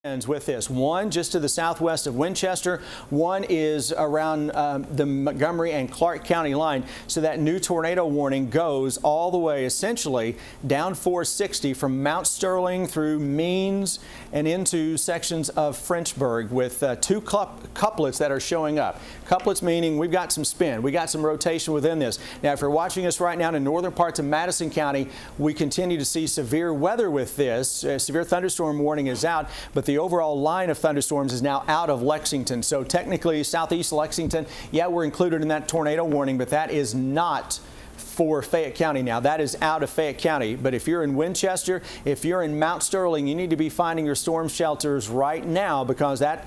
With this. One just to the southwest of Winchester, one is around the Montgomery and Clark County line. So that new tornado warning goes all the way essentially down 460 from Mount Sterling through Means and into sections of Frenchburg with two couplets that are showing up. Couplets meaning we've got some spin, we got some rotation within this. Now if you're watching us right now in northern parts of Madison County, we continue to see severe weather with this. Severe thunderstorm warning is out, but the overall line of thunderstorms is now out of Lexington. So technically southeast Lexington, yeah, we're included in that tornado warning, but that is not for Fayette County now. That is out of Fayette County. But if you're in Winchester, if you're in Mount Sterling, you need to be finding your storm shelters right now because that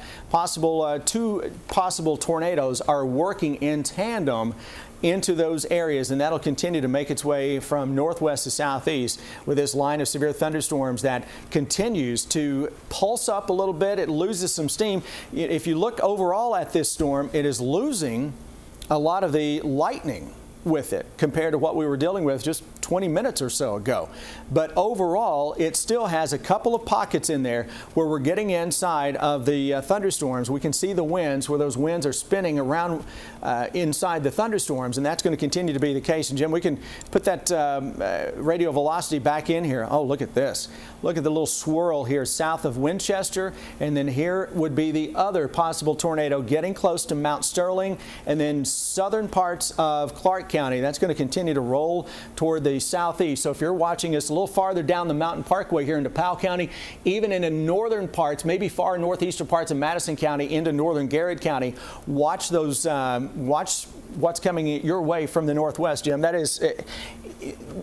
two possible tornadoes are working in tandem into those areas, and that'll continue to make its way from northwest to southeast with this line of severe thunderstorms that continues to pulse up a little bit. It loses some steam. If you look overall at this storm, it is losing a lot of the lightning with it compared to what we were dealing with just 20 minutes or so ago. But overall, it still has a couple of pockets in there where we're getting inside of the thunderstorms. We can see the winds where those winds are spinning around inside the thunderstorms, and that's going to continue to be the case. And Jim, we can put that radio velocity back in here. Oh, look at this. Look at the little swirl here south of Winchester, and then here would be the other possible tornado getting close to Mount Sterling, and then southern parts of Clark County. That's going to continue to roll toward the southeast. So if you're watching us a little farther down the Mountain Parkway here into Powell County, even in the northern parts, maybe far northeastern parts of Madison County into northern Garrett County, watch those. Watch what's coming your way from the northwest, Jim. That is,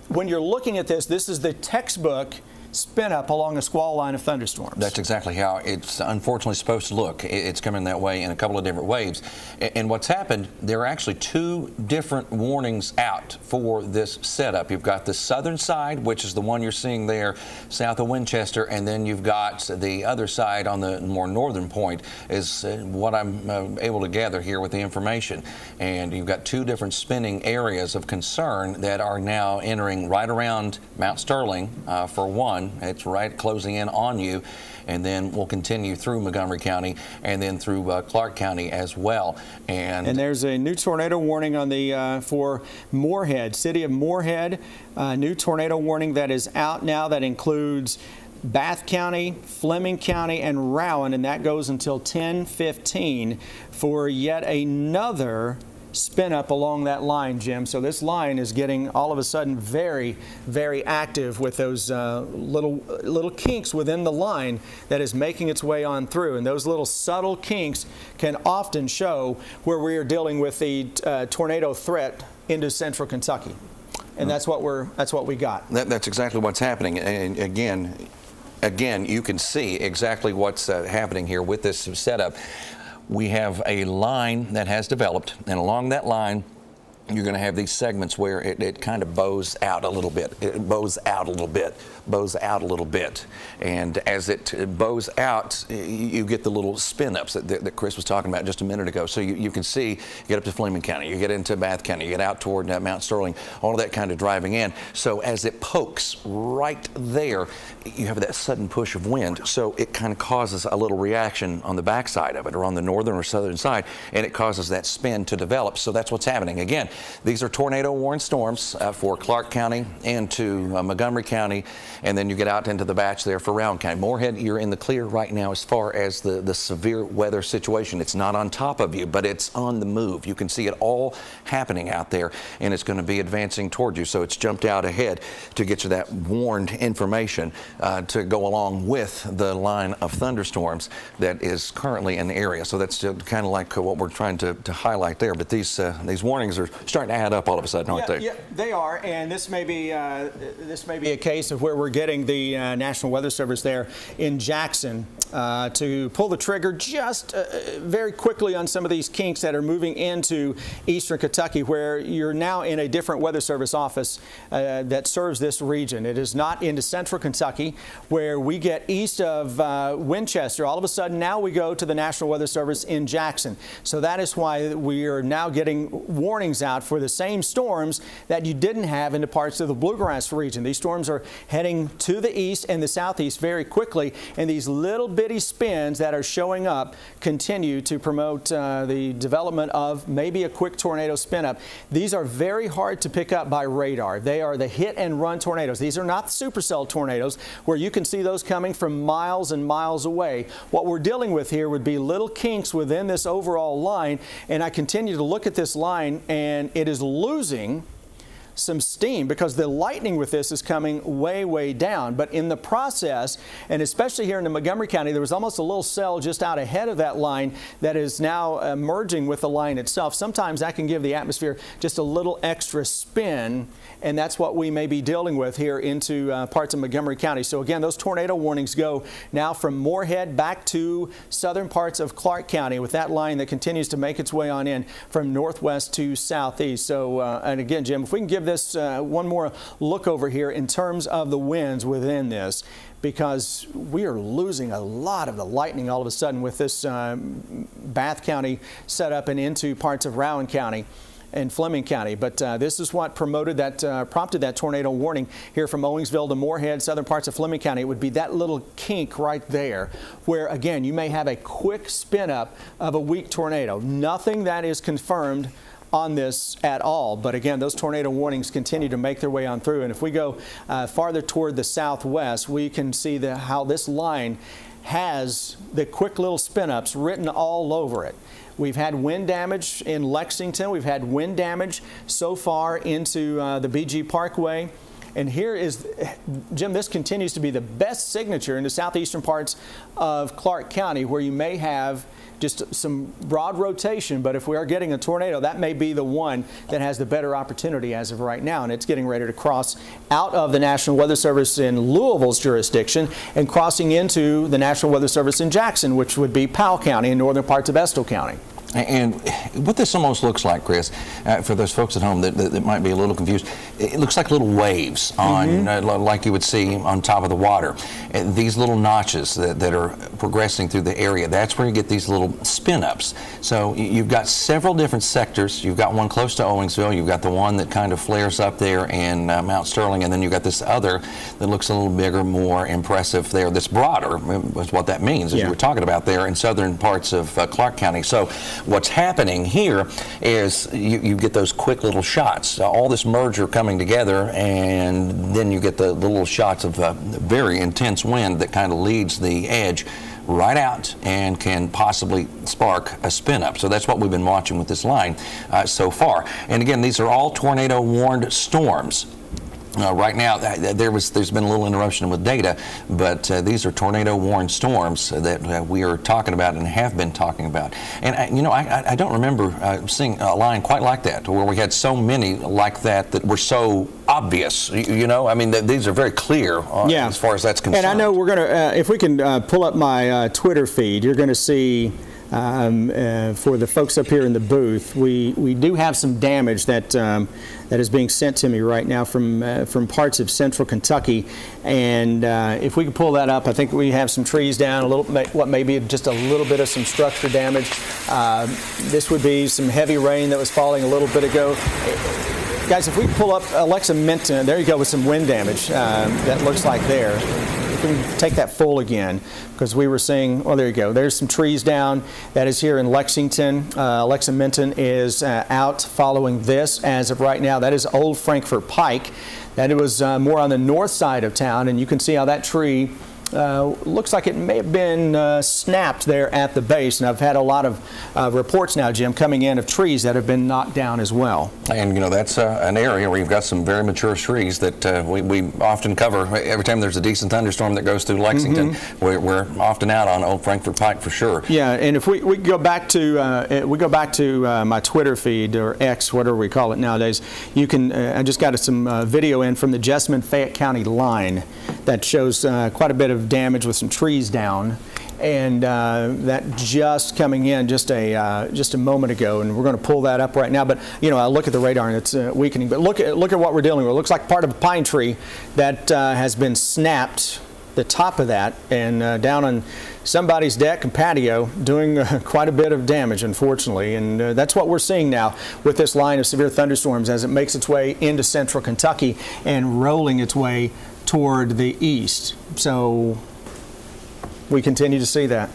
when you're looking at this, this is the textbook spin up along a squall line of thunderstorms. That's exactly how it's unfortunately supposed to look. It's coming that way in a couple of different waves. And what's happened, there are actually two different warnings out for this setup. You've got the southern side, which is the one you're seeing there south of Winchester, and then you've got the other side on the more northern point is what I'm able to gather here with the information. And you've got two different spinning areas of concern that are now entering right around Mount Sterling for one. It's right closing in on you, and then we'll continue through Montgomery County and then through Clark County as well. And there's a new tornado warning on the for Moorhead, city of Moorhead. New tornado warning that is out now that includes Bath County, Fleming County, and Rowan, and that goes until 10:15 for yet another spin up along that line, Jim. So this line is getting all of a sudden very, very active with those little kinks within the line that is making its way on through. And those little subtle kinks can often show where we are dealing with the tornado threat into central Kentucky. And that's what we got. That's exactly what's happening. And again, you can see exactly what's happening here with this setup. We have a line that has developed, and along that line, you're going to have these segments where it kind of bows out a little bit. It bows out a little bit, bows out a little bit. And as it bows out, you get the little spin-ups that Chris was talking about just a minute ago. So you can see, you get up to Fleming County, you get into Bath County, you get out toward Mount Sterling, all of that kind of driving in. So as it pokes right there, you have that sudden push of wind. So it kind of causes a little reaction on the backside of it, or on the northern or southern side, and it causes that spin to develop. So that's what's happening. Again, these are tornado warned storms for Clark County into Montgomery County, and then you get out into the batch there for Rowan County. Moorhead, you're in the clear right now as far as the severe weather situation. It's not on top of you, but it's on the move. You can see it all happening out there, and it's going to be advancing toward you. So it's jumped out ahead to get you that warned information to go along with the line of thunderstorms that is currently in the area. So that's kind of like what we're trying to highlight there. But these warnings are starting to add up all of a sudden, aren't they? Yeah, they are, and this may be a case of where we're getting the National Weather Service there in Jackson to pull the trigger just very quickly on some of these kinks that are moving into eastern Kentucky, where you're now in a different Weather Service office that serves this region. It is not into central Kentucky, where we get east of Winchester. All of a sudden, now we go to the National Weather Service in Jackson. So that is why we are now getting warnings out out for the same storms that you didn't have in the parts of the Bluegrass region. These storms are heading to the east and the southeast very quickly, and these little bitty spins that are showing up continue to promote the development of maybe a quick tornado spin up. These are very hard to pick up by radar. They are the hit and run tornadoes. These are not supercell tornadoes where you can see those coming from miles and miles away. What we're dealing with here would be little kinks within this overall line, and I continue to look at this line and it is losing some steam because the lightning with this is coming way, way down. But in the process, and especially here in the Montgomery County, there was almost a little cell just out ahead of that line that is now merging with the line itself. Sometimes that can give the atmosphere just a little extra spin, and that's what we may be dealing with here into parts of Montgomery County. So again, those tornado warnings go now from Moorhead back to southern parts of Clark County with that line that continues to make its way on in from northwest to southeast. So, and again, Jim, if we can give this one more look over here in terms of the winds within this, because we are losing a lot of the lightning all of a sudden with this Bath County set up and into parts of Rowan County and Fleming County. But this is what promoted that, prompted that tornado warning here from Owingsville to Moorhead, southern parts of Fleming County. It would be that little kink right there where, again, you may have a quick spin up of a weak tornado. Nothing that is confirmed on this at all, but again, those tornado warnings continue to make their way on through. And if we go farther toward the southwest, we can see how this line has the quick little spin-ups written all over it. We've had wind damage in Lexington. We've had wind damage so far into the BG Parkway. And here is, Jim, this continues to be the best signature in the southeastern parts of Clark County, where you may have just some broad rotation, but if we are getting a tornado, that may be the one that has the better opportunity as of right now, and it's getting ready to cross out of the National Weather Service in Louisville's jurisdiction and crossing into the National Weather Service in Jackson, which would be Powell County and northern parts of Estill County. And what this almost looks like, Chris, for those folks at home that might be a little confused, it looks like little waves on, like you would see on top of the water. And these little notches that are progressing through the area, that's where you get these little spin-ups. So you've got several different sectors. You've got one close to Owingsville. You've got the one that kind of flares up there in Mount Sterling, and then you've got this other that looks a little bigger, more impressive there, that's broader, is what that means, as you were talking about there in southern parts of Clark County. So what's happening here is you get those quick little shots, all this merger coming together, and then you get the little shots of very intense wind that kind of leads the edge right out and can possibly spark a spin up. So that's what we've been watching with this line so far. And again, these are all tornado warned storms. Right now, there's been a little interruption with data, but these are tornado-warned storms that we are talking about and have been talking about. And I don't remember seeing a line quite like that, where we had so many like that were so obvious. I mean, these are very clear as far as that's concerned. And I know we're going to, if we can pull up my Twitter feed, you're going to see. For the folks up here in the booth, we do have some damage that is being sent to me right now from parts of central Kentucky, and if we could pull that up, I think we have some trees down, what may be just a little bit of some structure damage. This would be some heavy rain that was falling a little bit ago. Guys, if we pull up Lexington, there you go with some wind damage that looks like there. We can take that full again, because we were seeing, well, there you go. There's some trees down. That is here in Lexington. Lexington is out following this as of right now. That is Old Frankfort Pike. That was more on the north side of town, and you can see how that tree looks like it may have been snapped there at the base. And I've had a lot of reports now, Jim, coming in of trees that have been knocked down as well. And that's an area where you've got some very mature trees that we often cover every time there's a decent thunderstorm that goes through Lexington. We're often out on Old Frankfort Pike for sure. Yeah, and if we go back to my Twitter feed, or X, whatever we call it nowadays, you can. I just got some video in from the Jessamine-Fayette County line that shows quite a bit of damage with some trees down, and that just coming in just a moment ago, and we're going to pull that up right now. But I look at the radar and it's weakening. But look at what we're dealing with. It looks like part of a pine tree that has been snapped the top of that and down on somebody's deck and patio, doing quite a bit of damage, unfortunately. And that's what we're seeing now with this line of severe thunderstorms as it makes its way into central Kentucky and rolling its way toward the east. So we continue to see that.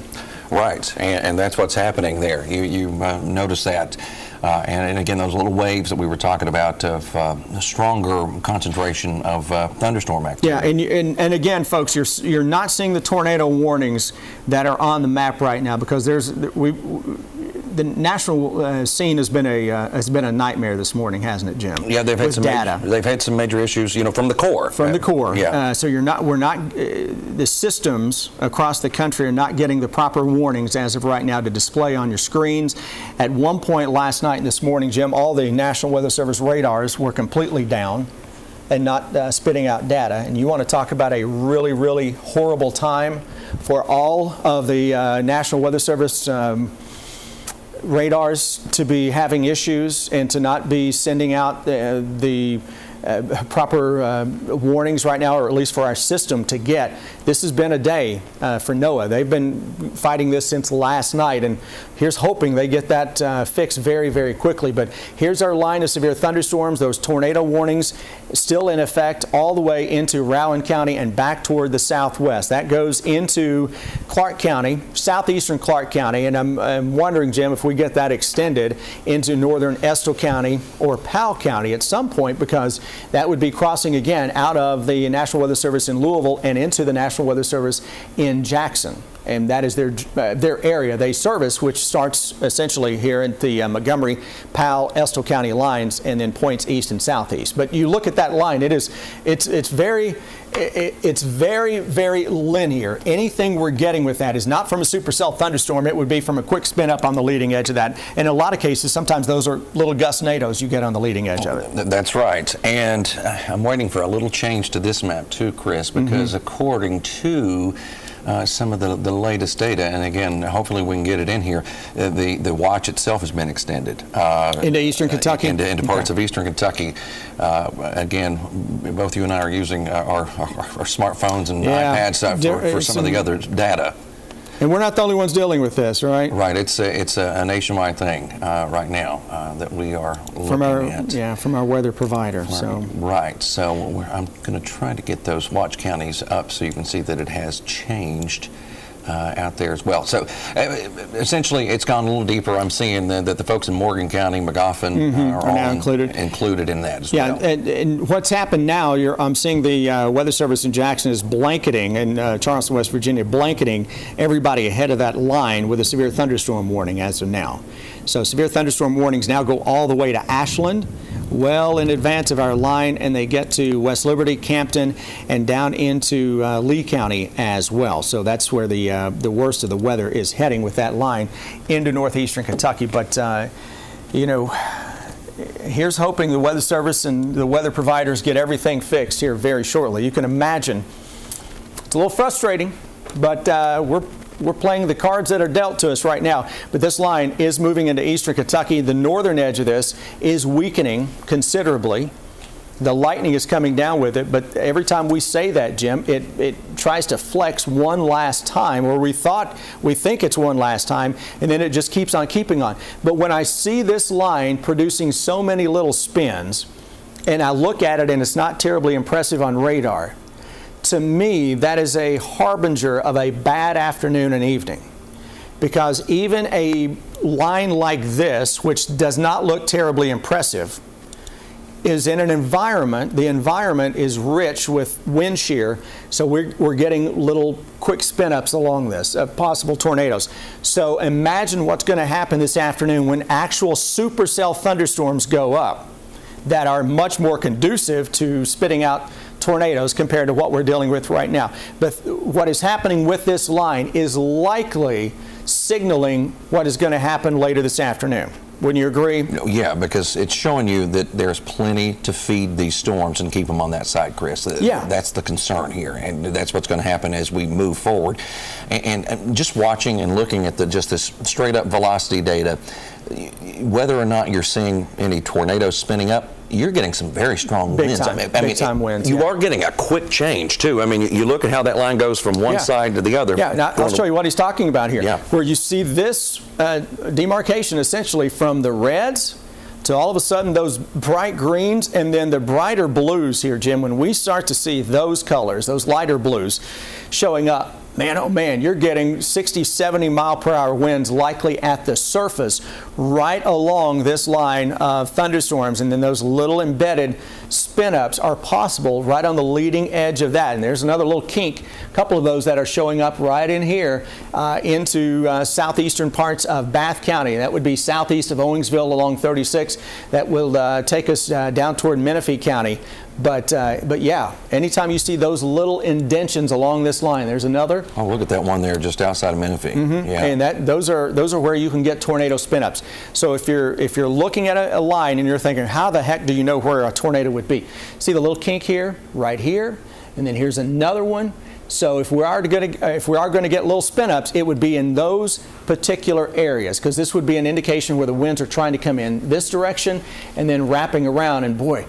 Right, and that's what's happening there. You notice that. And again, those little waves that we were talking about of a stronger concentration of thunderstorm activity. Yeah, and again, folks, you're not seeing the tornado warnings that are on the map right now because the national scene has been a nightmare this morning, hasn't it, Jim? Yeah, they've had some major issues, from the core. From the core. Yeah. So the systems across the country are not getting the proper warnings as of right now to display on your screens. At one point last night and this morning, Jim, all the National Weather Service radars were completely down and not spitting out data. And you want to talk about a really, really horrible time for all of the National Weather Service radars to be having issues and to not be sending out the proper warnings right now, or at least for our system to get. This has been a day for NOAA. They've been fighting this since last night, and here's hoping they get that fixed very, very quickly. But here's our line of severe thunderstorms, those tornado warnings still in effect all the way into Rowan County and back toward the southwest. That goes into Clark County, southeastern Clark County, and I'm wondering, Jim, if we get that extended into northern Estill County or Powell County at some point, because that would be crossing again out of the National Weather Service in Louisville and into the National Weather Service in Jackson. And that is their area they service, which starts essentially here at the Montgomery, Powell, Estill County lines and then points east and southeast. But you look at that line, it's very, very linear. Anything we're getting with that is not from a supercell thunderstorm. It would be from a quick spin up on the leading edge of that. In a lot of cases, sometimes those are little gustnados you get on the leading edge of it. That's right. And I'm waiting for a little change to this map too, Chris, because according to some of the latest data, and again, hopefully we can get it in here, the watch itself has been extended. Into eastern Kentucky? Into parts of eastern Kentucky. Again, both you and I are using our smartphones and iPads for some of the other data. And we're not the only ones dealing with this, right? Right. It's a nationwide thing right now that we are looking at. Yeah, from our weather provider. Right. So I'm going to try to get those watch counties up so you can see that it has changed out there as well. So essentially, it's gone a little deeper. I'm seeing that the folks in Morgan County, McGoffin are all included in that as well. Yeah, and what's happened now, I'm seeing the Weather Service in Jackson is blanketing, and Charleston, West Virginia, blanketing everybody ahead of that line with a severe thunderstorm warning as of now. So severe thunderstorm warnings now go all the way to Ashland, well in advance of our line, and they get to West Liberty, Campton, and down into Lee County as well. So that's where the worst of the weather is heading with that line into northeastern Kentucky. But here's hoping the Weather Service and the weather providers get everything fixed here very shortly. You can imagine it's a little frustrating, but we're playing the cards that are dealt to us right now. But this line is moving into eastern Kentucky. The northern edge of this is weakening considerably. The lightning is coming down with it, but every time we say that, Jim, it tries to flex one last time, or we think it's one last time, and then it just keeps on keeping on. But when I see this line producing so many little spins, and I look at it and it's not terribly impressive on radar, to me, that is a harbinger of a bad afternoon and evening. Because even a line like this, which does not look terribly impressive, is in an environment, the environment is rich with wind shear, so we're getting little quick spin-ups along this of possible tornadoes. So imagine what's going to happen this afternoon when actual supercell thunderstorms go up that are much more conducive to spitting out tornadoes compared to what we're dealing with right now. But what is happening with this line is likely signaling what is going to happen later this afternoon. Wouldn't you agree? Yeah, because it's showing you that there's plenty to feed these storms and keep them on that side, Chris. Yeah. That's the concern here, and that's what's going to happen as we move forward. And just watching and looking at just this straight-up velocity data, whether or not you're seeing any tornadoes spinning up, you're getting some very strong Big winds. time, big time winds. You Yeah. are getting a quick change too. I mean, you look at how that line goes from one side to the other. Yeah, now I'll show you what he's talking about here. Yeah. Where you see this demarcation essentially from the reds to all of a sudden those bright greens and then the brighter blues here, Jim. When we start to see those colors, those lighter blues showing up, man, oh man, you're getting 60, 70 mile per hour winds likely at the surface right along this line of thunderstorms. And then those little embedded spin-ups are possible right on the leading edge of that. And there's another little kink, a couple of those that are showing up right in here into southeastern parts of Bath County. That would be southeast of Owensville along 36. That will take us down toward Menifee County. But yeah, anytime you see those little indentions along this line, there's another. Oh, look at that one there just outside of Menifee. Mm-hmm. Yeah. And those are where you can get tornado spin-ups. So if you're looking at a line and you're thinking, how the heck do you know where a tornado would be? See the little kink here, right here, and then here's another one. So if we are going to get little spin-ups, it would be in those particular areas, because this would be an indication where the winds are trying to come in this direction and then wrapping around. And boy,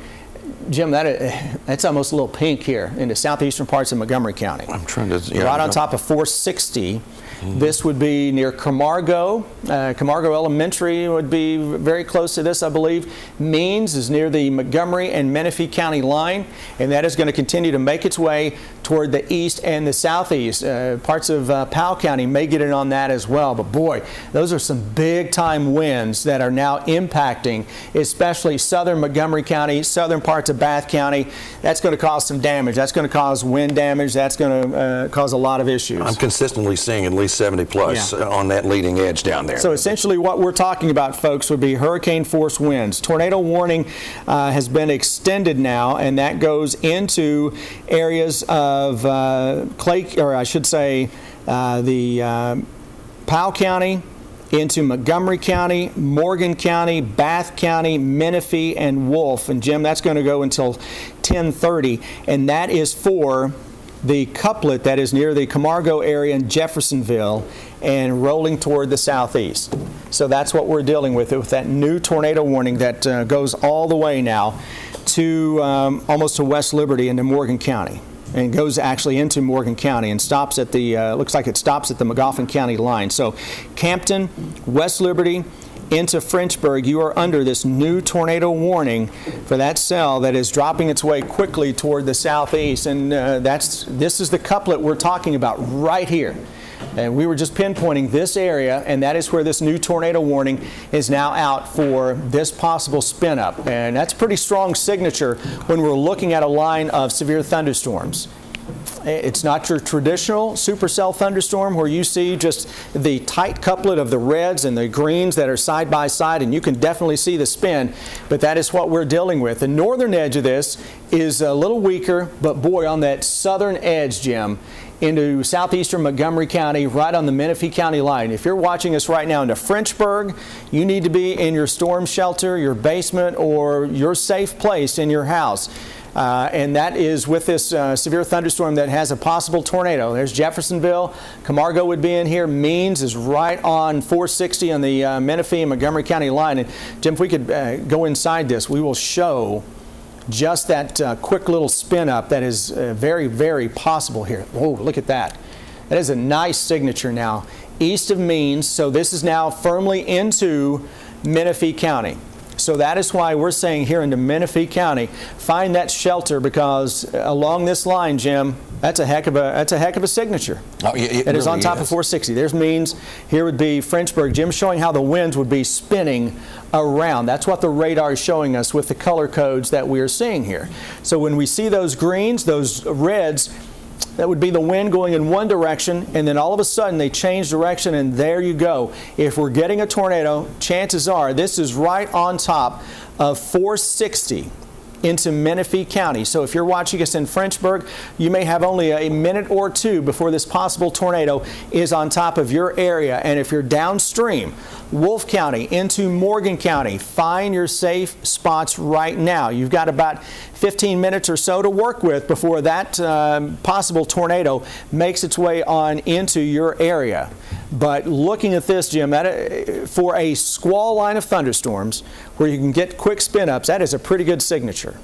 Jim, that's almost a little pink here in the southeastern parts of Montgomery County. I'm trying to, yeah, right on top of 460. This would be near Camargo. Camargo Elementary would be very close to this, I believe. Means is near the Montgomery and Menifee County line, and that is going to continue to make its way toward the east and the southeast. Parts of Powell County may get in on that as well. But boy, those are some big-time winds that are now impacting, especially southern Montgomery County, southern parts of Bath County. That's going to cause some damage. That's going to cause wind damage. That's going to cause a lot of issues. I'm consistently seeing at least 70 plus on that leading edge down there. So essentially what we're talking about, folks, would be hurricane force winds. Tornado warning has been extended now, and that goes into areas of Powell County, into Montgomery County, Morgan County, Bath County, Menifee, and Wolf. And Jim, that's going to go until 10:30, and that is for the couplet that is near the Camargo area in Jeffersonville and rolling toward the southeast. So that's what we're dealing with that new tornado warning that goes all the way now to almost to West Liberty into Morgan County, and goes actually into Morgan County and stops at the, looks like it stops at the Magoffin County line. So Campton, West Liberty, into Frenchburg, you are under this new tornado warning for that cell that is dropping its way quickly toward the southeast. And this is the couplet we're talking about right here. And we were just pinpointing this area, and that is where this new tornado warning is now out for this possible spin-up. And that's a pretty strong signature when we're looking at a line of severe thunderstorms. It's not your traditional supercell thunderstorm where you see just the tight couplet of the reds and the greens that are side by side, and you can definitely see the spin, but that is what we're dealing with. The northern edge of this is a little weaker, but boy, on that southern edge, Jim, into southeastern Montgomery County, right on the Menifee County line. If you're watching us right now into Frenchburg, you need to be in your storm shelter, your basement, or your safe place in your house. And that is with this severe thunderstorm that has a possible tornado. There's Jeffersonville. Camargo would be in here. Means is right on 460 on the Menifee and Montgomery County line. And Jim, if we could go inside this, we will show just that quick little spin up that is very, very possible here. Oh, look at that. That is a nice signature now. East of Means, so this is now firmly into Menifee County. So that is why we're saying here into Menifee County, find that shelter, because along this line, Jim, that's a heck of a signature. Oh, it is on top of 460. There's Means. Here would be Frenchburg. Jim's showing how the winds would be spinning around. That's what the radar is showing us with the color codes that we are seeing here. So when we see those greens, those reds, that would be the wind going in one direction, and then all of a sudden they change direction, and there you go. If we're getting a tornado, chances are this is right on top of 460 into Menifee County. So if you're watching us in Frenchburg, you may have only a minute or two before this possible tornado is on top of your area. And if you're downstream, Wolfe County into Morgan County, find your safe spots right now. You've got about 15 minutes or so to work with before that possible tornado makes its way on into your area. But looking at this, Jim, for a squall line of thunderstorms where you can get quick spin-ups, that is a pretty good signature.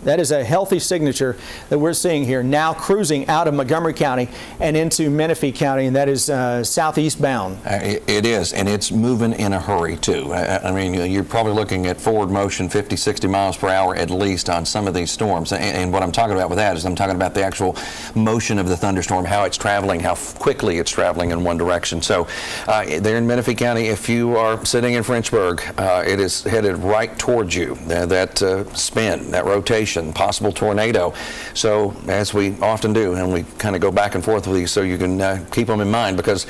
That is a healthy signature that we're seeing here, now cruising out of Montgomery County and into Menifee County, and that is southeast bound. It is, and it's moving in a hurry, too. I mean, you're probably looking at forward motion 50, 60 miles per hour at least on some of these storms. And what I'm talking about with that is I'm talking about the actual motion of the thunderstorm, how it's traveling, how quickly it's traveling in one direction. So there in Menifee County, if you are sitting in Frenchburg, it is headed right towards you. That spin, that rotation, possible tornado. So as we often do, and we kind of go back and forth with these so you can keep them in mind, because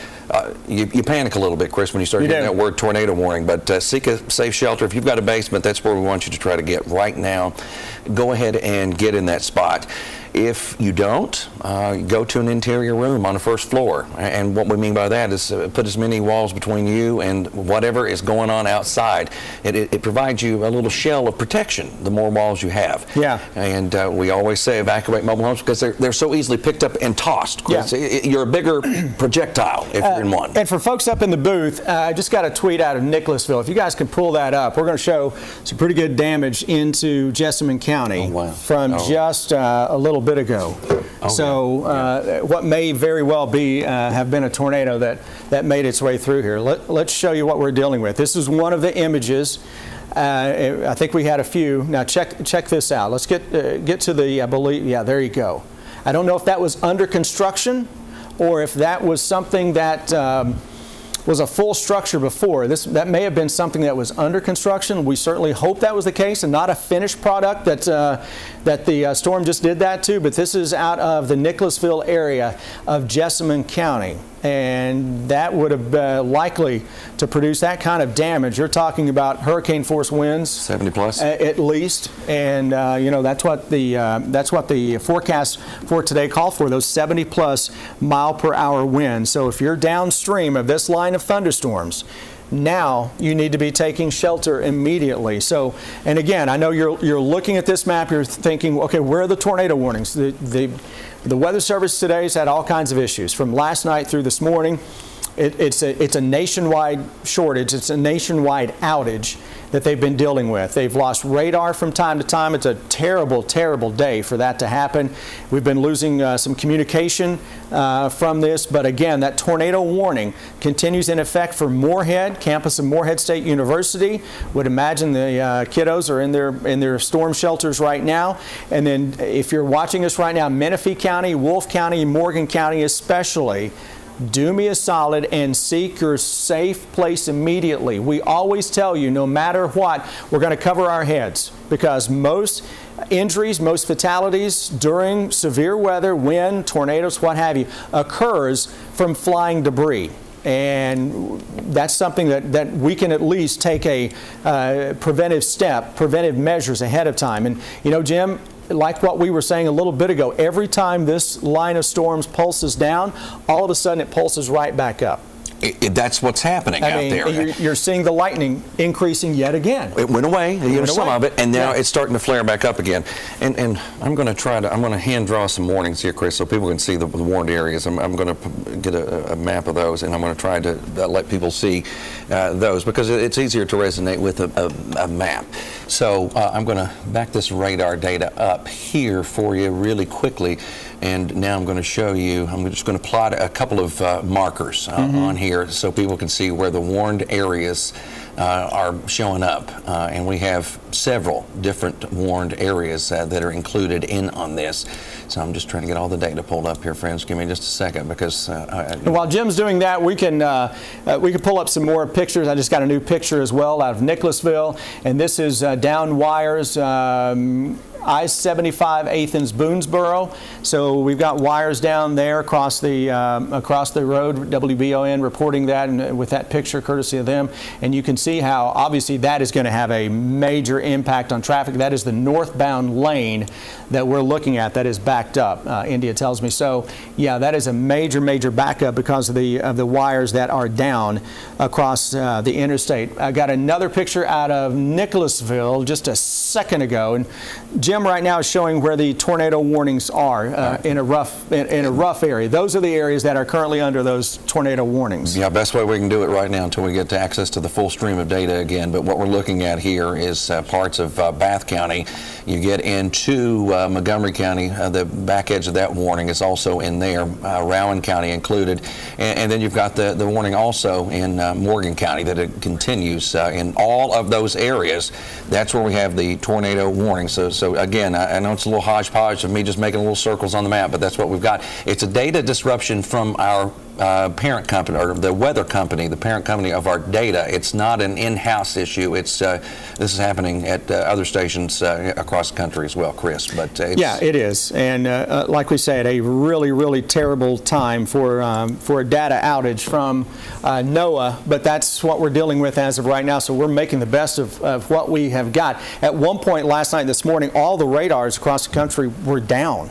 you panic a little bit, Chris, when you start getting that word tornado warning. But seek a safe shelter. If you've got a basement, that's where we want you to try to get right now. Go ahead and get in that spot. If you don't, go to an interior room on the first floor. And what we mean by that is put as many walls between you and whatever is going on outside. It provides you a little shell of protection the more walls you have. Yeah. And we always say evacuate mobile homes because they're so easily picked up and tossed. Yeah. You're a bigger projectile if you're in one. And for folks up in the booth, I just got a tweet out of Nicholasville. If you guys can pull that up, we're going to show some pretty good damage into Jessamine County from just a little bit ago. What may very well be have been a tornado that made its way through here. Let's show you what we're dealing with. This is one of the images. I think we had a few. Now check this out. Let's get to the, I believe, yeah, there you go. I don't know if that was under construction or if that was something that was a full structure before. That may have been something that was under construction. We certainly hope that was the case and not a finished product that the storm just did that to, but this is out of the Nicholasville area of Jessamine County. And that would have been likely to produce that kind of damage. You're talking about hurricane force winds, 70 plus at least, and that's what the forecast for today call for, those 70 plus mile per hour winds. So if you're downstream of this line of thunderstorms, now you need to be taking shelter immediately. So, and again, I know you're looking at this map, you're thinking, okay, where are the tornado warnings? The Weather Service today has had all kinds of issues from last night through this morning. It's a nationwide shortage. It's a nationwide outage that they've been dealing with. They've lost radar from time to time. It's a terrible, terrible day for that to happen. We've been losing some communication from this, but again, that tornado warning continues in effect for Moorhead, campus of Moorhead State University. Would imagine the kiddos are in their storm shelters right now. And then if you're watching us right now, Menifee County, Wolfe County, Morgan County especially, do me a solid and seek your safe place immediately. We always tell you, no matter what, we're going to cover our heads, because most injuries, most fatalities during severe weather, wind, tornadoes, what have you, occurs from flying debris. And that's something that we can at least take a preventive measures ahead of time. And you know, Jim, like what we were saying a little bit ago, every time this line of storms pulses down, all of a sudden it pulses right back up. That's what's happening out there. You're seeing the lightning increasing yet again. It went away, some of it, and now it's starting to flare back up again. And I'm going to hand draw some warnings here, Chris, so people can see the warned areas. I'm going to get a map of those, and I'm going to try to let people see those, because it's easier to resonate with a map. So I'm going to back this radar data up here for you really quickly. And now I'm going to show you, I'm just going to plot a couple of markers on here so people can see where the warned areas are showing up. And we have several different warned areas that are included in on this. So I'm just trying to get all the data pulled up here, friends. Give me just a second, because while Jim's doing that, we can pull up some more pictures. I just got a new picture as well out of Nicholasville, and this is down wires. I-75 Athens Boonesboro. So we've got wires down there across the road. WBON reporting that, and with that picture courtesy of them. And you can see how obviously that is going to have a major impact on traffic. That is the northbound lane that we're looking at that is backed up. India tells me. So yeah, that is a major backup because of the wires that are down across the interstate. I got another picture out of Nicholasville just a second ago, and Jim right now is showing where the tornado warnings are in a rough area. Those are the areas that are currently under those tornado warnings. Yeah, best way we can do it right now until we get to access to the full stream of data again. But what we're looking at here is parts of Bath County. You get into Montgomery County, the back edge of that warning is also in there, Rowan County included, and then you've got the warning also in Morgan County that it continues in all of those areas. That's where we have the tornado warning. So again, I know it's a little hodgepodge of me just making little circles on the map, but that's what we've got. It's a data disruption from our parent company, or the weather company, the parent company of our data. It's not an in-house issue. It's this is happening at other stations across the country as well, Chris. But yeah, it is, and like we said, a really terrible time for a data outage from NOAA. But that's what we're dealing with as of right now. So we're making the best of what we have got. At one point last night, this morning, all the radars across the country were down.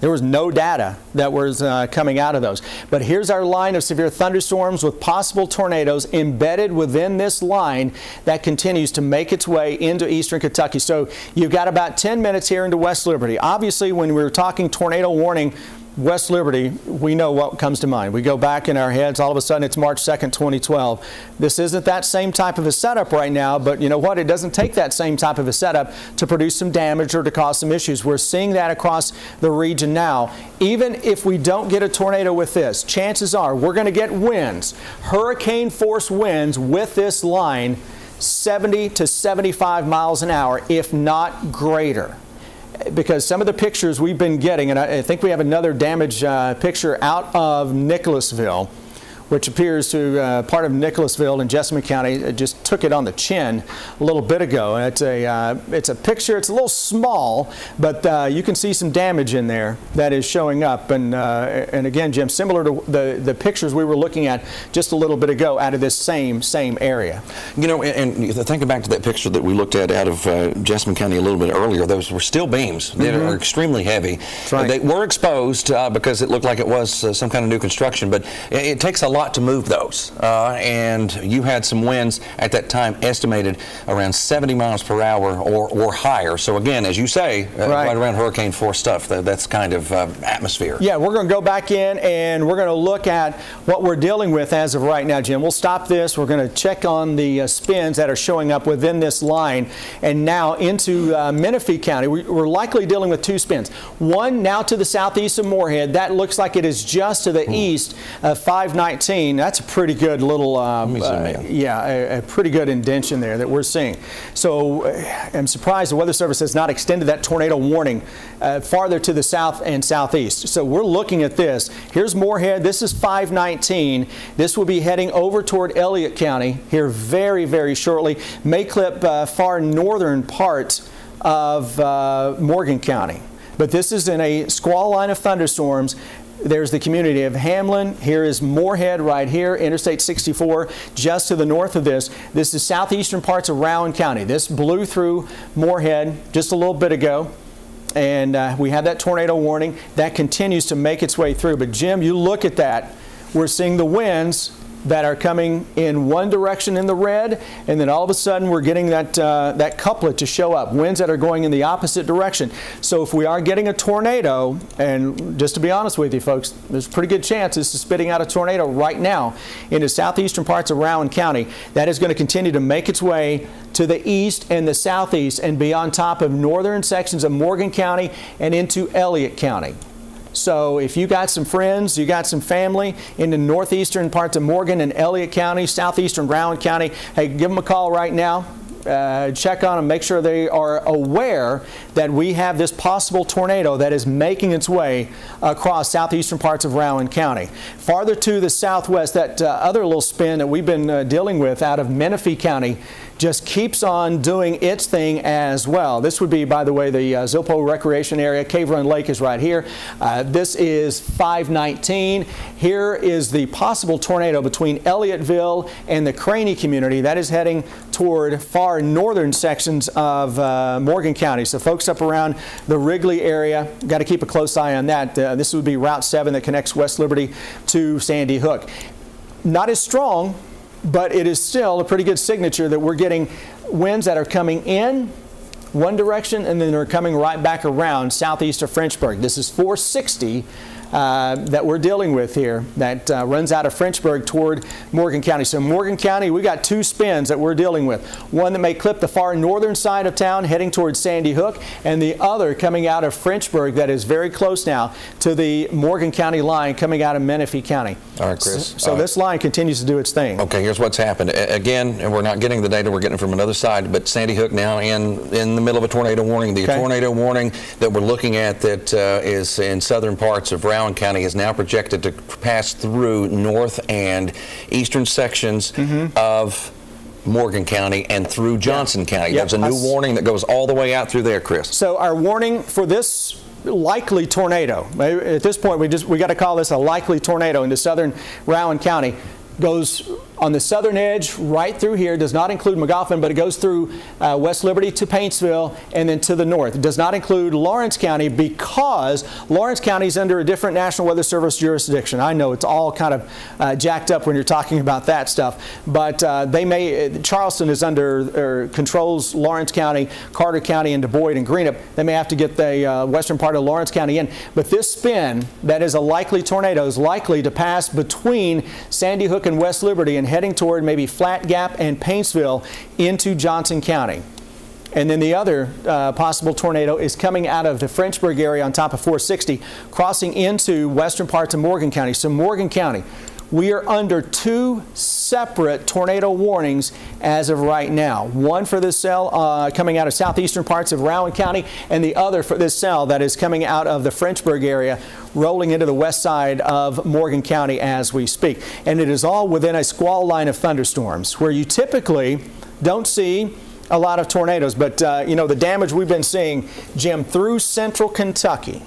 There was no data that was coming out of those. But here's our line of severe thunderstorms with possible tornadoes embedded within this line that continues to make its way into eastern Kentucky. So you've got about 10 minutes here into West Liberty. Obviously, when we were talking tornado warning, West Liberty, we know what comes to mind. We go back in our heads, all of a sudden it's March 2nd, 2012. This isn't that same type of a setup right now, but you know what? It doesn't take that same type of a setup to produce some damage or to cause some issues. We're seeing that across the region now. Even if we don't get a tornado with this, chances are we're going to get winds, hurricane force winds with this line, 70 to 75 miles an hour, if not greater. Because some of the pictures we've been getting, and I think we have another damage picture out of Nicholasville, which appears to part of Nicholasville in Jessamine County just took it on the chin a little bit ago. And it's a picture. It's a little small, but you can see some damage in there that is showing up. And again, Jim, similar to the pictures we were looking at just a little bit ago out of this same area. You know, and thinking back to that picture that we looked at out of Jessamine County a little bit earlier, those were steel beams that are extremely heavy. That's right. They were exposed because it looked like it was some kind of new construction, but it takes a lot to move those, and you had some winds at that time estimated around 70 miles per hour or higher. So again, as you say, right around hurricane force stuff, that's kind of atmosphere. Yeah, we're going to go back in and we're going to look at what we're dealing with as of right now, Jim. We'll stop this. We're going to check on the spins that are showing up within this line, and now into Menifee County. We're likely dealing with two spins. One now to the southeast of Moorhead. That looks like it is just to the east of 519. That's a pretty good little, a pretty good indention there that we're seeing. So I'm surprised the Weather Service has not extended that tornado warning farther to the south and southeast. So we're looking at this. Here's Moorhead. This is 519. This will be heading over toward Elliott County here very shortly. May clip far northern part of Morgan County. But this is in a squall line of thunderstorms. There's the community of Hamlin. Here is Moorhead right here, Interstate 64, just to the north of this. This is southeastern parts of Rowan County. This blew through Moorhead just a little bit ago, and we had that tornado warning. That continues to make its way through. But Jim, you look at that. We're seeing the winds that are coming in one direction in the red, and then all of a sudden we're getting that couplet to show up, winds that are going in the opposite direction. So if we are getting a tornado, and just to be honest with you folks, there's a pretty good chance this is spitting out a tornado right now into southeastern parts of Rowan County. That is going to continue to make its way to the east and the southeast and be on top of northern sections of Morgan County and into Elliott County. So if you got some friends, you got some family in the northeastern parts of Morgan and Elliott County, southeastern Rowan County, hey, give them a call right now. check on them, make sure they are aware that we have this possible tornado that is making its way across southeastern parts of Rowan County. Farther to the southwest, that other little spin that we've been dealing with out of Menifee County just keeps on doing its thing as well. This would be, by the way, the Zilpo Recreation Area. Cave Run Lake is right here. This is 519. Here is the possible tornado between Elliotteville and the Craney community. That is heading toward far northern sections of Morgan County. So folks up around the Wrigley area, got to keep a close eye on that. This would be Route 7 that connects West Liberty to Sandy Hook. Not as strong, but it is still a pretty good signature that we're getting winds that are coming in one direction and then they're coming right back around southeast of Frenchburg. This is 460 that we're dealing with here that runs out of Frenchburg toward Morgan County. So Morgan County, we got two spins that we're dealing with. One that may clip the far northern side of town heading towards Sandy Hook, and the other coming out of Frenchburg that is very close now to the Morgan County line coming out of Menifee County. All right, Chris. So this line continues to do its thing. Okay, here's what's happened. Again, and we're not getting the data, we're getting it from another side, but Sandy Hook now in the middle of a tornado warning. The tornado warning that we're looking at that is in southern parts of Rowan County is now projected to pass through north and eastern sections of Morgan County and through Johnson County. There's a new warning that goes all the way out through there, Chris. So our warning for this likely tornado, at this point we got to call this a likely tornado into southern Rowan County, goes on the southern edge right through here. Does not include McGoffin, but it goes through West Liberty to Paintsville and then to the north. It does not include Lawrence County because Lawrence County is under a different National Weather Service jurisdiction. I know it's all kind of jacked up when you're talking about that stuff, but Charleston is under, or controls Lawrence County, Carter County, and Du Bois and Greenup. They may have to get the western part of Lawrence County in, but this spin that is a likely tornado is likely to pass between Sandy Hook and West Liberty and heading toward maybe Flat Gap and Paintsville into Johnson County. And then the other possible tornado is coming out of the Frenchburg area on top of 460, crossing into western parts of Morgan County. So Morgan County, we are under two separate tornado warnings as of right now. One for this cell coming out of southeastern parts of Rowan County, and the other for this cell that is coming out of the Frenchburg area, rolling into the west side of Morgan County as we speak. And it is all within a squall line of thunderstorms, where you typically don't see a lot of tornadoes. But, you know, the damage we've been seeing, Jim, through central Kentucky,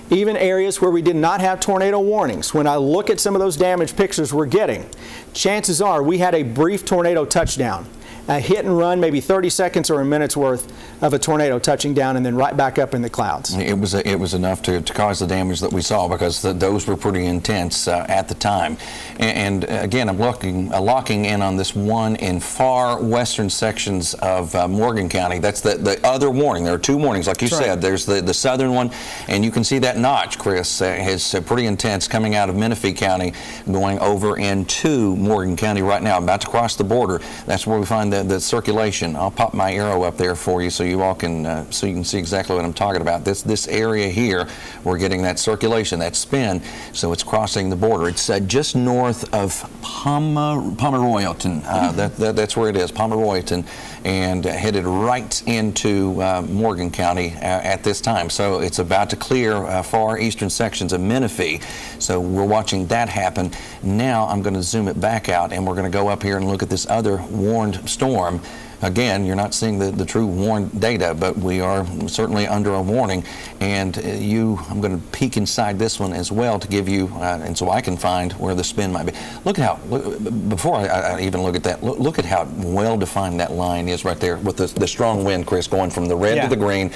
even areas where we did not have tornado warnings, when I look at some of those damage pictures we're getting, chances are we had a brief tornado touchdown. A hit and run, maybe 30 seconds or a minute's worth of a tornado touching down and then right back up in the clouds. It was enough to cause the damage that we saw because those were pretty intense at the time. And again, I'm locking in on this one in far western sections of Morgan County. That's the other warning. There are two warnings, like you said. There's the southern one, and you can see that notch, Chris, is pretty intense coming out of Menifee County, going over into Morgan County right now, about to cross the border. That's where we find the circulation. I'll pop my arrow up there for you so you all can so you can see exactly what I'm talking about. This area here, we're getting that circulation, that spin, so it's crossing the border. It's just north of Pomeroyton. That's where it is, Pomeroyton, and headed right into Morgan County at this time. So it's about to clear far eastern sections of Menifee. So we're watching that happen. Now I'm going to zoom it back out, and we're going to go up here and look at this other warned storm. Again, you're not seeing the true warned data, but we are certainly under a warning. And I'm going to peek inside this one as well to give you, and so I can find where the spin might be. Look at how, before I even look at that, look at how well defined that line is right there with the strong wind, Chris, going from the red to the green.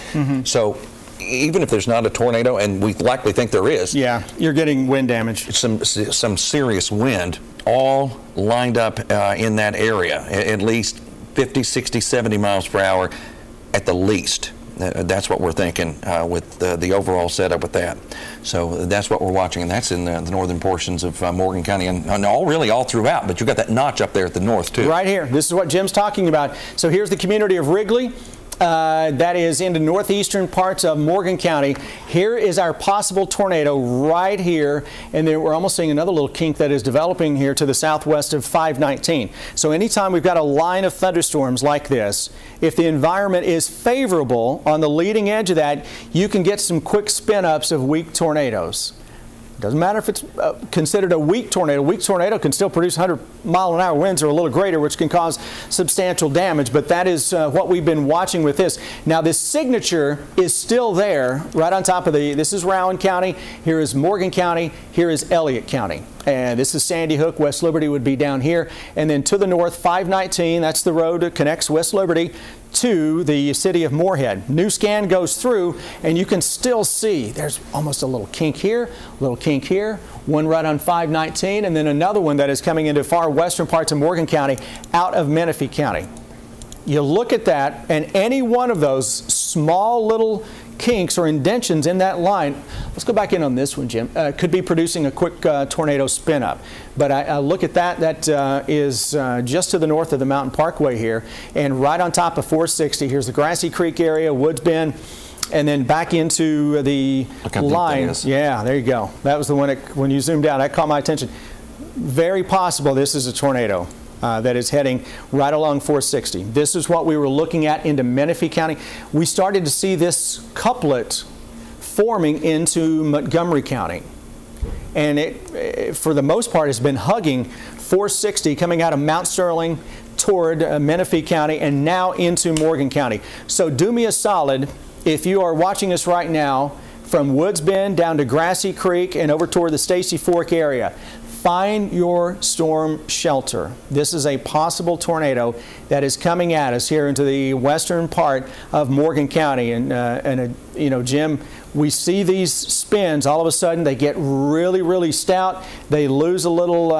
So even if there's not a tornado, and we likely think there is, you're getting wind damage. Some serious wind, all lined up in that area, at least 50, 60, 70 miles per hour at the least. That's what we're thinking with the overall setup with that. So that's what we're watching, and that's in the northern portions of Morgan County, and really all throughout, but you've got that notch up there at the north too. Right here. This is what Jim's talking about. So here's the community of Wrigley. that is into northeastern parts of Morgan County. Here is our possible tornado right here, and then we're almost seeing another little kink that is developing here to the southwest of 519. So anytime we've got a line of thunderstorms like this, if the environment is favorable on the leading edge of that, you can get some quick spin-ups of weak tornadoes. Doesn't matter if it's considered a weak tornado. A weak tornado can still produce 100-mile-an-hour winds or a little greater, which can cause substantial damage. But that is what we've been watching with this. Now, this signature is still there right on top of this is Rowan County. Here is Morgan County. Here is Elliott County. And this is Sandy Hook. West Liberty would be down here. And then to the north, 519, that's the road that connects West Liberty to the city of Moorhead. New scan goes through, and you can still see there's almost a little kink here, one right on 519, and then another one that is coming into far western parts of Morgan County out of Menifee County. You look at that, and any one of those small little kinks or indentions in that line, let's go back in on this one, Jim, could be producing a quick tornado spin up. But I look at that is just to the north of the Mountain Parkway here, and right on top of 460. Here's the Grassy Creek area, Woods Bend, and then back into the line. Yeah, there you go. That was the one that, when you zoomed out, that caught my attention. Very possible this is a tornado. That is heading right along 460. This is what we were looking at into Menifee County. We started to see this couplet forming into Montgomery County. And it, for the most part, has been hugging 460 coming out of Mount Sterling toward Menifee County and now into Morgan County. So do me a solid, if you are watching us right now from Woods Bend down to Grassy Creek and over toward the Stacy Fork area, find your storm shelter. This is a possible tornado that is coming at us here into the western part of Morgan County. And you know, Jim, we see these spins. All of a sudden, they get really, really stout. They lose a little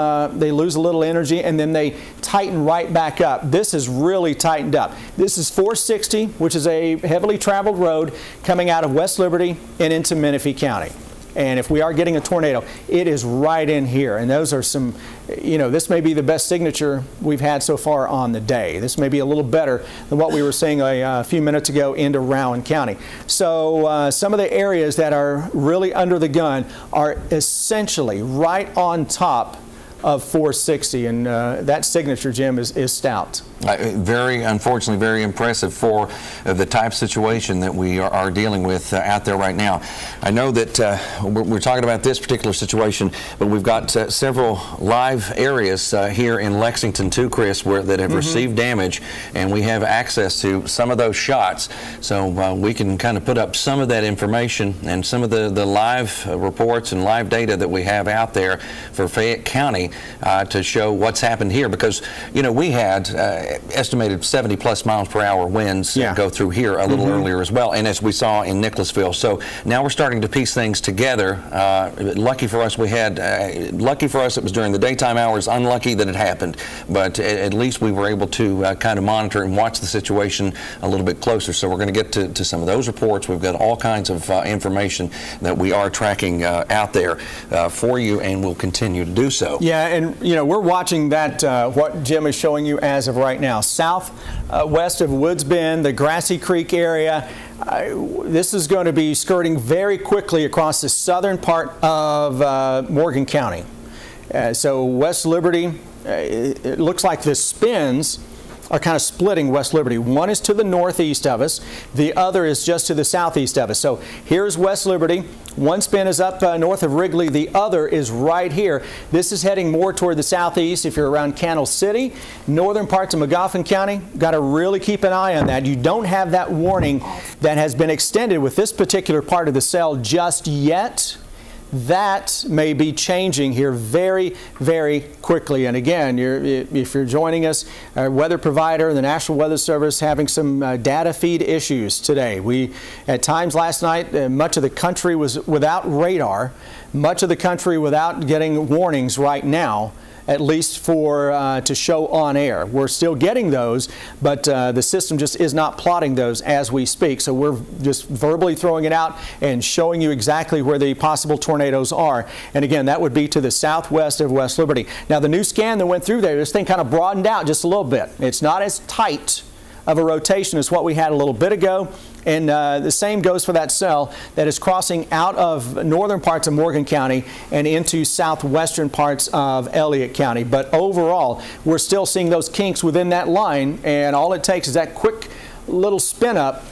energy, and then they tighten right back up. This is really tightened up. This is 460, which is a heavily traveled road coming out of West Liberty and into Menifee County. And if we are getting a tornado, it is right in here. And those are some, you know, this may be the best signature we've had so far on the day. This may be a little better than what we were seeing a few minutes ago into Rowan County. So some of the areas that are really under the gun are essentially right on top of 460, and that signature, Jim, is stout. Unfortunately, very impressive for the type situation that we are dealing with out there right now. I know that we're talking about this particular situation, but we've got several live areas here in Lexington too, Chris, that have received damage, and we have access to some of those shots. So we can kind of put up some of that information and some of the live reports and live data that we have out there for Fayette County to show what's happened here, because, you know, we had estimated 70+ miles per hour winds go through here a little earlier as well, and as we saw in Nicholasville. So now we're starting to piece things together. Lucky for us, it was during the daytime hours. Unlucky that it happened, but at least we were able to kind of monitor and watch the situation a little bit closer. So we're going to get to some of those reports. We've got all kinds of information that we are tracking out there for you, and we'll continue to do so. Yeah, and you know, we're watching that, what Jim is showing you as of right now. South west of Woods Bend, the Grassy Creek area. This is going to be skirting very quickly across the southern part of Morgan County. So West Liberty, it looks like the spins are kind of splitting West Liberty. One is to the northeast of us. The other is just to the southeast of us. So here's West Liberty. One spin is up north of Wrigley. The other is right here. This is heading more toward the southeast if you're around Candle City. Northern parts of Magoffin County, got to really keep an eye on that. You don't have that warning that has been extended with this particular part of the cell just yet. That may be changing here very, very quickly. And again, if you're joining us, our weather provider, the National Weather Service, having some data feed issues today. At times last night, much of the country was without radar, much of the country without getting warnings right now, at least to show on air. We're still getting those, but the system just is not plotting those as we speak. So we're just verbally throwing it out and showing you exactly where the possible tornadoes are. And again, that would be to the southwest of West Liberty. Now, the new scan that went through there, this thing kind of broadened out just a little bit. It's not as tight of a rotation as what we had a little bit ago. And the same goes for that cell that is crossing out of northern parts of Morgan County and into southwestern parts of Elliott County. But overall, we're still seeing those kinks within that line, and all it takes is that quick little spin up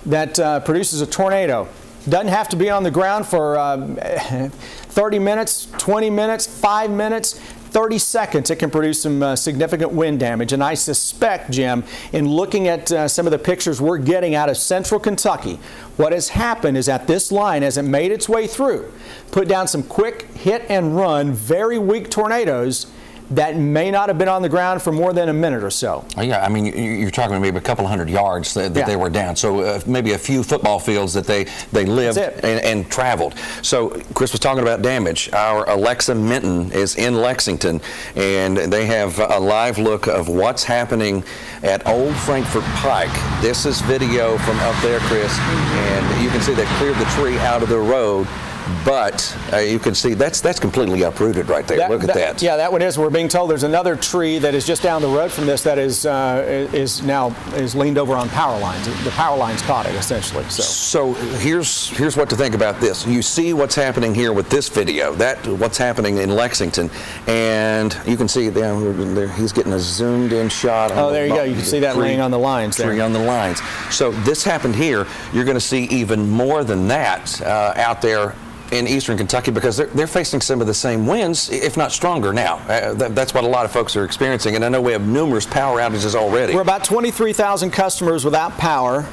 that produces a tornado. Doesn't have to be on the ground for 30 minutes, 20 minutes, 5 minutes. 30 seconds, it can produce some significant wind damage. And I suspect, Jim, in looking at some of the pictures we're getting out of central Kentucky, what has happened is that this line, as it made its way through, put down some quick hit and run, very weak tornadoes that may not have been on the ground for more than a minute or so. Yeah, I mean, you're talking maybe a couple of hundred yards that they were down. So maybe a few football fields that they lived and traveled. So Chris was talking about damage. Our Alexa Minton is in Lexington, and they have a live look of what's happening at Old Frankfort Pike. This is video from up there, Chris, and you can see they've cleared the tree out of the road. But you can see that's completely uprooted right there. Look at that. Yeah, that one is. We're being told there's another tree that is just down the road from this that is now leaned over on power lines. The power lines caught it essentially. So here's what to think about this. You see what's happening here with this video. What's happening in Lexington, and you can see down there he's getting a zoomed in shot. Oh, there you go. You can see that laying on the lines there. Tree on the lines. So this happened here. You're going to see even more than that out there in eastern Kentucky, because they're facing some of the same winds, if not stronger now. That's what a lot of folks are experiencing, and I know we have numerous power outages already. We're about 23,000 customers without power.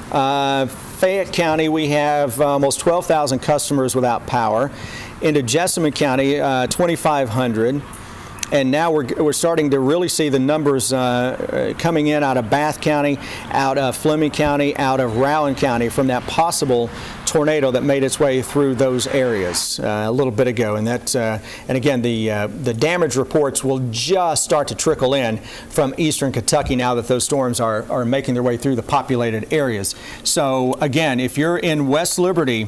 Fayette County, we have almost 12,000 customers without power. Into Jessamine County, 2,500. And now we're starting to really see the numbers coming in out of Bath County, out of Fleming County, out of Rowan County from that possible tornado that made its way through those areas a little bit ago. And again, the damage reports will just start to trickle in from eastern Kentucky now that those storms are making their way through the populated areas. So again, if you're in West Liberty,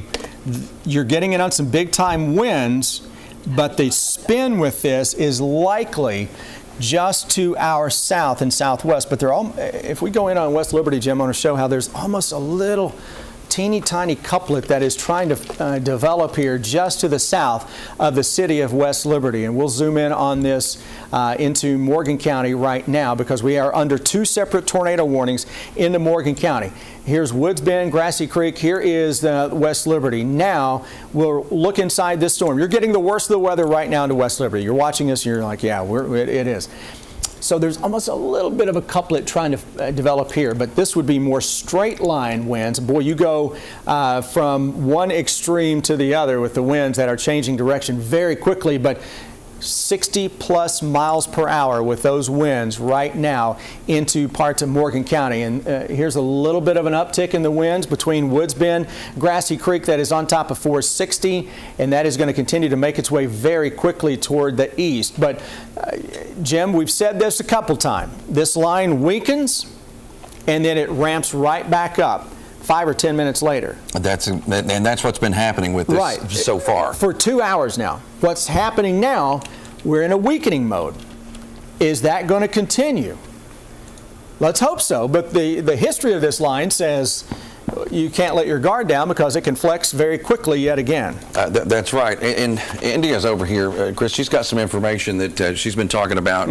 you're getting in on some big time winds. But the spin with this is likely just to our south and southwest. But if we go in on West Liberty, Jim, I want to show how there's almost a little teeny tiny couplet that is trying to develop here just to the south of the city of West Liberty. And we'll zoom in on this into Morgan County right now, because we are under two separate tornado warnings into Morgan County. Here's Woods Bend, Grassy Creek. Here is West Liberty. Now we'll look inside this storm. You're getting the worst of the weather right now into West Liberty. You're watching this and you're like, yeah, it is. So there's almost a little bit of a couplet trying to develop here, but this would be more straight line winds. Boy, you go from one extreme to the other with the winds that are changing direction very quickly, but 60 plus miles per hour with those winds right now into parts of Morgan County. And here's a little bit of an uptick in the winds between Woods Bend, Grassy Creek, that is on top of 460, and that is going to continue to make its way very quickly toward the east. But Jim, we've said this a couple times. This line weakens and then it ramps right back up 5 or 10 minutes later. That's what's been happening with this so far. For 2 hours now. What's happening now, we're in a weakening mode. Is that going to continue? Let's hope so, but the history of this line says you can't let your guard down because it can flex very quickly yet again. That's right. And India's over here, Chris. She's got some information that she's been talking about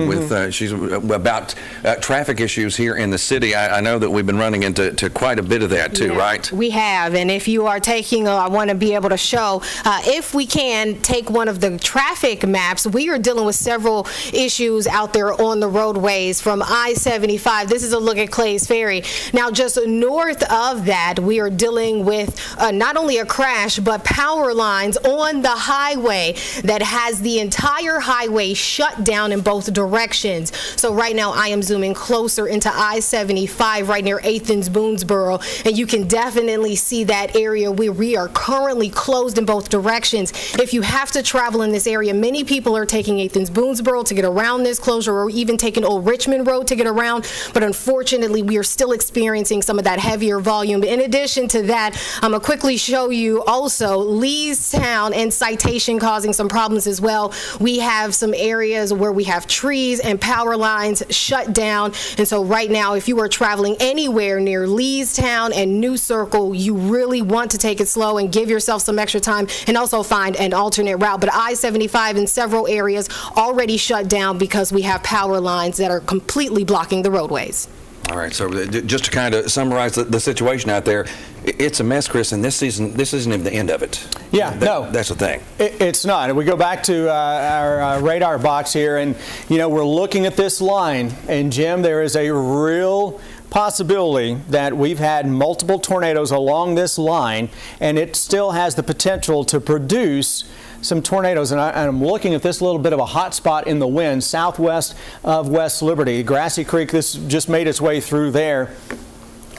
about traffic issues here in the city. I know that we've been running into quite a bit of that too, right? We have, and if you are taking, I want to be able to show, if we can take one of the traffic maps, we are dealing with several issues out there on the roadways from I-75. This is a look at Clay's Ferry. Now, just north of that, we are dealing with not only a crash, but power lines on the highway that has the entire highway shut down in both directions. So right now I am zooming closer into I-75 right near Athens, Boonesboro, and you can definitely see that area where we are currently closed in both directions. If you have to travel in this area, many people are taking Athens, Boonesboro to get around this closure, or even taking Old Richmond Road to get around, but unfortunately we are still experiencing some of that heavier volume, and addition to that, I'm going to quickly show you also Leestown and Citation causing some problems as well. We have some areas where we have trees and power lines shut down. And so right now, if you are traveling anywhere near Leestown and New Circle, you really want to take it slow and give yourself some extra time and also find an alternate route. But I-75 in several areas already shut down because we have power lines that are completely blocking the roadways. All right, so just to kind of summarize the situation out there, it's a mess, Chris, and this isn't even the end of it. Yeah, no. That's the thing. It's not. We go back to our radar box here, and, we're looking at this line, and, Jim, there is a real possibility that we've had multiple tornadoes along this line, and it still has the potential to produce some tornadoes. And I'm looking at this little bit of a hot spot in the wind southwest of West Liberty. Grassy Creek, this just made its way through there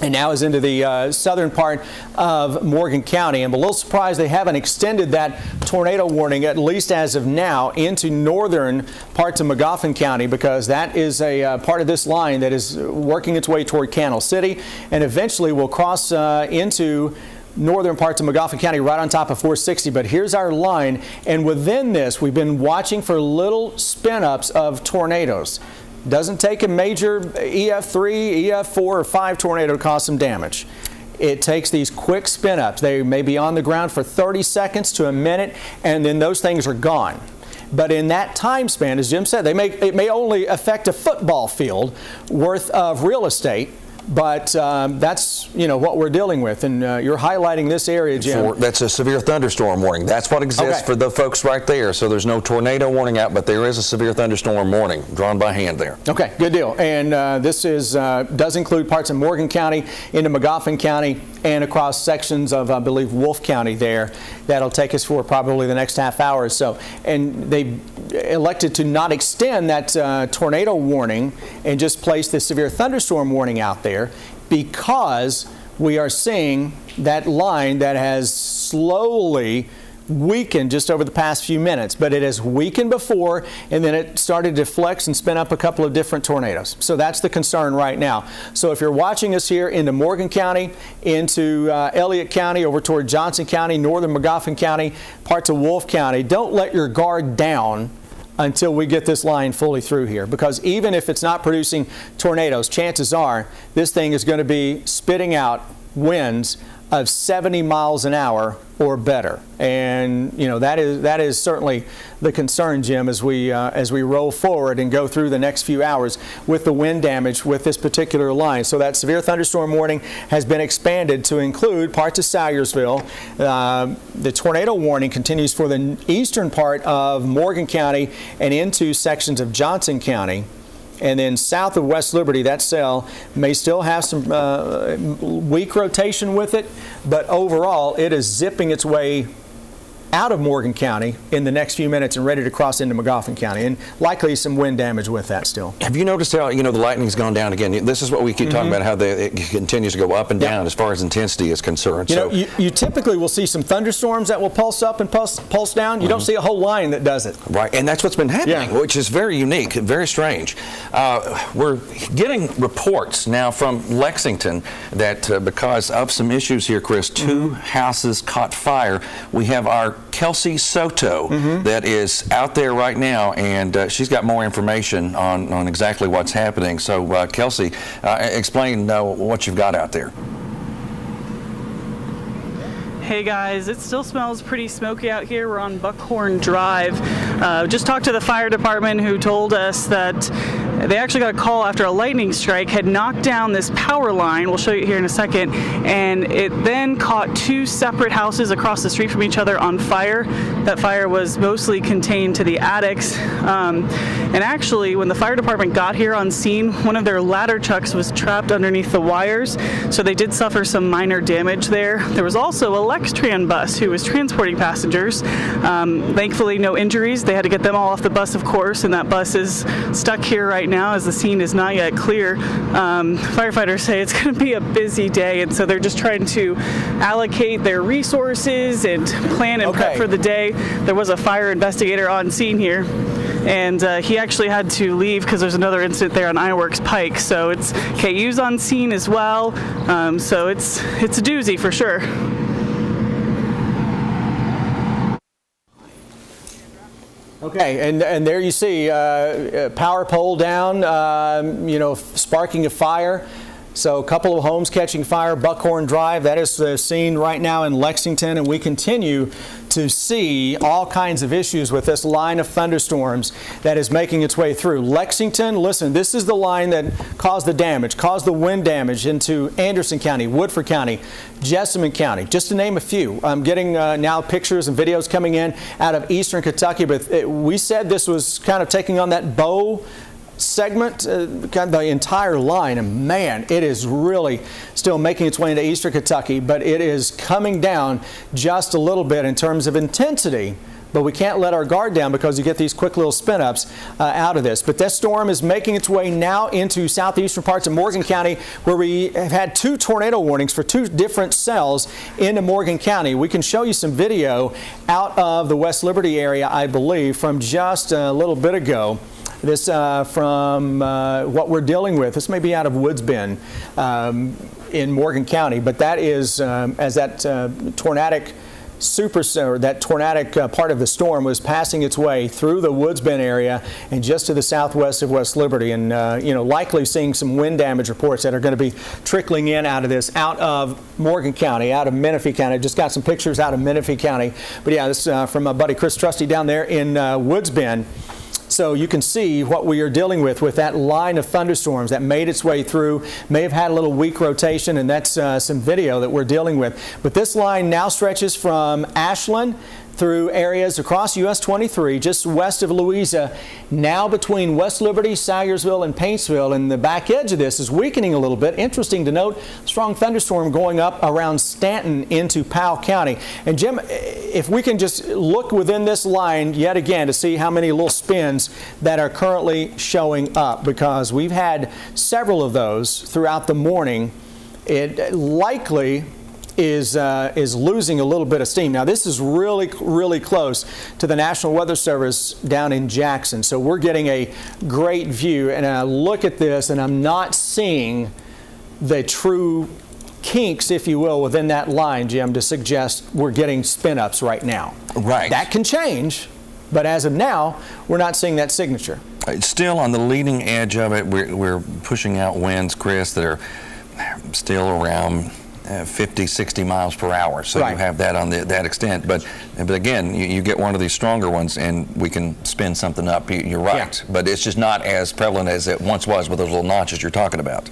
and now is into the southern part of Morgan County. I'm a little surprised they haven't extended that tornado warning, at least as of now, into northern parts of Magoffin County, because that is a part of this line that is working its way toward Candle City and eventually will cross into northern parts of Magoffin County right on top of 460. But here's our line, and within this we've been watching for little spin-ups of tornadoes. Doesn't take a major EF3, EF4, or 5 tornado to cause some damage. It takes these quick spin-ups. They may be on the ground for 30 seconds to a minute, and then those things are gone. But in that time span, as Jim said, it may only affect a football field worth of real estate. But that's, what we're dealing with. And you're highlighting this area, Jim. That's a severe thunderstorm warning. That's what exists for the folks right there. So there's no tornado warning out, but there is a severe thunderstorm warning drawn by hand there. Okay, good deal. And this does include parts of Morgan County into Magoffin County and across sections of, I believe, Wolfe County there. That'll take us for probably the next half hour or so. And they elected to not extend that tornado warning and just place the severe thunderstorm warning out there, because we are seeing that line that has slowly weakened just over the past few minutes, but it has weakened before, and then it started to flex and spin up a couple of different tornadoes. So that's the concern right now. So if you're watching us here into Morgan County, into Elliott County, over toward Johnson County, northern Magoffin County, parts of Wolfe County, don't let your guard down until we get this line fully through here, because even if it's not producing tornadoes, chances are this thing is going to be spitting out winds of 70 miles an hour or better. And that is certainly the concern, Jim, as we roll forward and go through the next few hours with the wind damage with this particular line. So that severe thunderstorm warning has been expanded to include parts of Salyersville. The tornado warning continues for the eastern part of Morgan County and into sections of Johnson County. And then south of West Liberty, that cell may still have some weak rotation with it, but overall it is zipping its way out of Morgan County in the next few minutes and ready to cross into Magoffin County, and likely some wind damage with that still. Have you noticed how the lightning's gone down again? This is what we keep talking about, how it continues to go up and down as far as intensity is concerned. You typically will see some thunderstorms that will pulse up and pulse down. You don't see a whole line that does it. Right, and that's what's been happening, which is very unique, very strange. We're getting reports now from Lexington that because of some issues here, Chris, 2 houses caught fire. We have our Kelsey Soto that is out there right now, and she's got more information on exactly what's happening. So, Kelsey, explain what you've got out there. Hey guys, it still smells pretty smoky out here. We're on Buckhorn Drive. Just talked to the fire department, who told us that they actually got a call after a lightning strike had knocked down this power line. We'll show you here in a second. And it then caught 2 separate houses across the street from each other on fire. That fire was mostly contained to the attics. And actually, when the fire department got here on scene, one of their ladder trucks was trapped underneath the wires. So they did suffer some minor damage there. There was also a Lexington bus who was transporting passengers. Thankfully, no injuries. They had to get them all off the bus, of course, and that bus is stuck here right now as the scene is not yet clear. Firefighters say it's going to be a busy day, and so they're just trying to allocate their resources and plan and prep for the day. There was a fire investigator on scene here. and he actually had to leave because there's another incident there on Ironworks Pike. So it's KU's on scene as well. So it's a doozy for sure. Okay, and there you see power pole down, sparking a fire. So a couple of homes catching fire, Buckhorn Drive, that is the scene right now in Lexington, and we continue to see all kinds of issues with this line of thunderstorms that is making its way through. Lexington, listen, this is the line that caused the damage, caused the wind damage into Anderson County, Woodford County, Jessamine County, just to name a few. I'm getting now pictures and videos coming in out of eastern Kentucky, but we said this was kind of taking on that bow segment, kind of the entire line, and man, it is really still making its way into eastern Kentucky, but it is coming down just a little bit in terms of intensity. But we can't let our guard down because you get these quick little spin-ups out of this. But this storm is making its way now into southeastern parts of Morgan County, where we have had 2 tornado warnings for 2 different cells into Morgan County. We can show you some video out of the West Liberty area, I believe, from just a little bit ago. This from what we're dealing with. This may be out of Woods Bend in Morgan County, but that is as that tornadic part of the storm was passing its way through the Woods Bend area and just to the southwest of West Liberty, and likely seeing some wind damage reports that are going to be trickling in out of this, out of Morgan County, out of Menifee County. Just got some pictures out of Menifee County, but yeah, this from my buddy Chris Trusty down there in Woods Bend. So you can see what we are dealing with that line of thunderstorms that made its way through, may have had a little weak rotation, and that's some video that we're dealing with. But this line now stretches from Ashland through areas across US 23, just west of Louisa, now between West Liberty, Salyersville, and Paintsville, and the back edge of this is weakening a little bit. Interesting to note, strong thunderstorm going up around Stanton into Powell County. And Jim, if we can just look within this line yet again to see how many little spins that are currently showing up, because we've had several of those throughout the morning. It likely is losing a little bit of steam. Now, this is really, really close to the National Weather Service down in Jackson, so we're getting a great view. And I look at this, and I'm not seeing the true kinks, if you will, within that line, Jim, to suggest we're getting spin-ups right now. Right. That can change, but as of now, we're not seeing that signature. It's still on the leading edge of it. We're pushing out winds, Chris, that are still around 50, 60 miles per hour. So right. You have that on that extent. But again, you get one of these stronger ones and we can spin something up. You're right. Yeah. But it's just not as prevalent as it once was with those little notches you're talking about.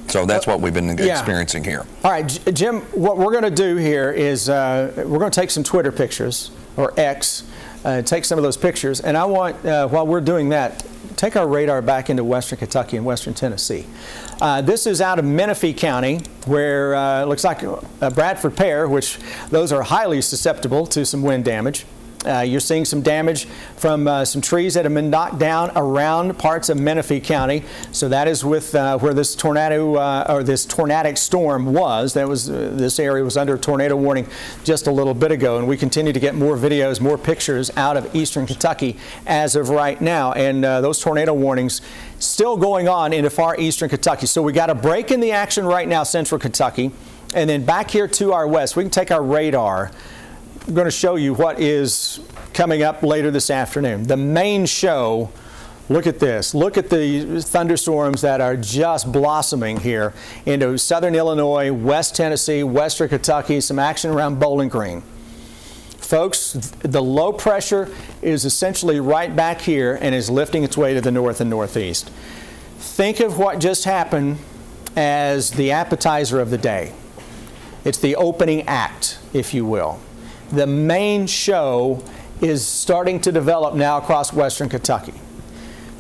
So that's what we've been experiencing here. All right, Jim, what we're going to do here is we're going to take some Twitter pictures, or X, take some of those pictures. And I want, while we're doing that, take our radar back into western Kentucky and western Tennessee. This is out of Menifee County, where it looks like Bradford Pear, which those are highly susceptible to some wind damage. You're seeing some damage from some trees that have been knocked down around parts of Menifee County. So that is with where this tornado or this tornadic storm was. That was this area was under a tornado warning just a little bit ago, and we continue to get more videos, more pictures out of eastern Kentucky as of right now. And those tornado warnings still going on into far eastern Kentucky. So we got a break in the action right now, central Kentucky, and then back here to our west, we can take our radar. I'm going to show you what is coming up later this afternoon. The main show, look at this. Look at the thunderstorms that are just blossoming here into southern Illinois, west Tennessee, western Kentucky, some action around Bowling Green. Folks, the low pressure is essentially right back here and is lifting its way to the north and northeast. Think of what just happened as the appetizer of the day. It's the opening act, if you will. The main show is starting to develop now across western Kentucky.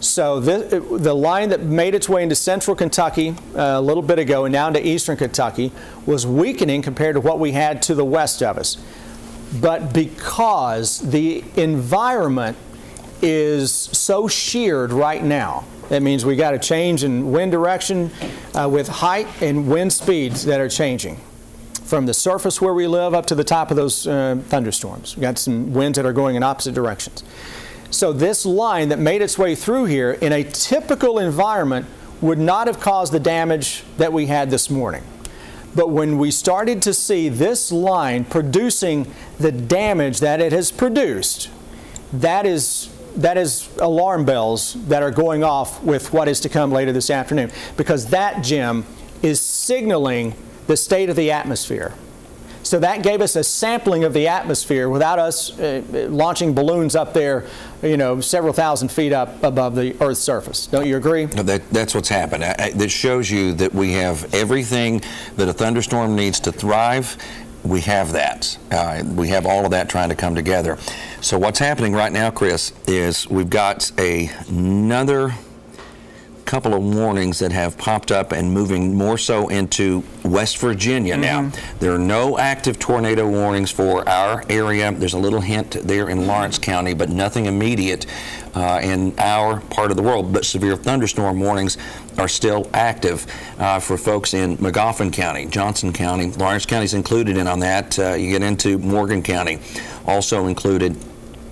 So the line that made its way into central Kentucky a little bit ago and now into eastern Kentucky was weakening compared to what we had to the west of us. But because the environment is so sheared right now, that means we got a change in wind direction with height and wind speeds that are changing. From the surface where we live up to the top of those thunderstorms. We've got some winds that are going in opposite directions. So this line that made its way through here in a typical environment would not have caused the damage that we had this morning. But when we started to see this line producing the damage that it has produced, that is alarm bells that are going off with what is to come later this afternoon, because that, Jim, is signaling the state of the atmosphere. So that gave us a sampling of the atmosphere without us launching balloons up there, several thousand feet up above the Earth's surface. Don't you agree? That's what's happened. This shows you that we have everything that a thunderstorm needs to thrive. We have that. We have all of that trying to come together. So what's happening right now, Chris, is we've got another couple of warnings that have popped up and moving more so into West Virginia now. There are no active tornado warnings for our area. There's a little hint there in Lawrence County, but nothing immediate in our part of the world. But severe thunderstorm warnings are still active for folks in Magoffin County, Johnson County. Lawrence County is included in on that. You get into Morgan County, also included.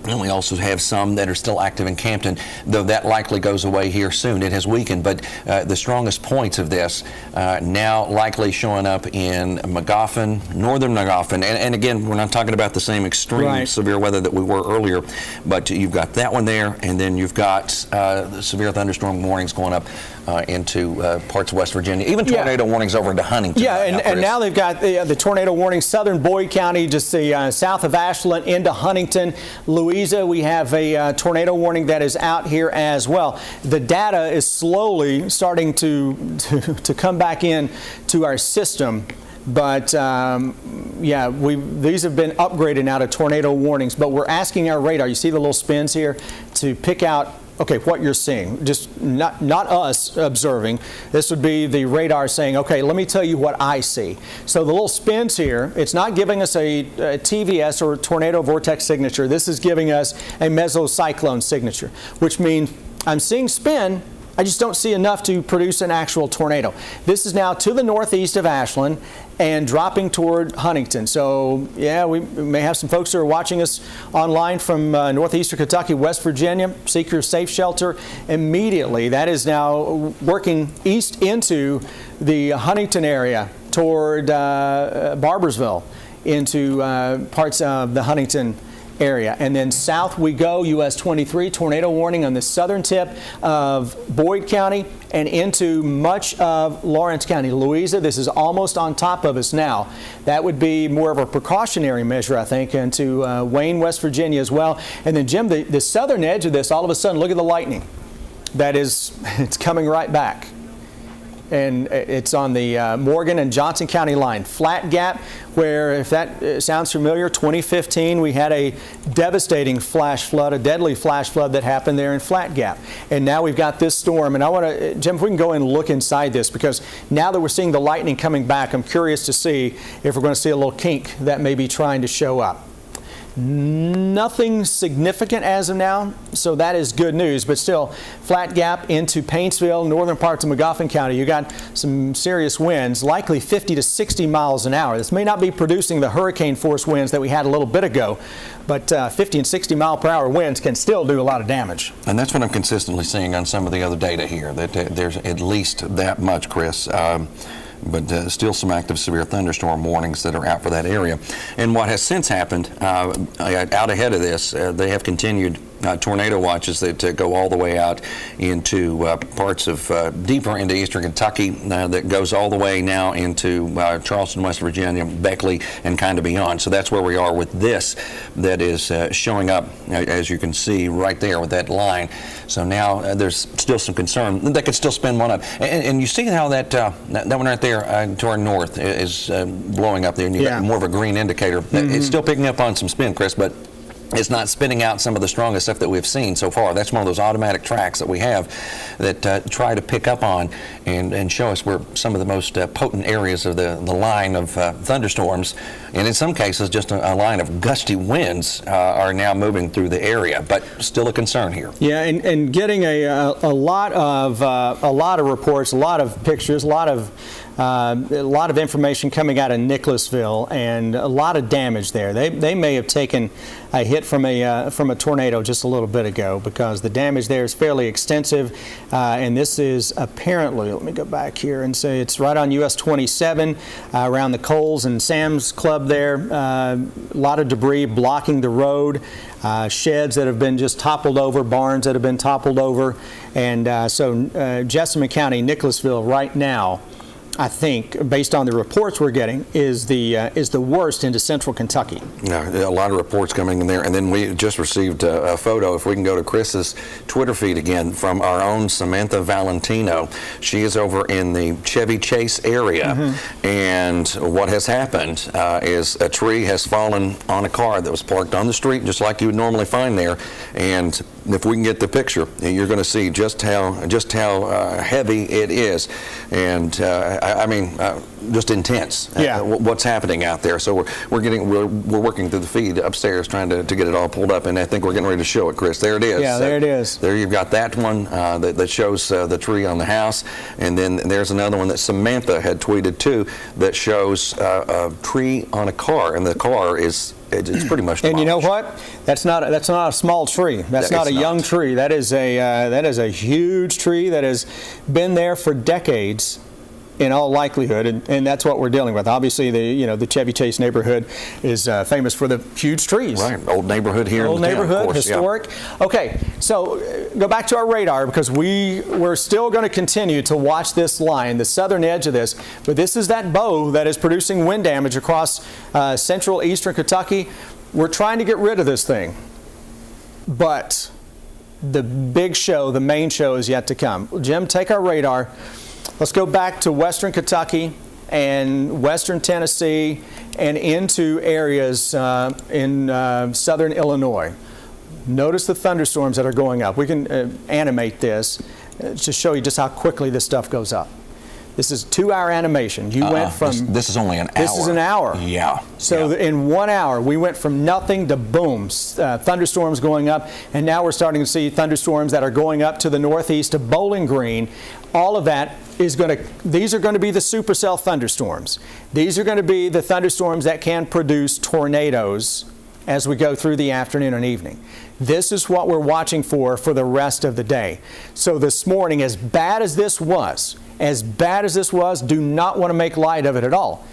And we also have some that are still active in Campton, though that likely goes away here soon. It has weakened, but the strongest points of this now likely showing up in Magoffin, northern Magoffin. And again, we're not talking about the same extreme severe weather that we were earlier, but you've got that one there, and then you've got severe thunderstorm warnings going up into parts of West Virginia, even tornado warnings over into Huntington. And now they've got the tornado warning, southern Boyd County, just the south of Ashland into Huntington, Louisiana. We have a tornado warning that is out here as well. The data is slowly starting to come back in to our system. But these have been upgraded now to tornado warnings. But we're asking our radar, you see the little spins here, to pick out what you're seeing. Just not us observing. This would be the radar saying, okay, let me tell you what I see. So the little spins here, it's not giving us a TVS or tornado vortex signature. This is giving us a mesocyclone signature, which means I'm seeing spin, I just don't see enough to produce an actual tornado. This is now to the northeast of Ashland and dropping toward Huntington. So, we may have some folks who are watching us online from northeastern Kentucky, West Virginia. Seek your safe shelter immediately. That is now working east into the Huntington area toward Barbersville, into parts of the Huntington area. And then south we go, US 23, tornado warning on the southern tip of Boyd County and into much of Lawrence County. Louisa, this is almost on top of us now. That would be more of a precautionary measure, I think, into Wayne, West Virginia as well. And then, Jim, the southern edge of this, all of a sudden, look at the lightning. It's coming right back. And it's on the Morgan and Johnson County line. Flat Gap, where, if that sounds familiar, 2015, we had a devastating flash flood, a deadly flash flood that happened there in Flat Gap. And now we've got this storm. And I want to, Jim, if we can go and look inside this, because now that we're seeing the lightning coming back, I'm curious to see if we're going to see a little kink that may be trying to show up. Nothing significant as of now, so that is good news. But still, Flat Gap into Paintsville, northern parts of Magoffin County, you got some serious winds, likely 50 to 60 miles an hour. This may not be producing the hurricane force winds that we had a little bit ago, but 50 and 60 mile per hour winds can still do a lot of damage. And that's what I'm consistently seeing on some of the other data here, that there's at least that much, Chris. But still some active severe thunderstorm warnings that are out for that area. And what has since happened, out ahead of this, they have continued tornado watches that go all the way out into parts of deeper into eastern Kentucky, that goes all the way now into Charleston, West Virginia, Beckley, and kind of beyond. So that's where we are with this that is showing up, as you can see right there with that line. So now there's still some concern. They could still spin one up. And you see how that one right there to our north is blowing up there, and you got more of a green indicator. It's still picking up on some spin, Chris, but it's not spinning out some of the strongest stuff that we've seen so far. That's one of those automatic tracks that we have that try to pick up on and show us where some of the most potent areas of the line of thunderstorms, and in some cases just a line of gusty winds, are now moving through the area, but still a concern here. Yeah, and getting a lot of reports, a lot of pictures, a lot of a lot of information coming out of Nicholasville and a lot of damage there. They may have taken a hit from a tornado just a little bit ago, because the damage there is fairly extensive. And this is apparently, let me go back here and say it's right on US 27 around the Kohl's and Sam's Club there. A lot of debris blocking the road. Sheds that have been just toppled over, barns that have been toppled over. And so Jessamine County, Nicholasville right now, I think, based on the reports we're getting, is the worst into central Kentucky. Yeah, a lot of reports coming in there. And then we just received a photo, if we can go to Chris's Twitter feed again, from our own Samantha Valentino. She is over in the Chevy Chase area. And what has happened is a tree has fallen on a car that was parked on the street, just like you would normally find there. And if we can get the picture, you're going to see just how heavy it is. And I mean, just intense. Yeah. What's happening out there? So we're working through the feed upstairs, trying to get it all pulled up, and I think we're getting ready to show it, Chris. There it is. Yeah, there it is. There you've got that one that shows the tree on the house, and then there's another one that Samantha had tweeted too that shows a tree on a car, and the car is. It's pretty much demolished. And you know what? That's not a small tree. That's not a young tree. That is a huge tree that has been there for decades, in all likelihood, and that's what we're dealing with. Obviously, the Chevy Chase neighborhood is famous for the huge trees. Right, old neighborhood here. Old in the town, neighborhood, of course, historic. Yeah. Okay, so go back to our radar, because we're still going to continue to watch this line, the southern edge of this. But this is that bow that is producing wind damage across central eastern Kentucky. We're trying to get rid of this thing, but the big show, the main show, is yet to come. Jim, take our radar. Let's go back to western Kentucky and western Tennessee and into areas in southern Illinois. Notice the thunderstorms that are going up. We can animate this to show you just how quickly this stuff goes up. This is 2-hour animation. You went from... This is only an hour. This is an hour. Yeah. So in 1 hour, we went from nothing to boom, thunderstorms going up, and now we're starting to see thunderstorms that are going up to the northeast of Bowling Green. All of that is these are going to be the supercell thunderstorms. These are going to be the thunderstorms that can produce tornadoes as we go through the afternoon and evening. This is what we're watching for the rest of the day. So this morning, as bad as this was, do not want to make light of it at all.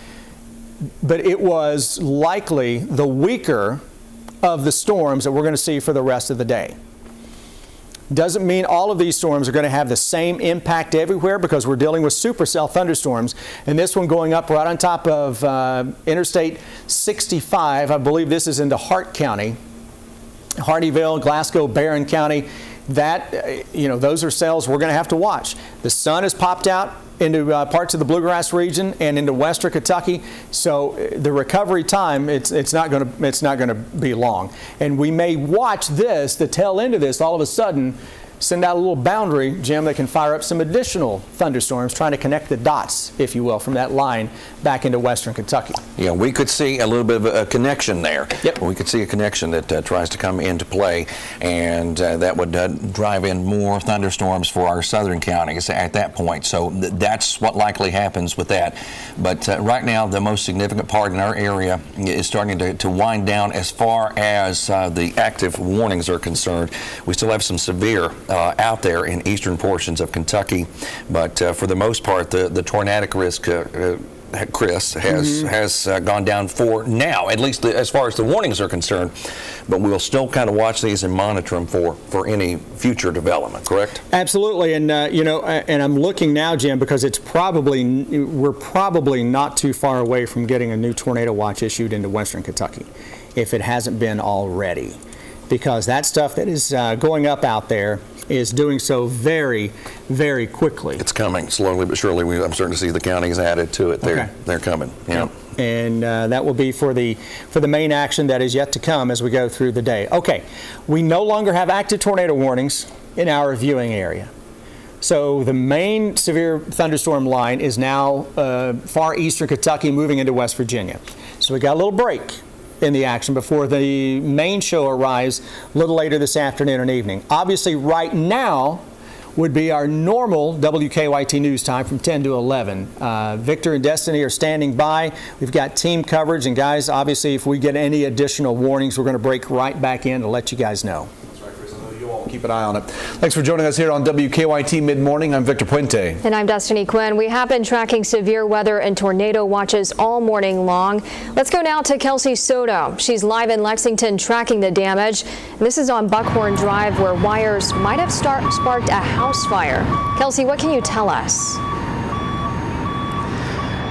But it was likely the weaker of the storms that we're going to see for the rest of the day. Doesn't mean all of these storms are going to have the same impact everywhere, because we're dealing with supercell thunderstorms. And this one going up right on top of Interstate 65. I believe this is into Hart County, Hardyville, Glasgow, Barron County. That, those are cells we're going to have to watch. The sun has popped out into parts of the Bluegrass region and into western Kentucky, so the recovery time it's not going to be long. And we may watch the tail end of this all of a sudden send out a little boundary, Jim, that can fire up some additional thunderstorms, trying to connect the dots, if you will, from that line back into western Kentucky. Yeah, we could see a little bit of a connection there. Yep. We could see a connection that tries to come into play, and that would drive in more thunderstorms for our southern counties at that point. So that's what likely happens with that. But right now, the most significant part in our area is starting to wind down as far as the active warnings are concerned. We still have some severe out there in eastern portions of Kentucky, but for the most part, the tornadic risk, Chris, has gone down for now, at least as far as the warnings are concerned. But we'll still kind of watch these and monitor them for any future development. Correct? Absolutely, and and I'm looking now, Jim, because we're probably not too far away from getting a new tornado watch issued into western Kentucky, if it hasn't been already, because that stuff that is going up out there is doing so very, very quickly. It's coming slowly but surely. I'm starting to see the counties added to it. They're coming. Yeah. And that will be for the main action that is yet to come as we go through the day. Okay, we no longer have active tornado warnings in our viewing area. So the main severe thunderstorm line is now far eastern Kentucky, moving into West Virginia. So we got a little break in the action before the main show arrives a little later this afternoon and evening. Obviously, right now, would be our normal WKYT news time from 10 to 11. Victor and Destiny are standing by. We've got team coverage, and guys, obviously if we get any additional warnings, we're going to break right back in to let you guys know. Keep an eye on it. Thanks for joining us here on WKYT Mid-Morning. I'm Victor Puente. And I'm Destiny Quinn. We have been tracking severe weather and tornado watches all morning long. Let's go now to Kelsey Soto. She's live in Lexington tracking the damage. And this is on Buckhorn Drive where wires might have sparked a house fire. Kelsey, what can you tell us?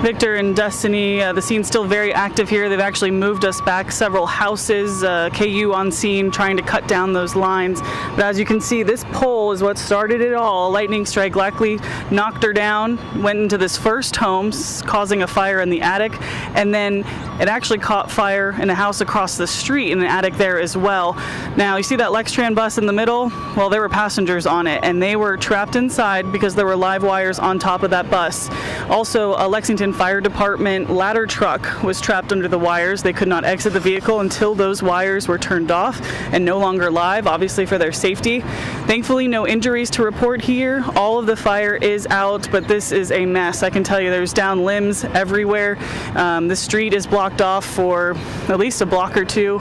Victor and Destiny, the scene's still very active here. They've actually moved us back several houses, KU on scene trying to cut down those lines. But as you can see, this pole is what started it all. A lightning strike likely knocked her down, went into this first home, causing a fire in the attic, and then it actually caught fire in a house across the street in an attic there as well. Now, you see that Lextran bus in the middle? Well, there were passengers on it, and they were trapped inside because there were live wires on top of that bus. Also, a Lexington Fire Department ladder truck was trapped under the wires. They could not exit the vehicle until those wires were turned off and no longer live, obviously for their safety. Thankfully, no injuries to report here. All of the fire is out, but this is a mess. I can tell you there's down limbs everywhere. The street is blocked off for at least a block or two.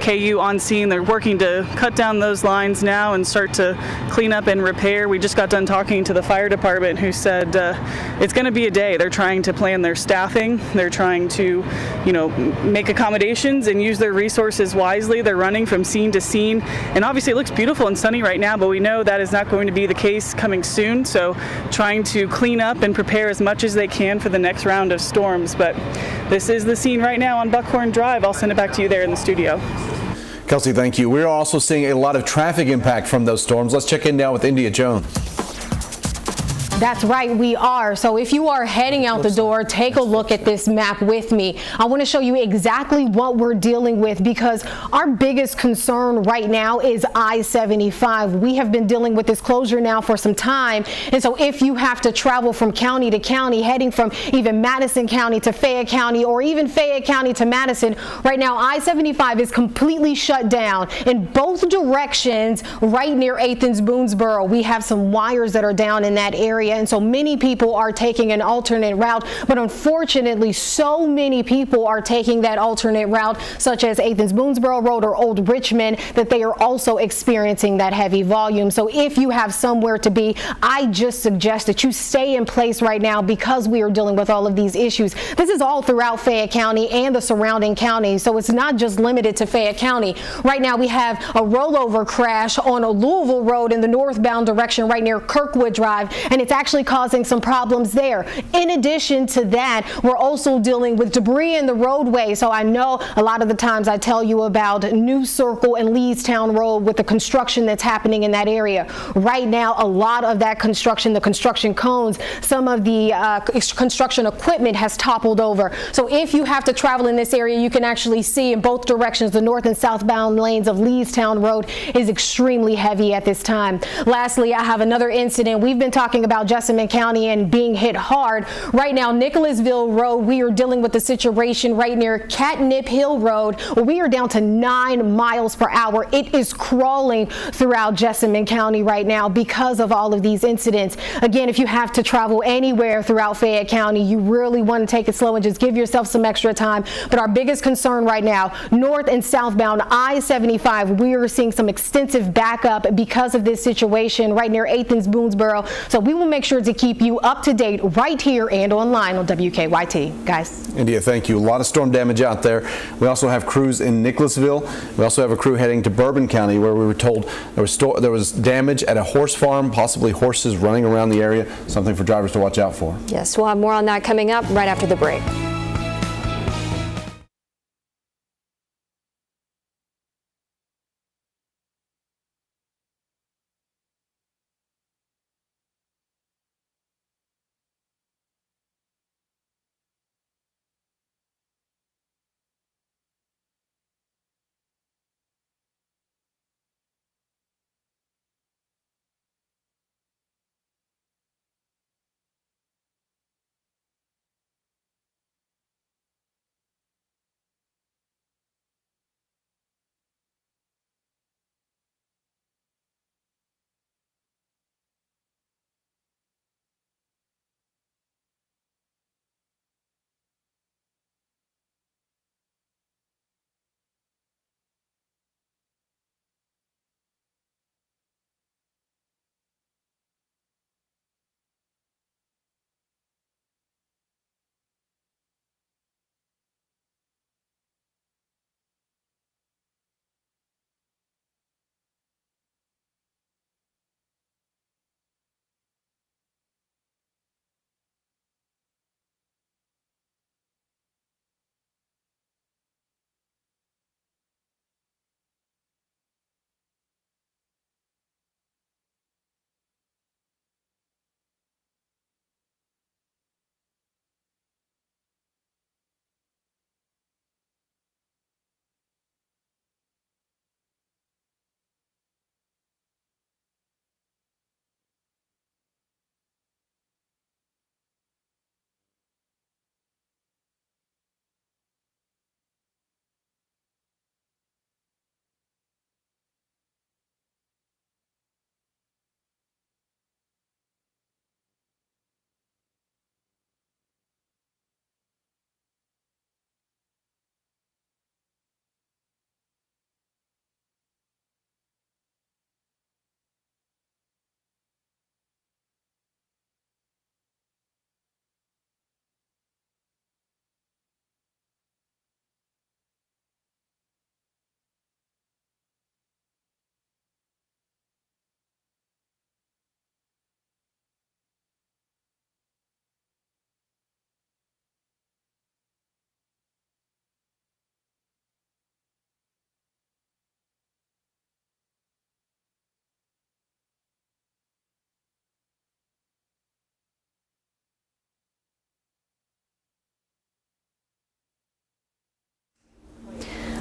KU on scene. They're working to cut down those lines now and start to clean up and repair. We just got done talking to the fire department who said it's going to be a day. They're trying to plan their staffing. They're trying to, make accommodations and use their resources wisely. They're running from scene to scene. And obviously it looks beautiful and sunny right now, but we know that is not going to be the case coming soon. So trying to clean up and prepare as much as they can for the next round of storms. But this is the scene right now on Buckhorn Drive. I'll send it back to you there in the studio. Kelsey, thank you. We're also seeing a lot of traffic impact from those storms. Let's check in now with India Jones. That's right, we are. So if you are heading out the door, take a look at this map with me. I want to show you exactly what we're dealing with because our biggest concern right now is I-75. We have been dealing with this closure now for some time. And so if you have to travel from county to county, heading from even Madison County to Fayette County or even Fayette County to Madison, right now I-75 is completely shut down in both directions right near Athens, Boonesboro. We have some wires that are down in that area. And so many people are taking an alternate route, but unfortunately so many people are taking that alternate route, such as Athens Boonesboro Road or Old Richmond, that they are also experiencing that heavy volume. So if you have somewhere to be, I just suggest that you stay in place right now because we are dealing with all of these issues. This is all throughout Fayette County and the surrounding counties, so it's not just limited to Fayette County. Right now we have a rollover crash on a Louisville Road in the northbound direction right near Kirkwood Drive, and it's actually causing some problems there. In addition to that, we're also dealing with debris in the roadway. So I know a lot of the times I tell you about New Circle and Leestown Road with the construction that's happening in that area. Right now, a lot of that construction, the construction cones, some of the construction equipment has toppled over. So if you have to travel in this area, you can actually see in both directions the north and southbound lanes of Leestown Road is extremely heavy at this time. Lastly, I have another incident. We've been talking about Jessamine County and being hit hard. Right now, Nicholasville Road, we are dealing with the situation right near Catnip Hill Road, where we are down to 9 miles per hour. It is crawling throughout Jessamine County right now because of all of these incidents. Again, if you have to travel anywhere throughout Fayette County, you really want to take it slow and just give yourself some extra time. But our biggest concern right now, north and southbound I-75, we are seeing some extensive backup because of this situation right near Athens, Boonesboro. So we will make sure to keep you up to date right here and online on WKYT. Guys. India, thank you. A lot of storm damage out there. We also have crews in Nicholasville. We also have a crew heading to Bourbon County where we were told there was damage at a horse farm, possibly horses running around the area, something for drivers to watch out for. Yes, we'll have more on that coming up right after the break.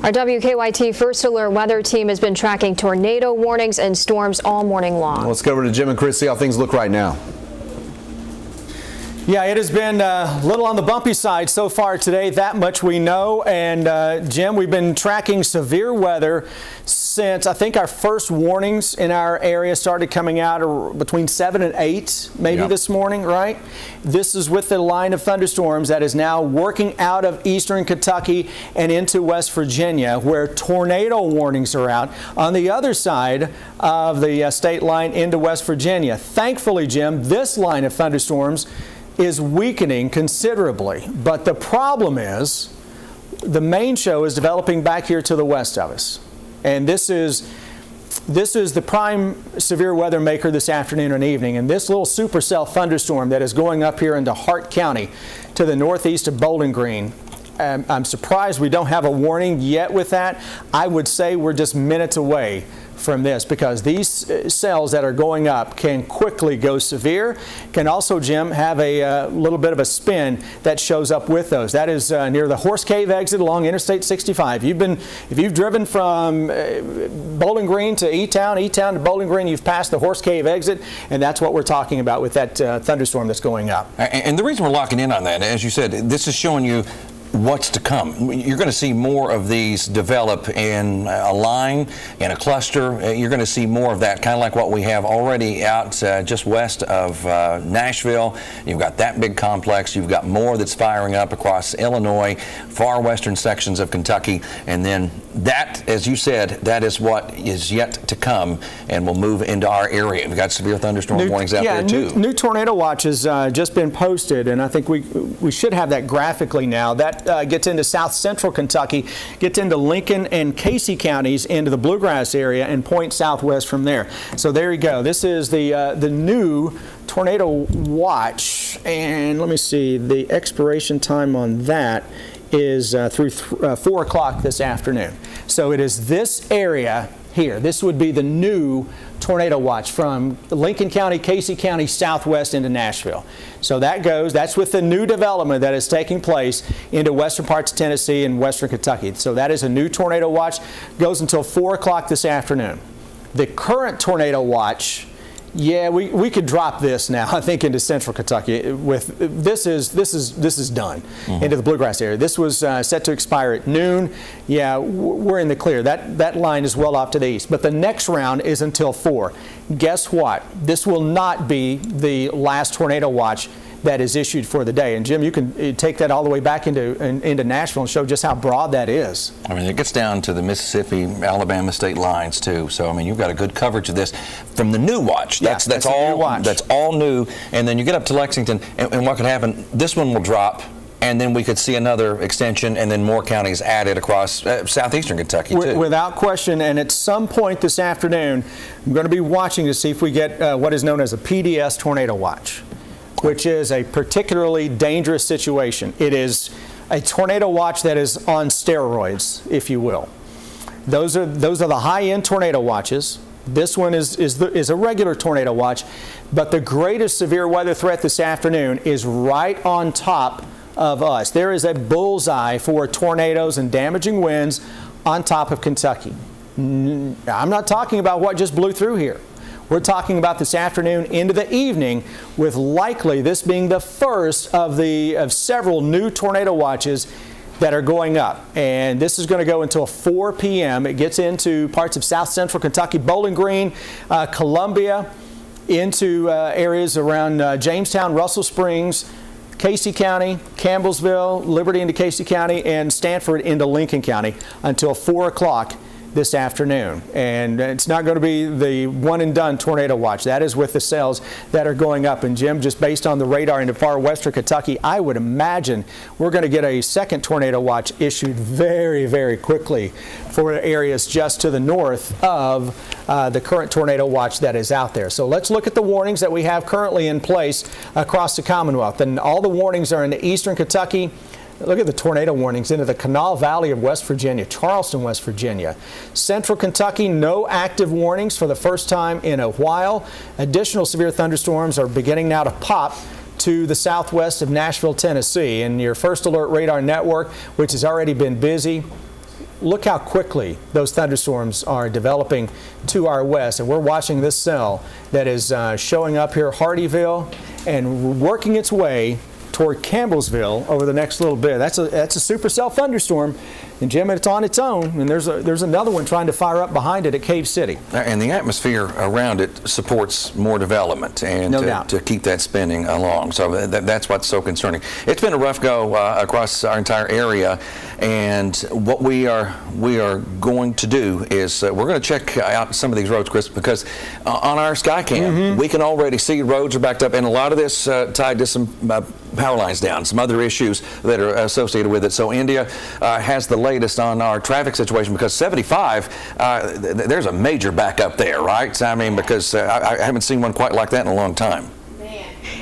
Our WKYT First Alert weather team has been tracking tornado warnings and storms all morning long. Let's go over to Jim and Chris, see how things look right now. Yeah, it has been a little on the bumpy side so far today, that much we know. And Jim, we've been tracking severe weather since I think our first warnings in our area started coming out between 7 and 8 maybe this morning, right? This is with the line of thunderstorms that is now working out of eastern Kentucky and into West Virginia, where tornado warnings are out on the other side of the state line into West Virginia. Thankfully, Jim, this line of thunderstorms is weakening considerably, but the problem is the main show is developing back here to the west of us, and this is the prime severe weather maker this afternoon and evening. And this little supercell thunderstorm that is going up here into Hart County to the northeast of Bowling Green, I'm surprised we don't have a warning yet with that. I would say we're just minutes away from this, because these cells that are going up can quickly go severe, can also, Jim, have a little bit of a spin that shows up with those. That is near the Horse Cave exit along Interstate 65. If you've driven from Bowling Green to E-Town, E-Town to Bowling Green, you've passed the Horse Cave exit, and that's what we're talking about with that thunderstorm that's going up. And the reason we're locking in on that, as you said, this is showing you what's to come. You're going to see more of these develop in a line, in a cluster. You're going to see more of that, kind of like what we have already out just west of Nashville. You've got that big complex. You've got more that's firing up across Illinois, far western sections of Kentucky, and then that, as you said, that is what is yet to come and will move into our area. We've got severe thunderstorm warnings out there too. New tornado watch has just been posted, and I think we should have that graphically now. That gets into south central Kentucky, gets into Lincoln and Casey counties, into the Bluegrass area, and points southwest from there. So there you go. This is the new tornado watch, and let me see, the expiration time on that is through 4 o'clock this afternoon. So it is this area here. This would be the new tornado watch from Lincoln County, Casey County, southwest into Nashville. So that's with the new development that is taking place into western parts of Tennessee and western Kentucky. So that is a new tornado watch, goes until 4 o'clock this afternoon. The current tornado watch, yeah, we could drop this now, I think, into central Kentucky. With this is done into the Bluegrass area. This was set to expire at noon. Yeah, we're in the clear. That line is well off to the east. But the next round is until 4. Guess what? This will not be the last tornado watch that is issued for the day. And Jim, you can take that all the way back into Nashville and show just how broad that is. I mean, it gets down to the Mississippi, Alabama state lines too. So I mean, you've got a good coverage of this from the new watch. That's all. New watch. That's all new. And then you get up to Lexington, and what could happen? This one will drop, and then we could see another extension, and then more counties added across southeastern Kentucky too. Without question. And at some point this afternoon, I'm going to be watching to see if we get what is known as a PDS tornado watch, which is a particularly dangerous situation. It is a tornado watch that is on steroids, if you will. Those are the high-end tornado watches. This one is a regular tornado watch, but the greatest severe weather threat this afternoon is right on top of us. There is a bullseye for tornadoes and damaging winds on top of Kentucky. I'm not talking about what just blew through here. We're talking about this afternoon into the evening, with likely this being the first of several new tornado watches that are going up. And this is going to go until 4 p.m. It gets into parts of south central Kentucky, Bowling Green, Columbia, into areas around Jamestown, Russell Springs, Casey County, Campbellsville, Liberty into Casey County, and Stanford into Lincoln County until 4 o'clock this afternoon. And it's not going to be the one and done tornado watch. That is with the cells that are going up. And Jim, just based on the radar into far western Kentucky, I would imagine we're going to get a second tornado watch issued very, very quickly for areas just to the north of the current tornado watch that is out there. So let's look at the warnings that we have currently in place across the Commonwealth. And all the warnings are in eastern Kentucky. Look at the tornado warnings into the Kanawha Valley of West Virginia, Charleston, West Virginia. Central Kentucky, no active warnings for the first time in a while. Additional severe thunderstorms are beginning now to pop to the southwest of Nashville, Tennessee. And your First Alert radar network, which has already been busy, look how quickly those thunderstorms are developing to our west. And we're watching this cell that is showing up here, Hardyville, and working its way toward Campbellsville over the next little bit. That's a supercell thunderstorm, and Jim, it's on its own. And there's another one trying to fire up behind it at Cave City. And the atmosphere around it supports more development and No doubt. to keep that spinning along. So that's what's so concerning. It's been a rough go across our entire area, and what we are going to do is we're going to check out some of these roads, Chris, because on our Skycam we can already see roads are backed up, and a lot of this tied to some power lines down, some other issues that are associated with it. So India has the latest on our traffic situation, because 75, there's a major backup there, right? I mean, because I haven't seen one quite like that in a long time.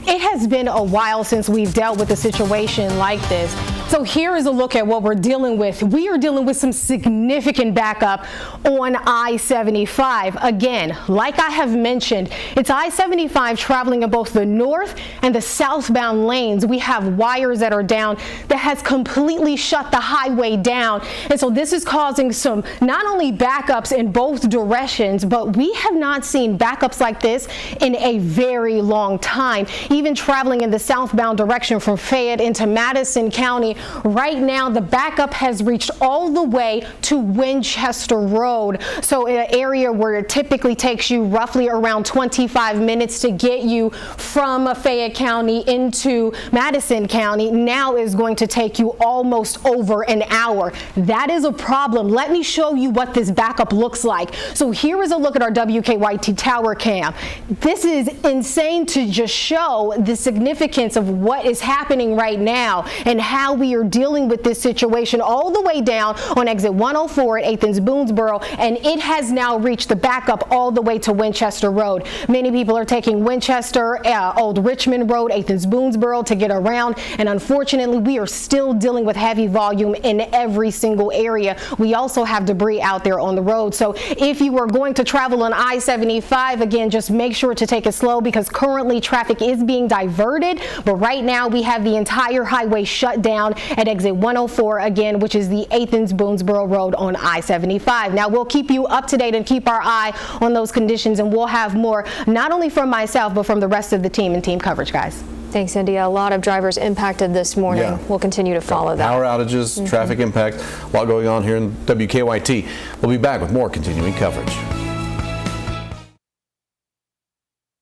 It has been a while since we've dealt with a situation like this. So here is a look at what we're dealing with. We are dealing with some significant backup on I-75. Again, like I have mentioned, it's I-75 traveling in both the north and the southbound lanes. We have wires that are down that has completely shut the highway down. And so this is causing some not only backups in both directions, but we have not seen backups like this in a very long time. Even traveling in the southbound direction from Fayette into Madison County, right now the backup has reached all the way to Winchester Road. So in an area where it typically takes you roughly around 25 minutes to get you from Fayette County into Madison County, now is going to take you almost over an hour. That is a problem. Let me show you what this backup looks like. So here is a look at our WKYT tower cam. This is insane to just show the significance of what is happening right now and how we are dealing with this situation all the way down on exit 104 at Athens Boonesboro, and it has now reached the backup all the way to Winchester Road. Many people are taking Winchester, Old Richmond Road, Athens Boonesboro to get around, and unfortunately we are still dealing with heavy volume in every single area. We also have debris out there on the road. So if you are going to travel on I-75, again, just make sure to take it slow, because currently traffic is being diverted, but right now we have the entire highway shut down at exit 104, again, which is the Athens Boonesboro Road on I-75. Now we'll keep you up to date and keep our eye on those conditions, and we'll have more not only from myself but from the rest of the team and team coverage, guys. Thanks, India. A lot of drivers impacted this morning. Yeah. We'll continue to follow that. Power outages, traffic impact, a lot going on here in WKYT. We'll be back with more continuing coverage.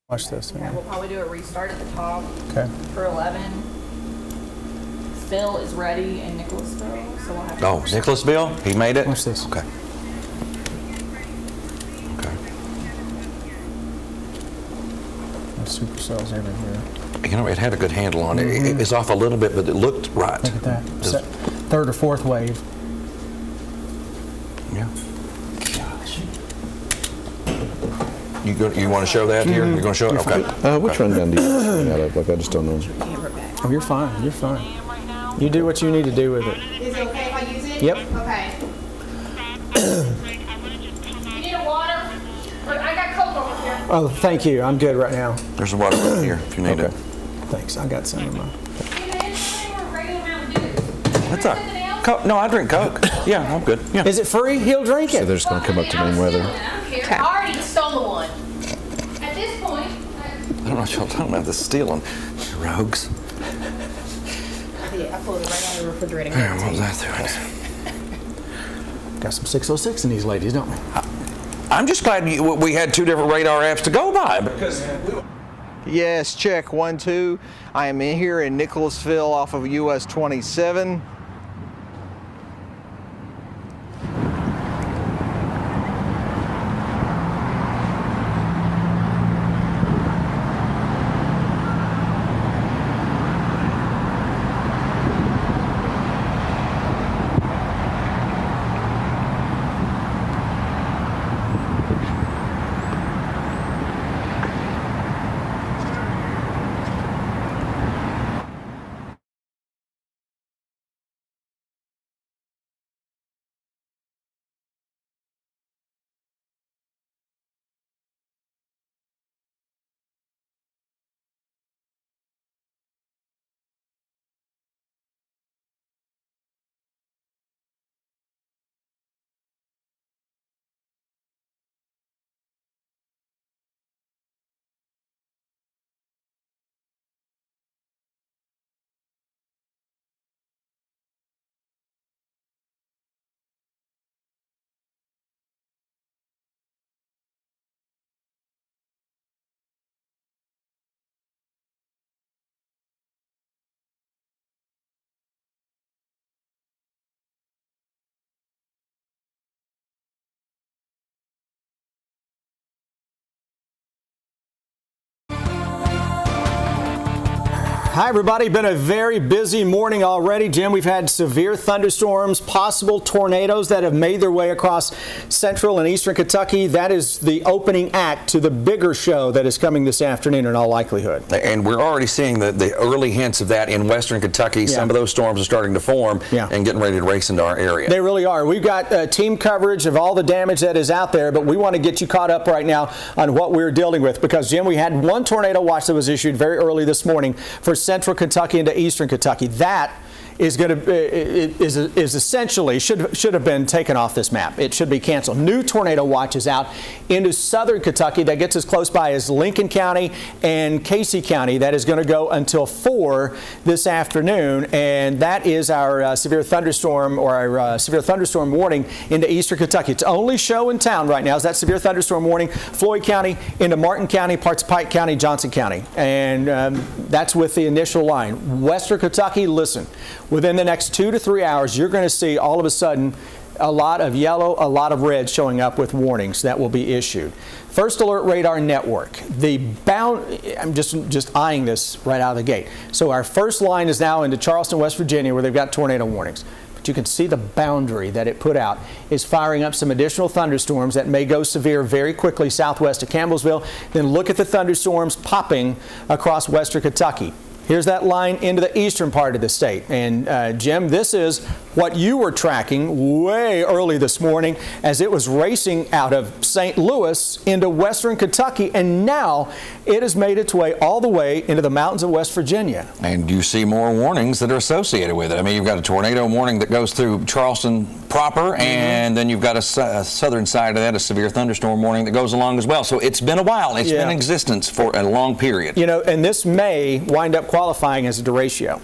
Watch this, man. We'll probably do a restart at the top Okay. for 11. Phil is ready in Nicholasville, so we'll have to. Oh, Nicholasville, he made it? Watch this. Okay. Okay. There's supercells everywhere. You know, it had a good handle on it. It was off a little bit, but it looked right. Look at that. Third or fourth wave. Yeah. You want to show that here? You're going to show it? Okay. Which rundown do you got up? Like, I just don't know. Oh, you're fine. You're fine. You do what you need to do with it. Is it okay if I use it? Yep. Okay. You need a water? I got Coke over here. Oh, thank you. I'm good right now. There's a water right here if you need it. Thanks. I got some of mine. What's that? Coke? No, I drink Coke. Yeah, I'm good. Yeah. Is it free? He'll drink So it. they're just going to come up to main weather. I already stole one. At this point, I don't know what y'all talking about, the stealing. Rogues. I pulled it right out of the refrigerator. What was that doing? Got some 606 in these ladies, don't we? I'm just glad we had two different radar apps to go by. Because Yes, check 1, 2. I am in here in Nicholasville off of US 27. Hi, everybody. Been a very busy morning already. Jim, we've had severe thunderstorms, possible tornadoes that have made their way across central and eastern Kentucky. That is the opening act to the bigger show that is coming this afternoon in all likelihood. And we're already seeing the early hints of that in western Kentucky. Yeah. Some of those storms are starting to form and getting ready to race into our area. They really are. We've got team coverage of all the damage that is out there, but we want to get you caught up right now on what we're dealing with because, Jim, we had one tornado watch that was issued very early this morning for central Kentucky into eastern Kentucky. That is going to is essentially should have been taken off this map. It should be canceled. New tornado watches out into southern Kentucky that gets as close by as Lincoln County and Casey County. That is going to go until 4 this afternoon, and that is our severe thunderstorm or our severe thunderstorm warning into eastern Kentucky. It's only show in town right now is that severe thunderstorm warning Floyd County into Martin County, parts of Pike County, Johnson County, and that's with the initial line. Western Kentucky, listen. Within the next 2 to 3 hours, you're going to see all of a sudden a lot of yellow, a lot of red showing up with warnings that will be issued. First Alert Radar Network. I'm just eyeing this right out of the gate. So our first line is now into Charleston, West Virginia, where they've got tornado warnings. But you can see the boundary that it put out is firing up some additional thunderstorms that may go severe very quickly southwest of Campbellsville. Then look at the thunderstorms popping across western Kentucky. Here's that line into the eastern part of the state. And Jim, this is what you were tracking way early this morning as it was racing out of St. Louis into western Kentucky. And now it has made its way all the way into the mountains of West Virginia. And you see more warnings that are associated with it. I mean, you've got a tornado warning that goes through Charleston proper, and then you've got a southern side of that, a severe thunderstorm warning that goes along as well. So it's been a while. It's been in existence for a long period. You know, and this may wind up qualifying as a derecho.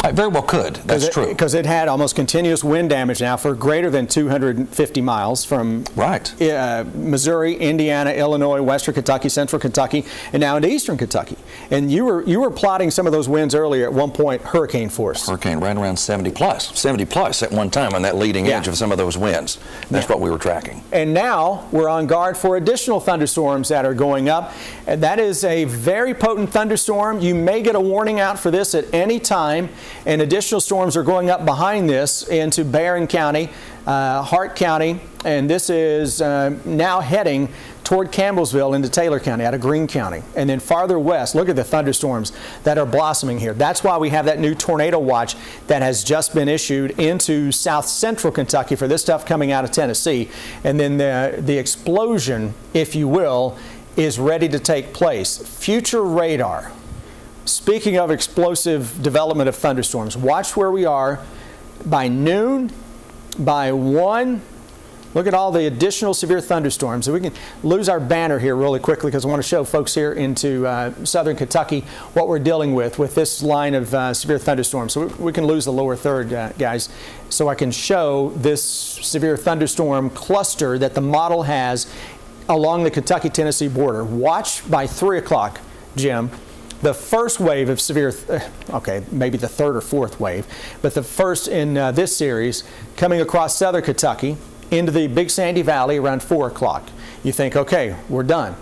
It very well could. That's true. Because it had almost continuous wind damage now for greater than 250 miles from Missouri, Indiana, Illinois, western Kentucky, central Kentucky, and now into eastern Kentucky. And you were plotting some of those winds earlier at one point, hurricane force. Hurricane right around 70 plus at one time on that leading edge of some of those winds. That's what we were tracking. And now we're on guard for additional thunderstorms that are going up. And that is a very potent thunderstorm. You may get a warning out for this at any time. And additional storms are going up behind this into Barron County, Hart County, and this is now heading toward Campbellsville into Taylor County, out of Greene County. And then farther west, look at the thunderstorms that are blossoming here. That's why we have that new tornado watch that has just been issued into south central Kentucky for this stuff coming out of Tennessee. And then the explosion, if you will, is ready to take place. Future radar. Speaking of explosive development of thunderstorms, watch where we are by noon, by 1. Look at all the additional severe thunderstorms. So we can lose our banner here really quickly because I want to show folks here into southern Kentucky what we're dealing with this line of severe thunderstorms. So we can lose the lower third, guys, so I can show this severe thunderstorm cluster that the model has along the Kentucky-Tennessee border. Watch by 3 o'clock, Jim. The first wave of severe, maybe the third or fourth wave, but the first in this series coming across southern Kentucky into the Big Sandy Valley around 4 o'clock. You think, okay, we're done.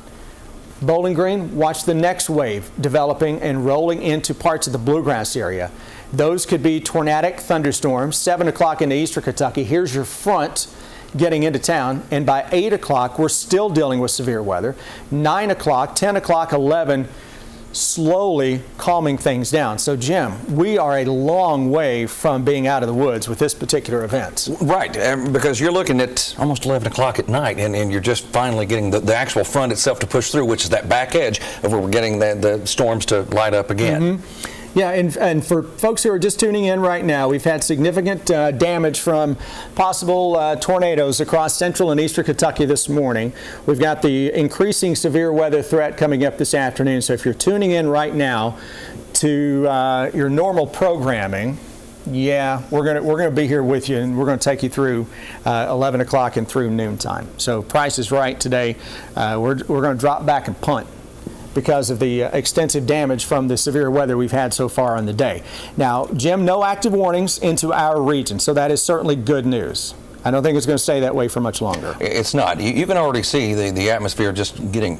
Bowling Green, watch the next wave developing and rolling into parts of the Bluegrass area. Those could be tornadic thunderstorms, 7 o'clock into eastern Kentucky. Here's your front getting into town, and by 8 o'clock, we're still dealing with severe weather. 9 o'clock, 10 o'clock, 11, slowly calming things down. So, Jim, we are a long way from being out of the woods with this particular event. Right, because you're looking at almost 11 o'clock at night, and you're just finally getting the actual front itself to push through, which is that back edge of where we're getting the storms to light up again. Mm-hmm. Yeah, and for folks who are just tuning in right now, we've had significant damage from possible tornadoes across central and eastern Kentucky this morning. We've got the increasing severe weather threat coming up this afternoon. So if you're tuning in right now to your normal programming, we're gonna be here with you, and we're gonna take you through 11 o'clock and through noontime. So Price is Right today. We're gonna drop back and punt because of the extensive damage from the severe weather we've had so far on the day. Now, Jim, no active warnings into our region, so that is certainly good news. I don't think it's going to stay that way for much longer. It's not. You can already see the atmosphere just getting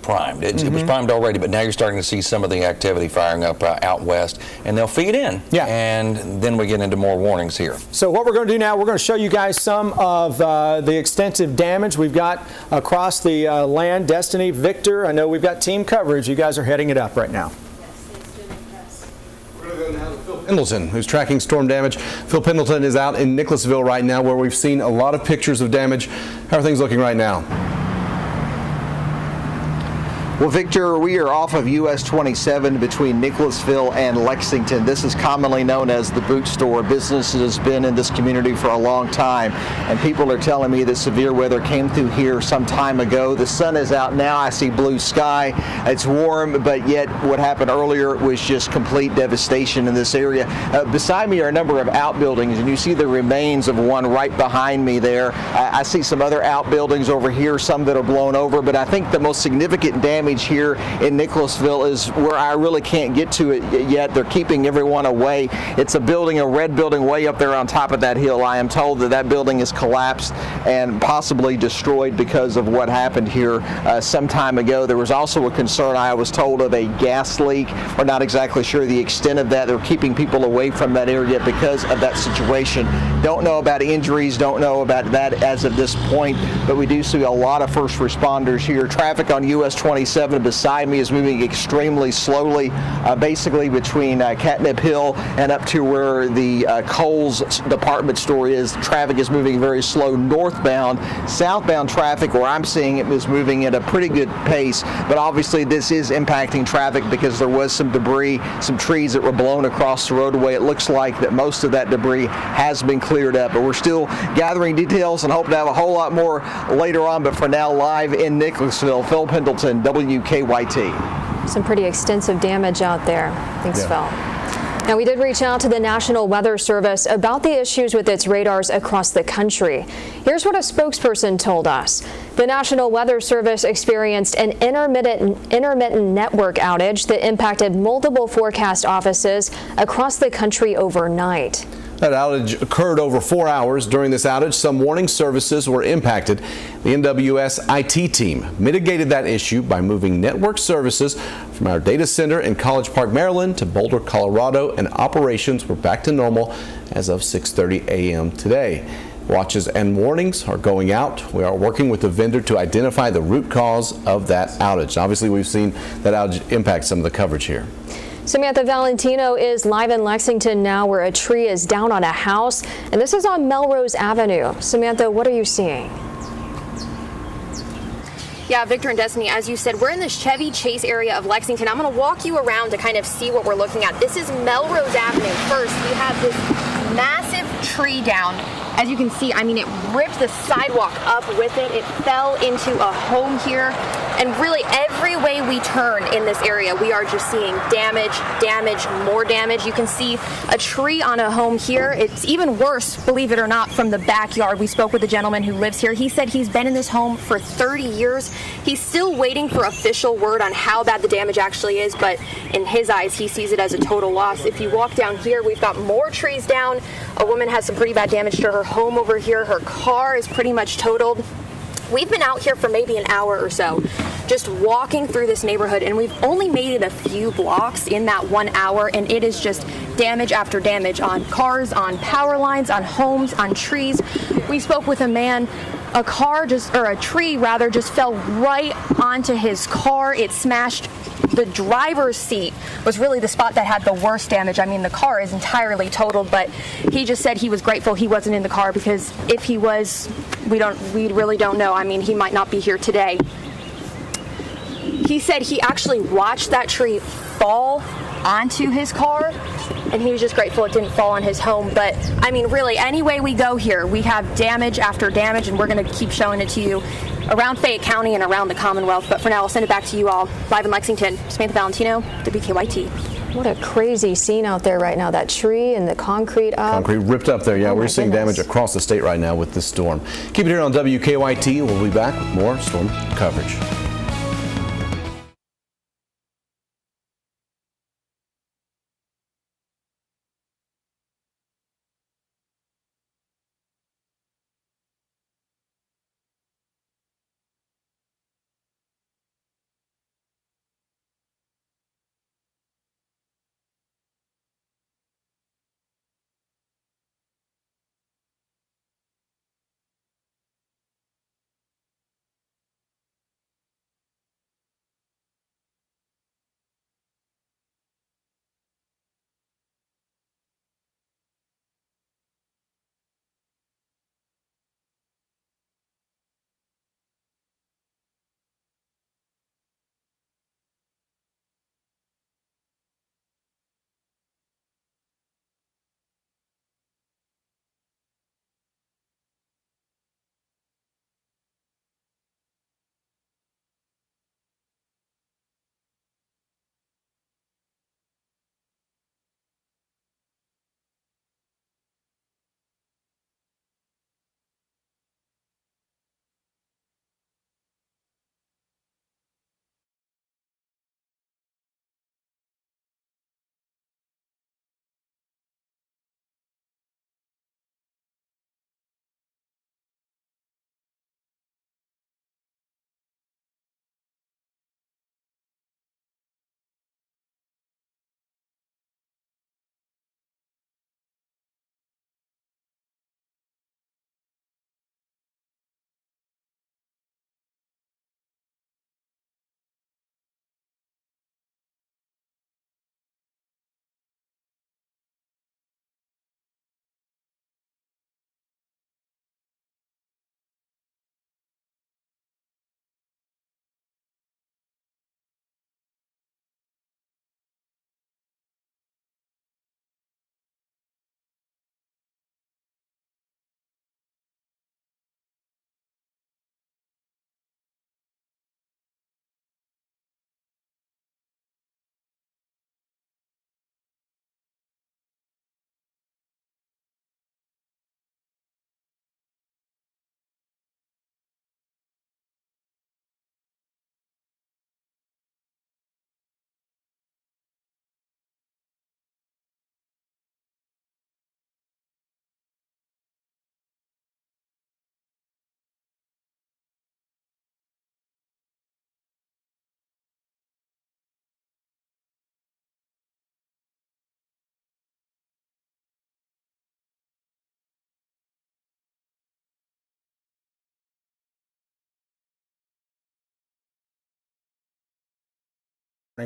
primed. It was primed already, but now you're starting to see some of the activity firing up out west, and they'll feed in. Yeah. And then we get into more warnings here. So what we're going to do now, we're going to show you guys some of the extensive damage we've got across the land. Destiny, Victor, I know we've got team coverage. You guys are heading it up right now. Phil Pendleton, who's tracking storm damage. Phil Pendleton is out in Nicholasville right now, where we've seen a lot of pictures of damage. How are things looking right now? Well, Victor, we are off of US 27 between Nicholasville and Lexington. This is commonly known as the boot store. Business has been in this community for a long time, and people are telling me that severe weather came through here some time ago. The sun is out now. I see blue sky. It's warm, but yet what happened earlier was just complete devastation in this area. Beside me are a number of outbuildings, and you see the remains of one right behind me there. I see some other outbuildings over here, some that are blown over, but I think the most significant damage here in Nicholasville is where I really can't get to it yet. They're keeping everyone away. It's a building, a red building way up there on top of that hill. I am told that that building is collapsed and possibly destroyed because of what happened here some time ago. There was also a concern, I was told, of a gas leak. We're not exactly sure the extent of that. They're keeping people away from that area because of that situation. Don't know about injuries, don't know about that as of this point, but we do see a lot of first responders here. Traffic on US 27 beside me is moving extremely slowly, basically between Catnip Hill and up to where the Kohl's department store is. Traffic is moving very slow northbound. Southbound traffic, where I'm seeing it, is moving at a pretty good pace, but obviously this is impacting traffic because there was some debris, some trees that were blown across the roadway. It looks like that most of that debris has been cleared up, but we're still gathering details and hope to have a whole lot more later on. But for now, live in Nicholasville, Phil Pendleton, WKYT. Some pretty extensive damage out there. Thanks, Phil. Now, we did reach out to the National Weather Service about the issues with its radars across the country. Here's what a spokesperson told us. The National Weather Service experienced an intermittent network outage that impacted multiple forecast offices across the country overnight. That outage occurred over 4 hours. During this outage, some warning services were impacted. The NWS IT team mitigated that issue by moving network services from our data center in College Park, Maryland to Boulder, Colorado, and operations were back to normal as of 6:30 a.m. today. Watches and warnings are going out. We are working with the vendor to identify the root cause of that outage. Obviously, we've seen that outage impact some of the coverage here. Samantha Valentino is live in Lexington now, where a tree is down on a house, and this is on Melrose Avenue. Samantha, what are you seeing? Yeah, Victor and Destiny, as you said, we're in the Chevy Chase area of Lexington. I'm going to walk you around to kind of see what we're looking at. This is Melrose Avenue. First, we have this massive tree down. As you can see, I mean, it ripped the sidewalk up with it. It fell into a home here. And really, every way we turn in this area, we are just seeing damage, more damage. You can see a tree on a home here. It's even worse, believe it or not, from the backyard. We spoke with a gentleman who lives here. He said he's been in this home for 30 years. He's still waiting for official word on how bad the damage actually is, but in his eyes, he sees it as a total loss. If you walk down here, we've got more trees down. A woman has some pretty bad damage to her home over here. Her car is pretty much totaled. We've been out here for maybe an hour or so, just walking through this neighborhood, and we've only made it a few blocks in that 1 hour, and it is just damage after damage on cars, on power lines, on homes, on trees. We spoke with a man, a tree just fell right onto his car. It smashed the driver's seat, was really the spot that had the worst damage. I mean, the car is entirely totaled, but he just said he was grateful he wasn't in the car, because if he was, we really don't know. I mean, he might not be here today. He said he actually watched that tree fall onto his car, and he was just grateful it didn't fall on his home. But I mean, really, any way we go here, we have damage after damage, and we're going to keep showing it to you around Fayette County and around the Commonwealth. But for now, I'll send it back to you all. Live in Lexington, Samantha Valentino, WKYT. What a crazy scene out there right now. That tree and the concrete up. Concrete ripped up there. Yeah, we're seeing goodness. damage across the state right now with this storm. Keep it here on WKYT. We'll be back with more storm coverage.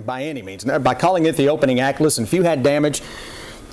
by any means. By calling it the opening act, listen, if you had damage,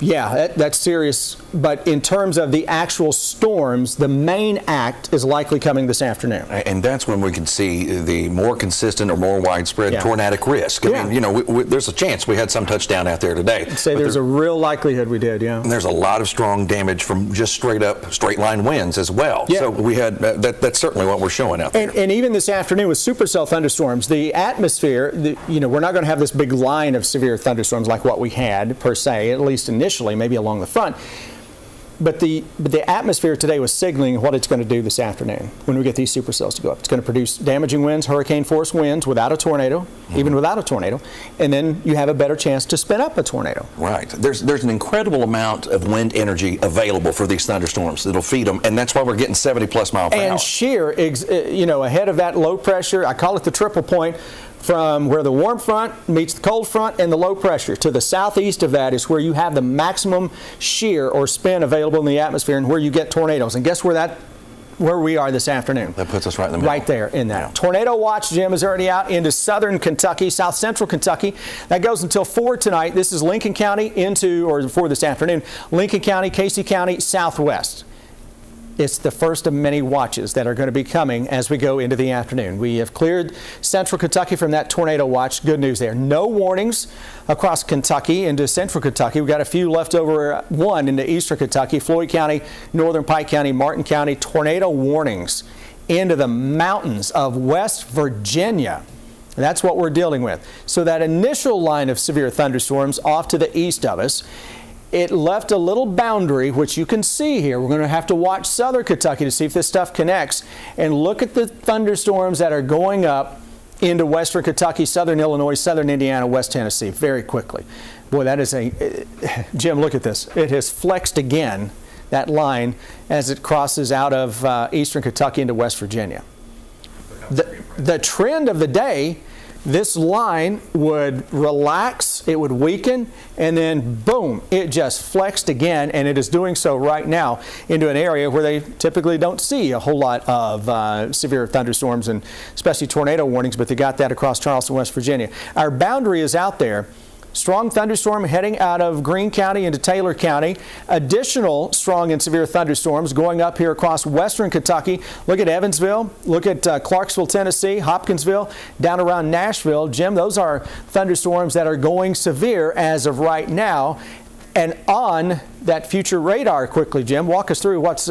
yeah, that's serious. But in terms of the actual storms, the main act is likely coming this afternoon. And that's when we can see the more consistent or more widespread tornadic risk. I mean, you know, there's a chance we had some touchdown out there today. I'd say there's a real likelihood we did, yeah. And there's a lot of strong damage from just straight up, straight line winds as well. Yeah. So we had, that's certainly what we're showing out there. And even this afternoon with supercell thunderstorms, the atmosphere, you know, we're not going to have this big line of severe thunderstorms like what we had per se, at least initially, maybe along the front. But the atmosphere today was signaling what it's going to do this afternoon when we get these supercells to go up. It's going to produce damaging winds, hurricane force winds without a tornado, even without a tornado, and then you have a better chance to spin up a tornado. Right. There's an incredible amount of wind energy available for these thunderstorms that'll feed them, and that's why we're getting 70+ miles per hour. And sheer, you know, ahead of that low pressure, I call it the triple point, from where the warm front meets the cold front and the low pressure to the southeast of that is where you have the maximum shear or spin available in the atmosphere and where you get tornadoes. And guess where we are this afternoon? That puts us right in the middle. Right there in that. Tornado watch, Jim, is already out into southern Kentucky, south central Kentucky. That goes until 4 tonight. This is Lincoln County for this afternoon, Lincoln County, Casey County, southwest. It's the first of many watches that are going to be coming as we go into the afternoon. We have cleared central Kentucky from that tornado watch. Good news there. No warnings across Kentucky into central Kentucky. We've got a few left over, one into eastern Kentucky, Floyd County, northern Pike County, Martin County. Tornado warnings into the mountains of West Virginia. That's what we're dealing with. So that initial line of severe thunderstorms off to the east of us, it left a little boundary, which you can see here. We're going to have to watch southern Kentucky to see if this stuff connects. And look at the thunderstorms that are going up into western Kentucky, southern Illinois, southern Indiana, West Tennessee very quickly. Boy, that is Jim, look at this. It has flexed again, that line, as it crosses out of eastern Kentucky into West Virginia. The trend of the day, this line would relax, it would weaken, and then boom, it just flexed again, and it is doing so right now into an area where they typically don't see a whole lot of severe thunderstorms and especially tornado warnings, but they got that across Charleston, West Virginia. Our boundary is out there. Strong thunderstorm heading out of Greene County into Taylor County. Additional strong and severe thunderstorms going up here across western Kentucky. Look at Evansville. Look at Clarksville, Tennessee, Hopkinsville, down around Nashville. Jim, those are thunderstorms that are going severe as of right now. And on that future radar, quickly, Jim, walk us through what's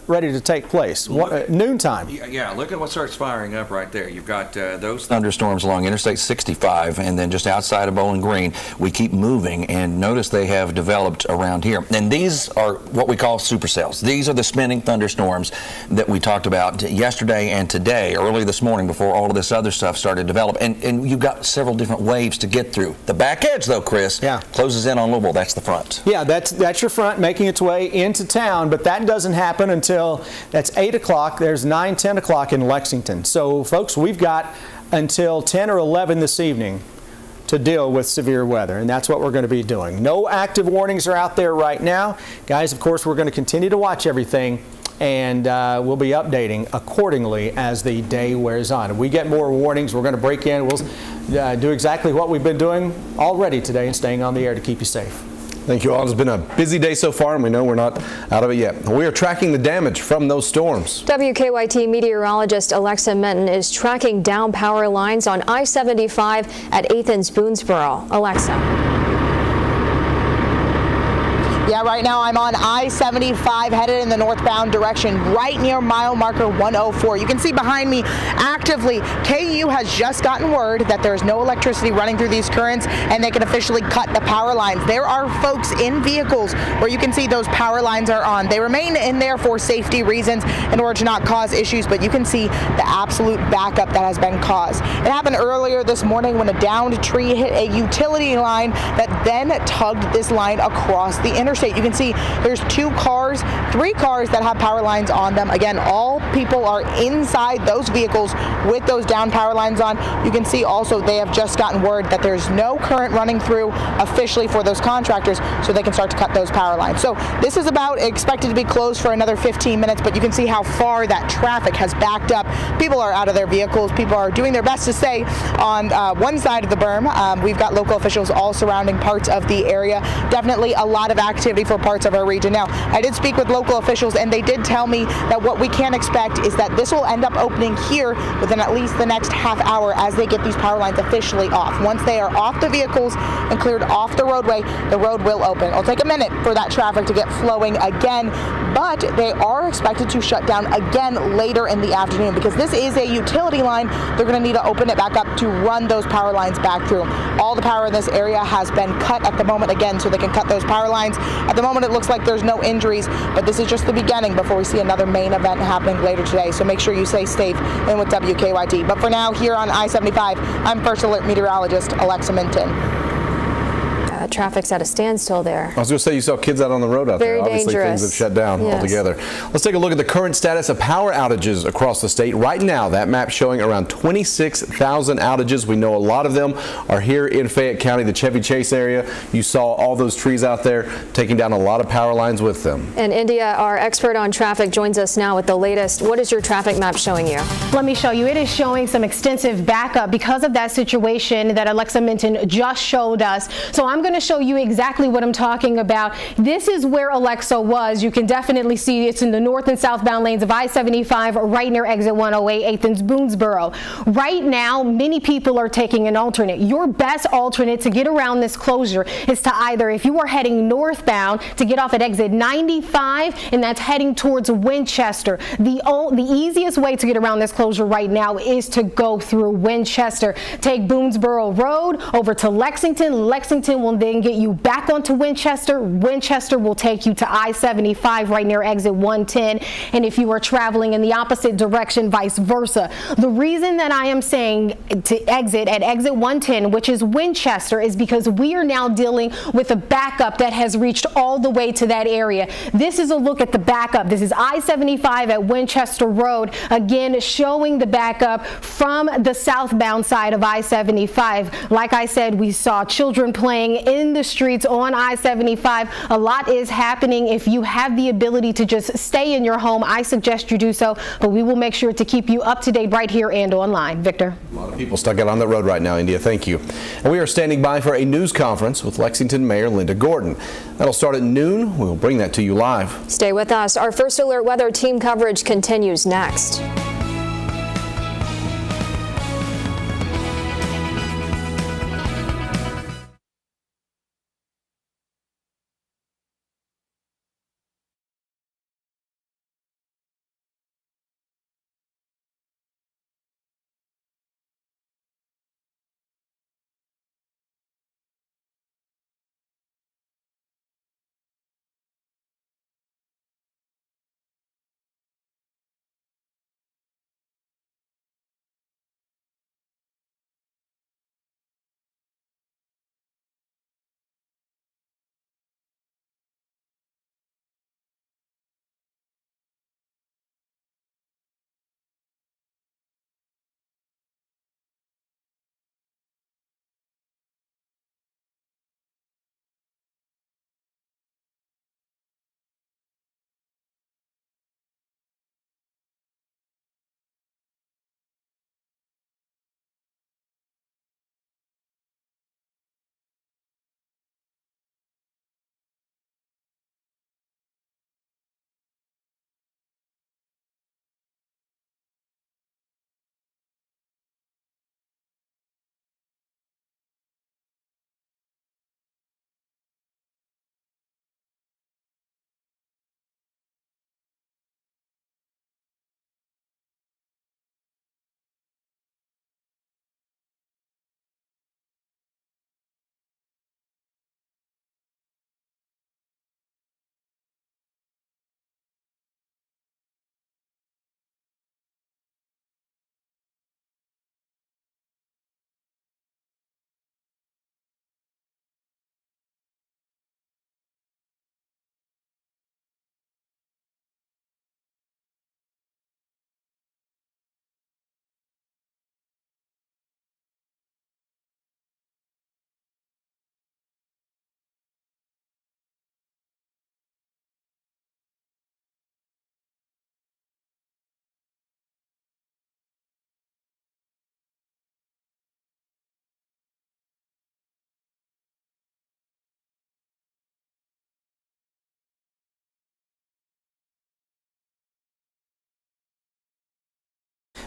ready to take place. Noontime. Yeah, look at what starts firing up right there. You've got those thunderstorms along Interstate 65, and then just outside of Bowling Green, we keep moving, and notice they have developed around here. And these are what we call supercells. These are the spinning thunderstorms that we talked about yesterday and today, early this morning, before all of this other stuff started to develop. And you've got several different waves to get through. The back edge, though, Chris, closes in on Louisville. That's the front. Yeah, that's your front making its way into town, but that doesn't happen until that's 8 o'clock. There's 9, 10 o'clock in Lexington. So, folks, we've got until 10 or 11 this evening to deal with severe weather, and that's what we're going to be doing. No active warnings are out there right now. Guys, of course, we're going to continue to watch everything, and we'll be updating accordingly as the day wears on. If we get more warnings, we're going to break in. We'll do exactly what we've been doing already today and staying on the air to keep you safe. Thank you all. It's been a busy day so far, and we know we're not out of it yet. We are tracking the damage from those storms. WKYT meteorologist Alexa Menton is tracking down power lines on I-75 at 8th and Boonesboro. Alexa. Yeah, right now I'm on I-75 headed in the northbound direction right near mile marker 104. You can see behind me actively, KU has just gotten word that there's no electricity running through these currents and they can officially cut the power lines. There are folks in vehicles where you can see those power lines are on. They remain in there for safety reasons in order to not cause issues, but you can see the absolute backup that has been caused. It happened earlier this morning when a downed tree hit a utility line that then tugged this line across the interstate. state. You can see there's 2 cars, 3 cars that have power lines on them. Again, all people are inside those vehicles with those down power lines on. You can see also they have just gotten word that there's no current running through officially for those contractors, so they can start to cut those power lines. So this is about expected to be closed for another 15 minutes, but you can see how far that traffic has backed up. People are out of their vehicles. People are doing their best to stay on one side of the berm. We've got local officials all surrounding parts of the area. Definitely a lot of activity for parts of our region. Now, I did speak with local officials, and they did tell me that what we can expect is that this will end up opening here within at least the next half hour as they get these power lines officially off. Once they are off the vehicles and cleared off the roadway, the road will open. It'll take a minute for that traffic to get flowing again, but they are expected to shut down again later in the afternoon because this is a utility line. They're going to need to open it back up to run those power lines back through. All the power in this area has been cut at the moment again, so they can cut those power lines. At the moment, it looks like there's no injuries, but this is just the beginning before we see another main event happening later today. So make sure you stay safe and with WKYT. But for now, here on I-75, I'm First Alert Meteorologist Alexa Minton. Traffic's at a standstill there. I was going to say, you saw kids out on the road out there. Very Obviously, dangerous. things have shut down altogether. Let's take a look at the current status of power outages across the state. Right now, that map showing around 26,000 outages. We know a lot of them are here in Fayette County, the Chevy Chase area. You saw all those trees out there taking down a lot of power lines with them. And India, our expert on traffic, joins us now with the latest. What is your traffic map showing you? Let me show you. It is showing some extensive backup because of that situation that Alexa Minton just showed us. So I'm going to show you exactly what I'm talking about. This is where Alexa was. You can definitely see it's in the north and southbound lanes of I-75 right near exit 108, 8th and Boonesboro. Right now, many people are taking an alternate. Your best alternate to get around this closure is to either, if you are heading northbound, to get off at exit 95, and that's heading towards Winchester. The easiest way to get around this closure right now is to go through Winchester. Take Boonesboro Road over to Lexington. Lexington will then get you back onto Winchester. Winchester will take you to I-75 right near exit 110. And if you are traveling in the opposite direction, vice versa. The reason that I am saying to exit at exit 110, which is Winchester, is because we are now dealing with a backup that has reached all the way to that area. This is a look at the backup. This is I-75 at Winchester Road, again showing the backup from the southbound side of I-75. Like I said, we saw children playing in the streets on I-75. A lot is happening. If you have the ability to just stay in your home, I suggest you do so, but we will make sure to keep you up to date right here and online. Victor. A lot of people stuck out on the road right now, India. Thank you. And we are standing by for a news conference with Lexington Mayor Linda Gordon. That'll start at noon. We will bring that to you live. Stay with us. Our First Alert weather team coverage continues next.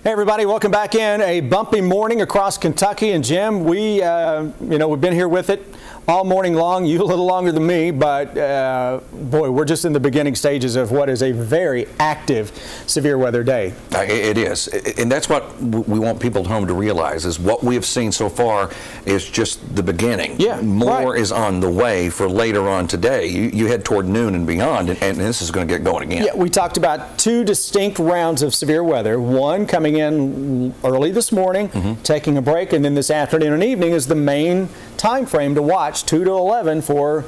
Hey everybody, welcome back in. A bumpy morning across Kentucky, and Jim, we've been here with it all morning long. You a little longer than me, but boy, we're just in the beginning stages of what is a very active severe weather day. It is, and that's what we want people at home to realize, is what we have seen so far is just the beginning. Yeah, more is on the way for later on today. You head toward noon and beyond, and this is going to get going again. Yeah, we talked about two distinct rounds of severe weather. One coming in early this morning, taking a break, and then this afternoon and evening is the main time frame to watch, 2 to 11, for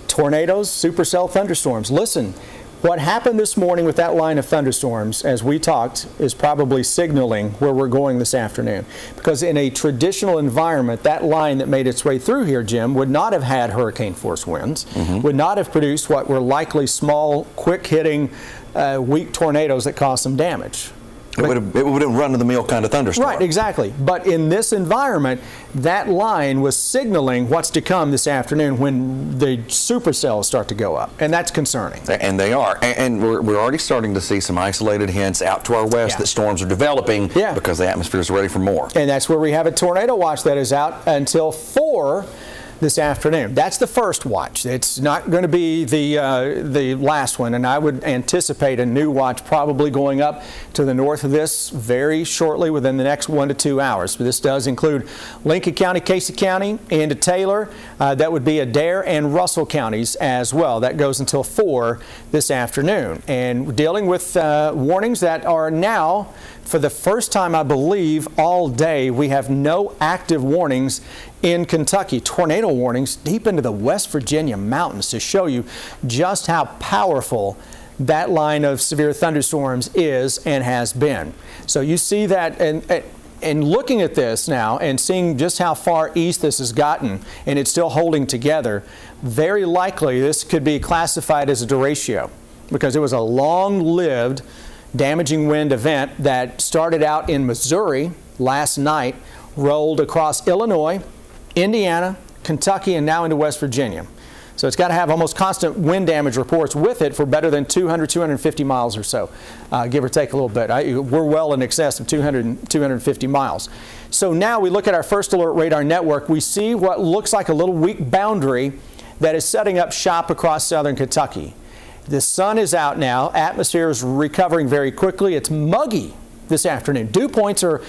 tornadoes, supercell thunderstorms. Listen, what happened this morning with that line of thunderstorms, as we talked, is probably signaling where we're going this afternoon. Because in a traditional environment, that line that made its way through here, Jim, would not have had hurricane force winds, would not have produced what were likely small, quick-hitting, weak tornadoes that caused some damage. It would have run-of-the-mill kind of thunderstorm. Right, exactly. But in this environment, that line was signaling what's to come this afternoon when the supercells start to go up, and that's concerning. And they are. And we're already starting to see some isolated hints out to our west that storms are developing because the atmosphere is ready for more. And that's where we have a tornado watch that is out until 4 this afternoon. That's the first watch. It's not going to be the last one, and I would anticipate a new watch probably going up to the north of this very shortly, within the next 1 to 2 hours. But this does include Lincoln County, Casey County, into Taylor. That would be Adair and Russell counties as well. That goes until 4 this afternoon. And we're dealing with warnings that are now, for the first time, I believe, all day, we have no active warnings in Kentucky. Tornado warnings deep into the West Virginia mountains to show you just how powerful that line of severe thunderstorms is and has been. So you see that, and looking at this now and seeing just how far east this has gotten, and it's still holding together, very likely this could be classified as a derecho, because it was a long-lived damaging wind event that started out in Missouri last night, rolled across Illinois, Indiana, Kentucky, and now into West Virginia. So it's got to have almost constant wind damage reports with it for better than 200, 250 miles or so, give or take a little bit. We're well in excess of 200, 250 miles. So now we look at our first alert radar network. We see what looks like a little weak boundary that is setting up shop across southern Kentucky. The sun is out now. Atmosphere is recovering very quickly. It's muggy this afternoon. Dew points are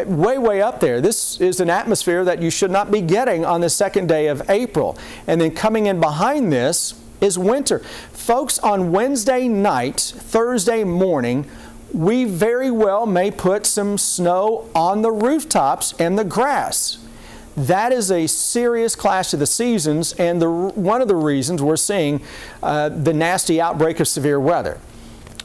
way up there. This is an atmosphere that you should not be getting on the second day of April. And then coming in behind this is winter. Folks, on Wednesday night, Thursday morning, we very well may put some snow on the rooftops and the grass. That is a serious clash of the seasons, and one of the reasons we're seeing the nasty outbreak of severe weather.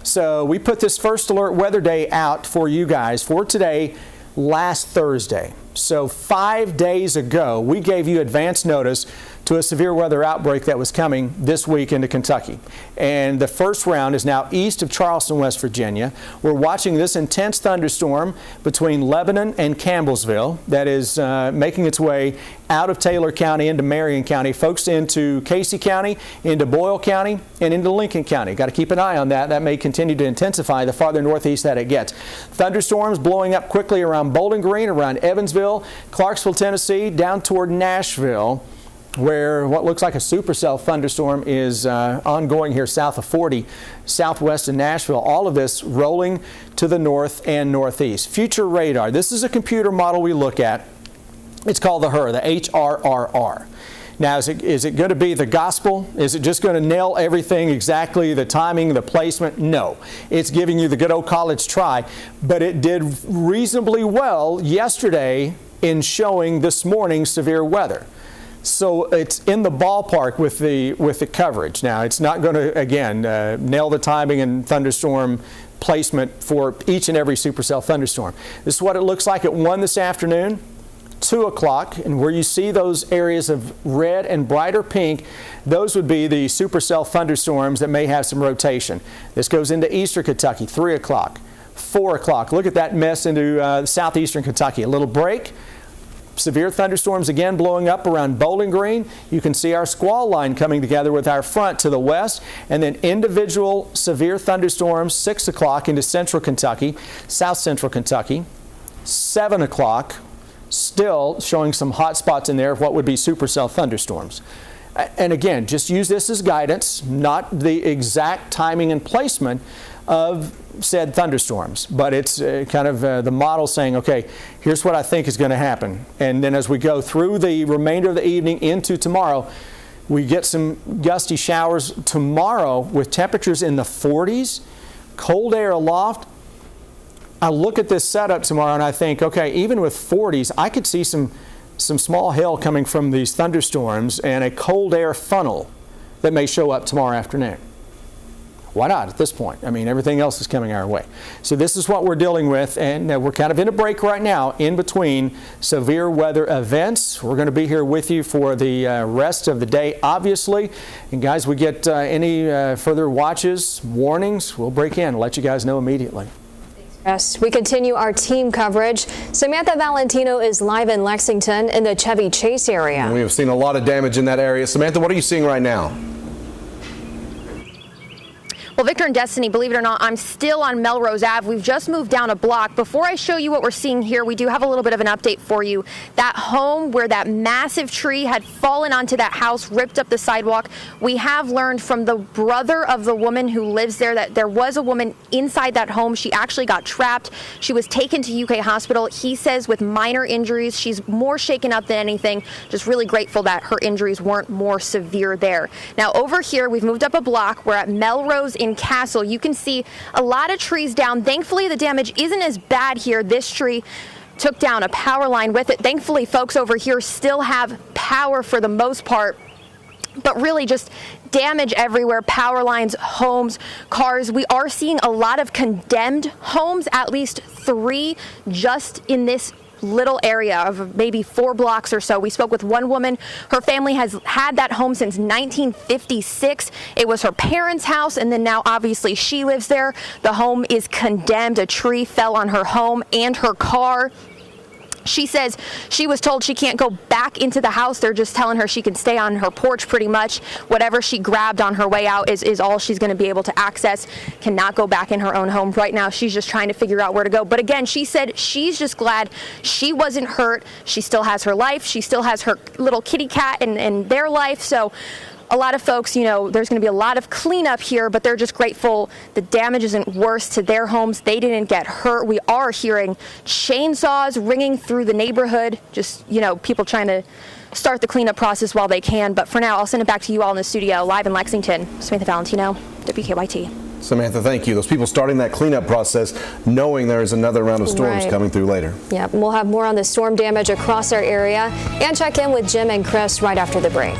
So we put this first alert weather day out for you guys for today, last Thursday. So 5 days ago, we gave you advance notice to a severe weather outbreak that was coming this week into Kentucky. And the first round is now east of Charleston, West Virginia. We're watching this intense thunderstorm between Lebanon and Campbellsville that is making its way out of Taylor County into Marion County, folks, into Casey County, into Boyle County, and into Lincoln County. Got to keep an eye on that. That may continue to intensify the farther northeast that it gets. Thunderstorms blowing up quickly around Bowling Green, around Evansville, Clarksville, Tennessee, down toward Nashville, where what looks like a supercell thunderstorm is ongoing here south of 40, southwest of Nashville. All of this rolling to the north and northeast. Future radar. This is a computer model we look at. It's called the HRRR, the HRRR. Now, is it going to be the gospel? Is it just going to nail everything exactly, the timing, the placement? No. It's giving you the good old college try, but it did reasonably well yesterday in showing this morning severe weather. So it's in the ballpark with the coverage. Now, it's not going to, again, nail the timing and thunderstorm placement for each and every supercell thunderstorm. This is what it looks like at 1 this afternoon, 2 o'clock, and where you see those areas of red and brighter pink, those would be the supercell thunderstorms that may have some rotation. This goes into eastern Kentucky, 3 o'clock, 4 o'clock. Look at that mess into southeastern Kentucky. A little break, severe thunderstorms again blowing up around Bowling Green. You can see our squall line coming together with our front to the west, and then individual severe thunderstorms 6 o'clock into central Kentucky, south central Kentucky. 7 o'clock, still showing some hot spots in there of what would be supercell thunderstorms. And again, just use this as guidance, not the exact timing and placement of said thunderstorms, but it's kind of the model saying, okay, here's what I think is going to happen. And then as we go through the remainder of the evening into tomorrow, we get some gusty showers tomorrow with temperatures in the 40s, cold air aloft. I look at this setup tomorrow and I think, okay, even with 40s, I could see some small hail coming from these thunderstorms and a cold air funnel that may show up tomorrow afternoon. Why not at this point? I mean, everything else is coming our way. So this is what we're dealing with, and we're kind of in a break right now in between severe weather events. We're going to be here with you for the rest of the day, obviously. And guys, we get any further watches, warnings, we'll break in and let you guys know immediately. Yes, we continue our team coverage. Samantha Valentino is live in Lexington in the Chevy Chase area. We have seen a lot of damage in that area. Samantha, what are you seeing right now? Well, Victor and Destiny, believe it or not, I'm still on Melrose Ave. We've just moved down a block. Before I show you what we're seeing here, we do have a little bit of an update for you. That home where that massive tree had fallen onto that house, ripped up the sidewalk, we have learned from the brother of the woman who lives there that there was a woman inside that home. She actually got trapped. She was taken to UK Hospital. He says with minor injuries. She's more shaken up than anything. Just really grateful that her injuries weren't more severe there. Now over here, we've moved up a block. We're at Melrose in Castle. You can see a lot of trees down. Thankfully, the damage isn't as bad here. This tree took down a power line with it. Thankfully, folks over here still have power for the most part, but really just damage everywhere. Power lines, homes, cars. We are seeing a lot of condemned homes, at least 3 just in this little area of maybe 4 blocks or so. We spoke with one woman. Her family has had that home since 1956. It was her parents' house, and then now obviously she lives there. The home is condemned. A tree fell on her home and her car. She says she was told she can't go back into the house. They're just telling her she can stay on her porch pretty much. Whatever she grabbed on her way out is all she's going to be able to access. Cannot go back in her own home. Right now, she's just trying to figure out where to go. But again, she said she's just glad she wasn't hurt. She still has her life. She still has her little kitty cat and their life. So a lot of folks, you know, there's going to be a lot of cleanup here, but they're just grateful the damage isn't worse to their homes. They didn't get hurt. We are hearing chainsaws ringing through the neighborhood, just, you know, people trying to start the cleanup process while they can. But for now, I'll send it back to you all in the studio, live in Lexington. Samantha Valentino, WKYT. Samantha, thank you. Those people starting that cleanup process knowing there is another round of storms coming through later. Yeah, we'll have more on the storm damage across our area and check in with Jim and Chris right after the break.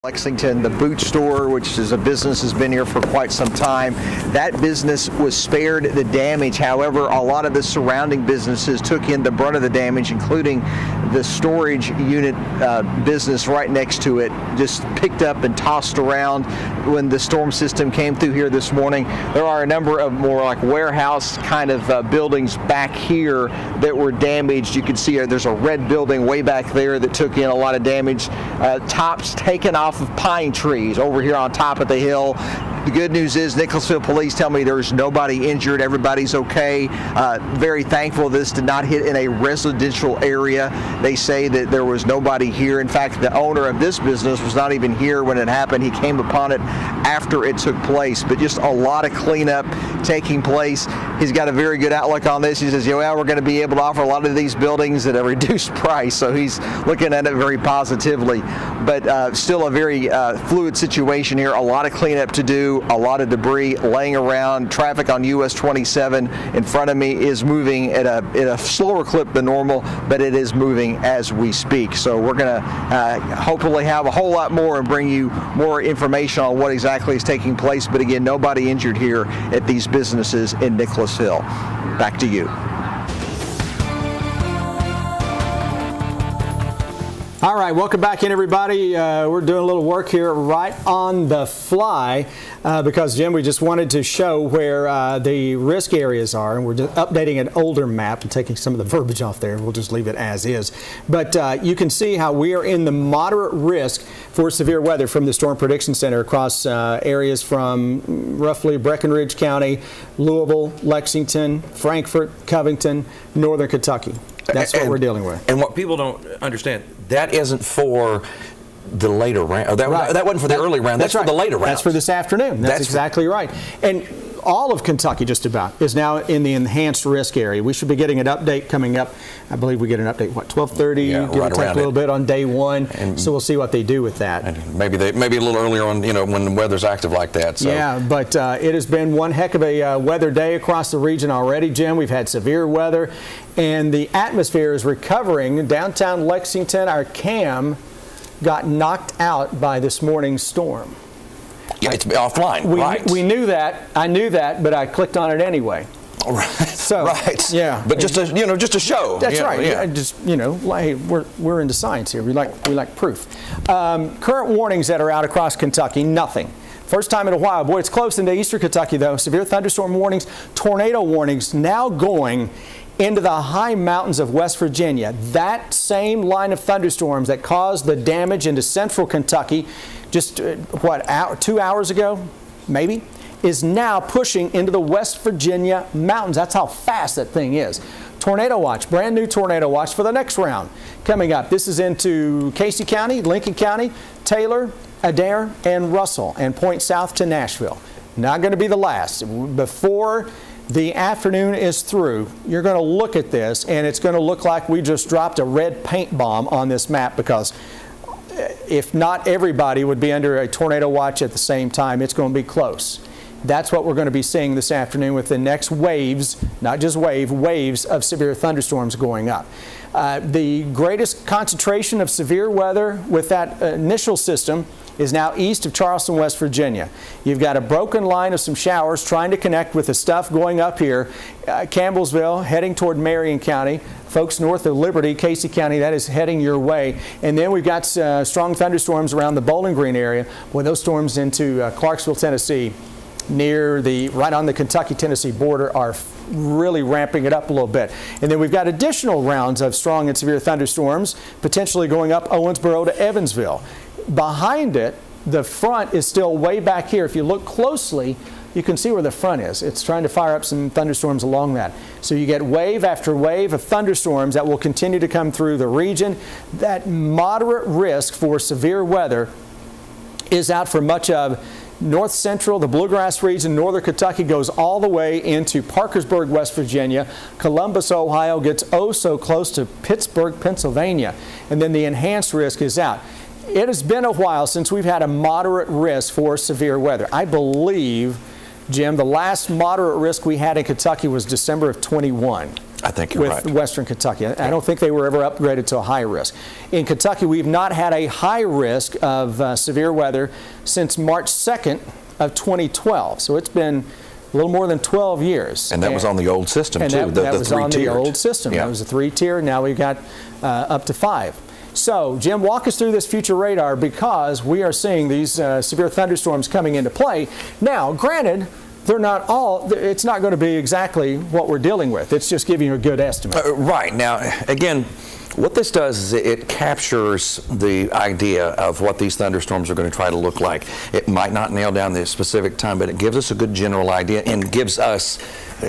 Lexington, the boot store, which is a business has been here for quite some time. That business was spared the damage. However, a lot of the surrounding businesses took in the brunt of the damage, including the storage unit business right next to it, just picked up and tossed around when the storm system came through here this morning. There are a number of more like warehouse kind of buildings back here that were damaged. You can see there's a red building way back there that took in a lot of damage. Tops taken off of pine trees over here on top of the hill. The good news is Nicholasville police tell me there's nobody injured. Everybody's okay. Very thankful this did not hit in a residential area. They say that there was nobody here. In fact, the owner of this business was not even here when it happened. He came upon it after it took place. But just a lot of cleanup taking place. He's got a very good outlook on this. He says, yeah, we're going to be able to offer a lot of these buildings at a reduced price. So he's looking at it very positively. But still a very fluid situation here. A lot of cleanup to do. A lot of debris laying around. Traffic on US 27 in front of me is moving at a slower clip than normal, but it is moving as we speak. So we're going to hopefully have a whole lot more and bring you more information on what exactly is taking place. But again, nobody injured here at these businesses in Nicholasville. Back to you. All right, welcome back in, everybody. We're doing a little work here right on the fly because, Jim, we just wanted to show where the risk areas are, and we're just updating an older map and taking some of the verbiage off there. We'll just leave it as is. But you can see how we are in the moderate risk for severe weather from the Storm Prediction Center across areas from roughly Breckinridge County, Louisville, Lexington, Frankfort, Covington, Northern Kentucky. That's what we're dealing with. And what people don't understand, that isn't for the later round. That wasn't for the early round. That's for the later round. That's for this afternoon. That's exactly right. And all of Kentucky just about is now in the enhanced risk area. We should be getting an update coming up. I believe we get an update, what, 12:30? Yeah, give or take a little bit on day one. And so we'll see what they do with that. And maybe a little earlier on, when the weather's active like that. So. Yeah, but it has been one heck of a weather day across the region already, Jim. We've had severe weather, and the atmosphere is recovering. Downtown Lexington, our cam got knocked out by this morning's storm. Yeah, it's offline, right. We knew that. I knew that, but I clicked on it anyway. Right. So, right. Yeah. But just to show. That's right. Yeah. Just hey, we're into science here. We like proof. Current warnings that are out across Kentucky, nothing. First time in a while. Boy, it's close into eastern Kentucky though. Severe thunderstorm warnings, tornado warnings now going into the high mountains of West Virginia. That same line of thunderstorms that caused the damage into central Kentucky just 2 hours ago, maybe, is now pushing into the West Virginia mountains. That's how fast that thing is. Tornado watch, brand new tornado watch for the next round coming up. This is into Casey County, Lincoln County, Taylor, Adair, and Russell, and points south to Nashville. Not going to be the last. Before the afternoon is through, you're going to look at this, and it's going to look like we just dropped a red paint bomb on this map, because if not everybody would be under a tornado watch at the same time, it's going to be close. That's what we're going to be seeing this afternoon with the next waves, not just waves of severe thunderstorms going up. The greatest concentration of severe weather with that initial system is now east of Charleston, West Virginia. You've got a broken line of some showers trying to connect with the stuff going up here. Campbellsville heading toward Marion County. Folks north of Liberty, Casey County, that is heading your way. And then we've got strong thunderstorms around the Bowling Green area. Boy, those storms into Clarksville, Tennessee, right on the Kentucky-Tennessee border, are really ramping it up a little bit. And then we've got additional rounds of strong and severe thunderstorms potentially going up Owensboro to Evansville. Behind it, the front is still way back here. If you look closely, you can see where the front is. It's trying to fire up some thunderstorms along that. So you get wave after wave of thunderstorms that will continue to come through the region. That moderate risk for severe weather is out for much of north central, the Bluegrass region, northern Kentucky, goes all the way into Parkersburg, West Virginia. Columbus, Ohio gets so close to Pittsburgh, Pennsylvania. And then the enhanced risk is out. It has been a while since we've had a moderate risk for severe weather. I believe, Jim, the last moderate risk we had in Kentucky was December of 21. I think you're with right. Western Kentucky. I don't think they were ever upgraded to a high risk. In Kentucky, we've not had a high risk of severe weather since March 2nd of 2012. So it's been a little more than 12 years. And that was on the old system, and too, that was on the old system. Yeah. That was a 3-tier. Now we've got up to 5. So, Jim, walk us through this future radar, because we are seeing these severe thunderstorms coming into play. Now, granted, they're not all, it's not going to be exactly what we're dealing with. It's just giving you a good estimate. Right. Now, again, what this does is it captures the idea of what these thunderstorms are going to try to look like. It might not nail down the specific time, but it gives us a good general idea and gives us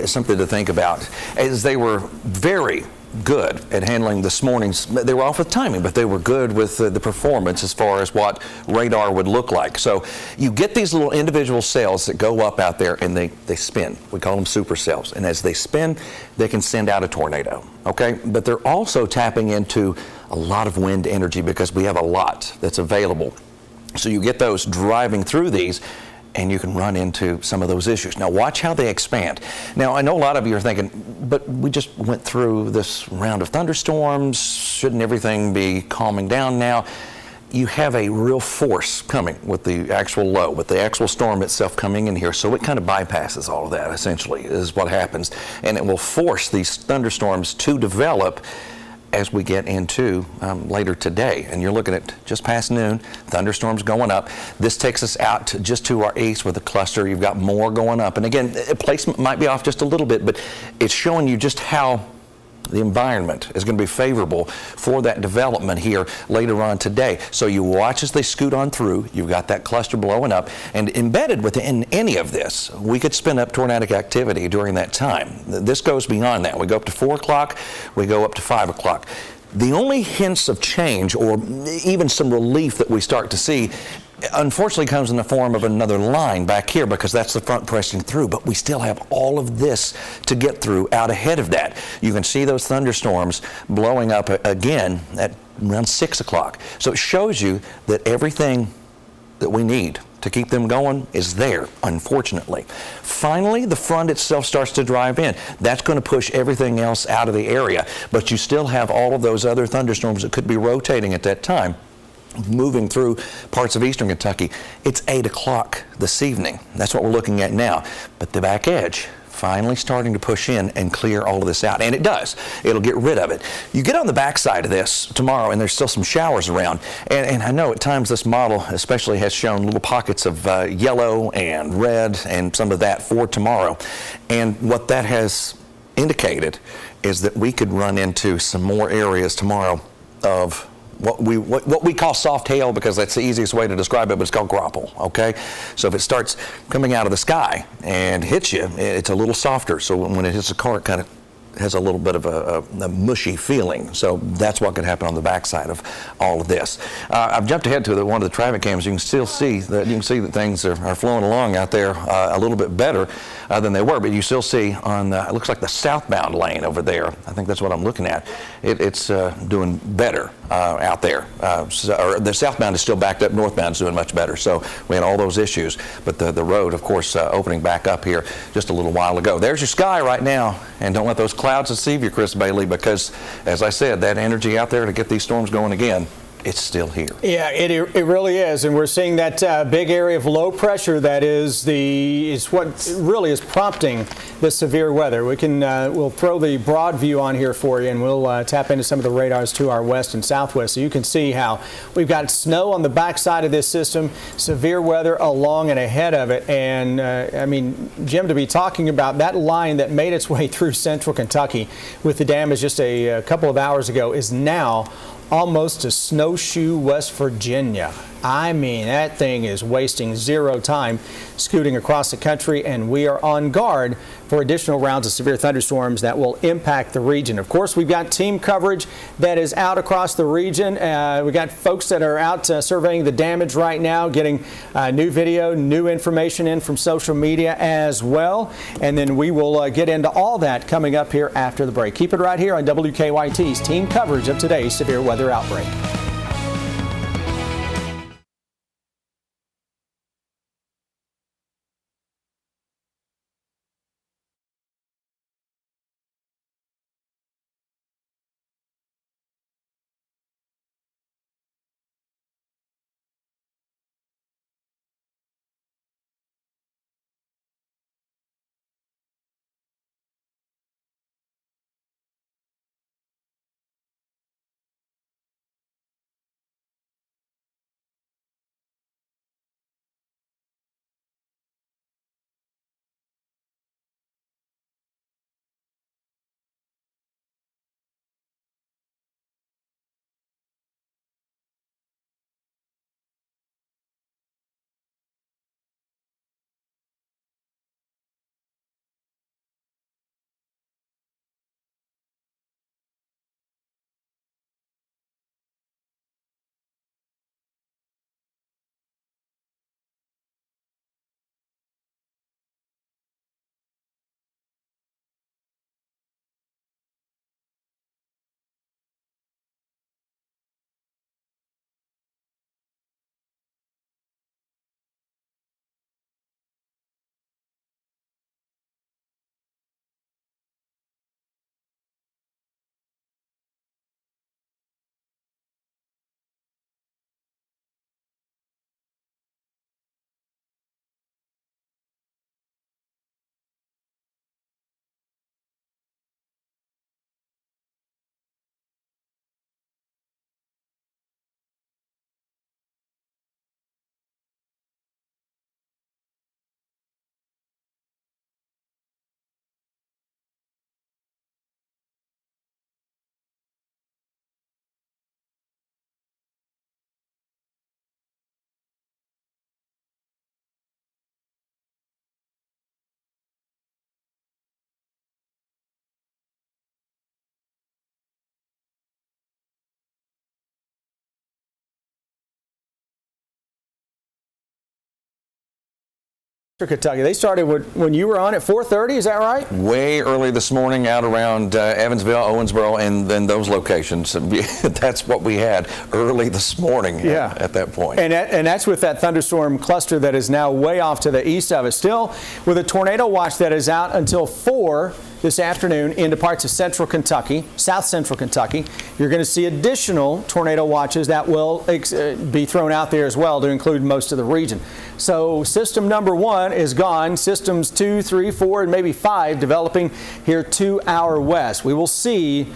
something to think about. As they were very good at handling this morning's, they were off with timing, but they were good with the performance as far as what radar would look like. So you get these little individual cells that go up out there and they spin. We call them supercells. And as they spin, they can send out a tornado, okay? But they're also tapping into a lot of wind energy, because we have a lot that's available. So you get those driving through these, and you can run into some of those issues. Now watch how they expand. Now I know a lot of you are thinking, but we just went through this round of thunderstorms. Shouldn't everything be calming down now? You have a real force coming with the actual low, with the actual storm itself coming in here. So it kind of bypasses all of that, essentially, is what happens. And it will force these thunderstorms to develop as we get into later today. And you're looking at just past noon, thunderstorms going up. This takes us out just to our east with a cluster. You've got more going up. And again, placement might be off just a little bit, but it's showing you just how the environment is going to be favorable for that development here later on today. So you watch as they scoot on through. You've got that cluster blowing up, and embedded within any of this, we could spin up tornadic activity during that time. This goes beyond that. We go up to 4 o'clock, we go up to 5 o'clock. The only hints of change, or even some relief that we start to see, unfortunately comes in the form of another line back here, because that's the front pressing through, but we still have all of this to get through out ahead of that. You can see those thunderstorms blowing up again at around 6 o'clock. So it shows you that everything that we need to keep them going is there, unfortunately. Finally, the front itself starts to drive in. That's going to push everything else out of the area, but you still have all of those other thunderstorms that could be rotating at that time, moving through parts of eastern Kentucky. It's 8 o'clock this evening. That's what we're looking at now. But the back edge finally starting to push in and clear all of this out. And it does. It'll get rid of it. You get on the backside of this tomorrow, and there's still some showers around. And I know at times this model especially has shown little pockets of yellow and red and some of that for tomorrow. And what that has indicated is that we could run into some more areas tomorrow of what we call soft hail, because that's the easiest way to describe it, but it's called grapple, okay? So if it starts coming out of the sky and hits you, it's a little softer. So when it hits the car, it kind of has a little bit of a mushy feeling. So that's what could happen on the backside of all of this. I've jumped ahead to one of the traffic cams. You can still see that things are flowing along out there a little bit better than they were, but you still see on it looks like the southbound lane over there. I think that's what I'm looking at. It's doing better out there. Or the southbound is still backed up. Northbound is doing much better. So we had all those issues, but the road, of course, opening back up here just a little while ago. There's your sky right now, and don't let those clouds deceive you, Chris Bailey, because, as I said, that energy out there to get these storms going again, it's still here. Yeah, it really is, and we're seeing that big area of low pressure that is what really is prompting the severe weather. We'll throw the broad view on here for you, and we'll tap into some of the radars to our west and southwest, so you can see how we've got snow on the backside of this system, severe weather along and ahead of it, and I mean, Jim, to be talking about that line that made its way through central Kentucky with the damage just a couple of hours ago is now almost to Snowshoe, West Virginia. I mean, that thing is wasting zero time scooting across the country, and we are on guard for additional rounds of severe thunderstorms that will impact the region. Of course, we've got team coverage that is out across the region. We've got folks that are out surveying the damage right now, getting new video, new information in from social media as well. And then we will get into all that coming up here after the break. Keep it right here on WKYT's team coverage of today's severe weather outbreak. Kentucky. They started when you were on at 4:30, is that right? Way early this morning out around Evansville, Owensboro, and then those locations. That's what we had early this morning at that point. And that's with that thunderstorm cluster that is now way off to the east of us. Still with a tornado watch that is out until 4 this afternoon into parts of central Kentucky, south central Kentucky. You're going to see additional tornado watches that will be thrown out there as well to include most of the region. So system number 1 is gone. Systems 2, 3, 4, and maybe 5 developing here to our west. We will see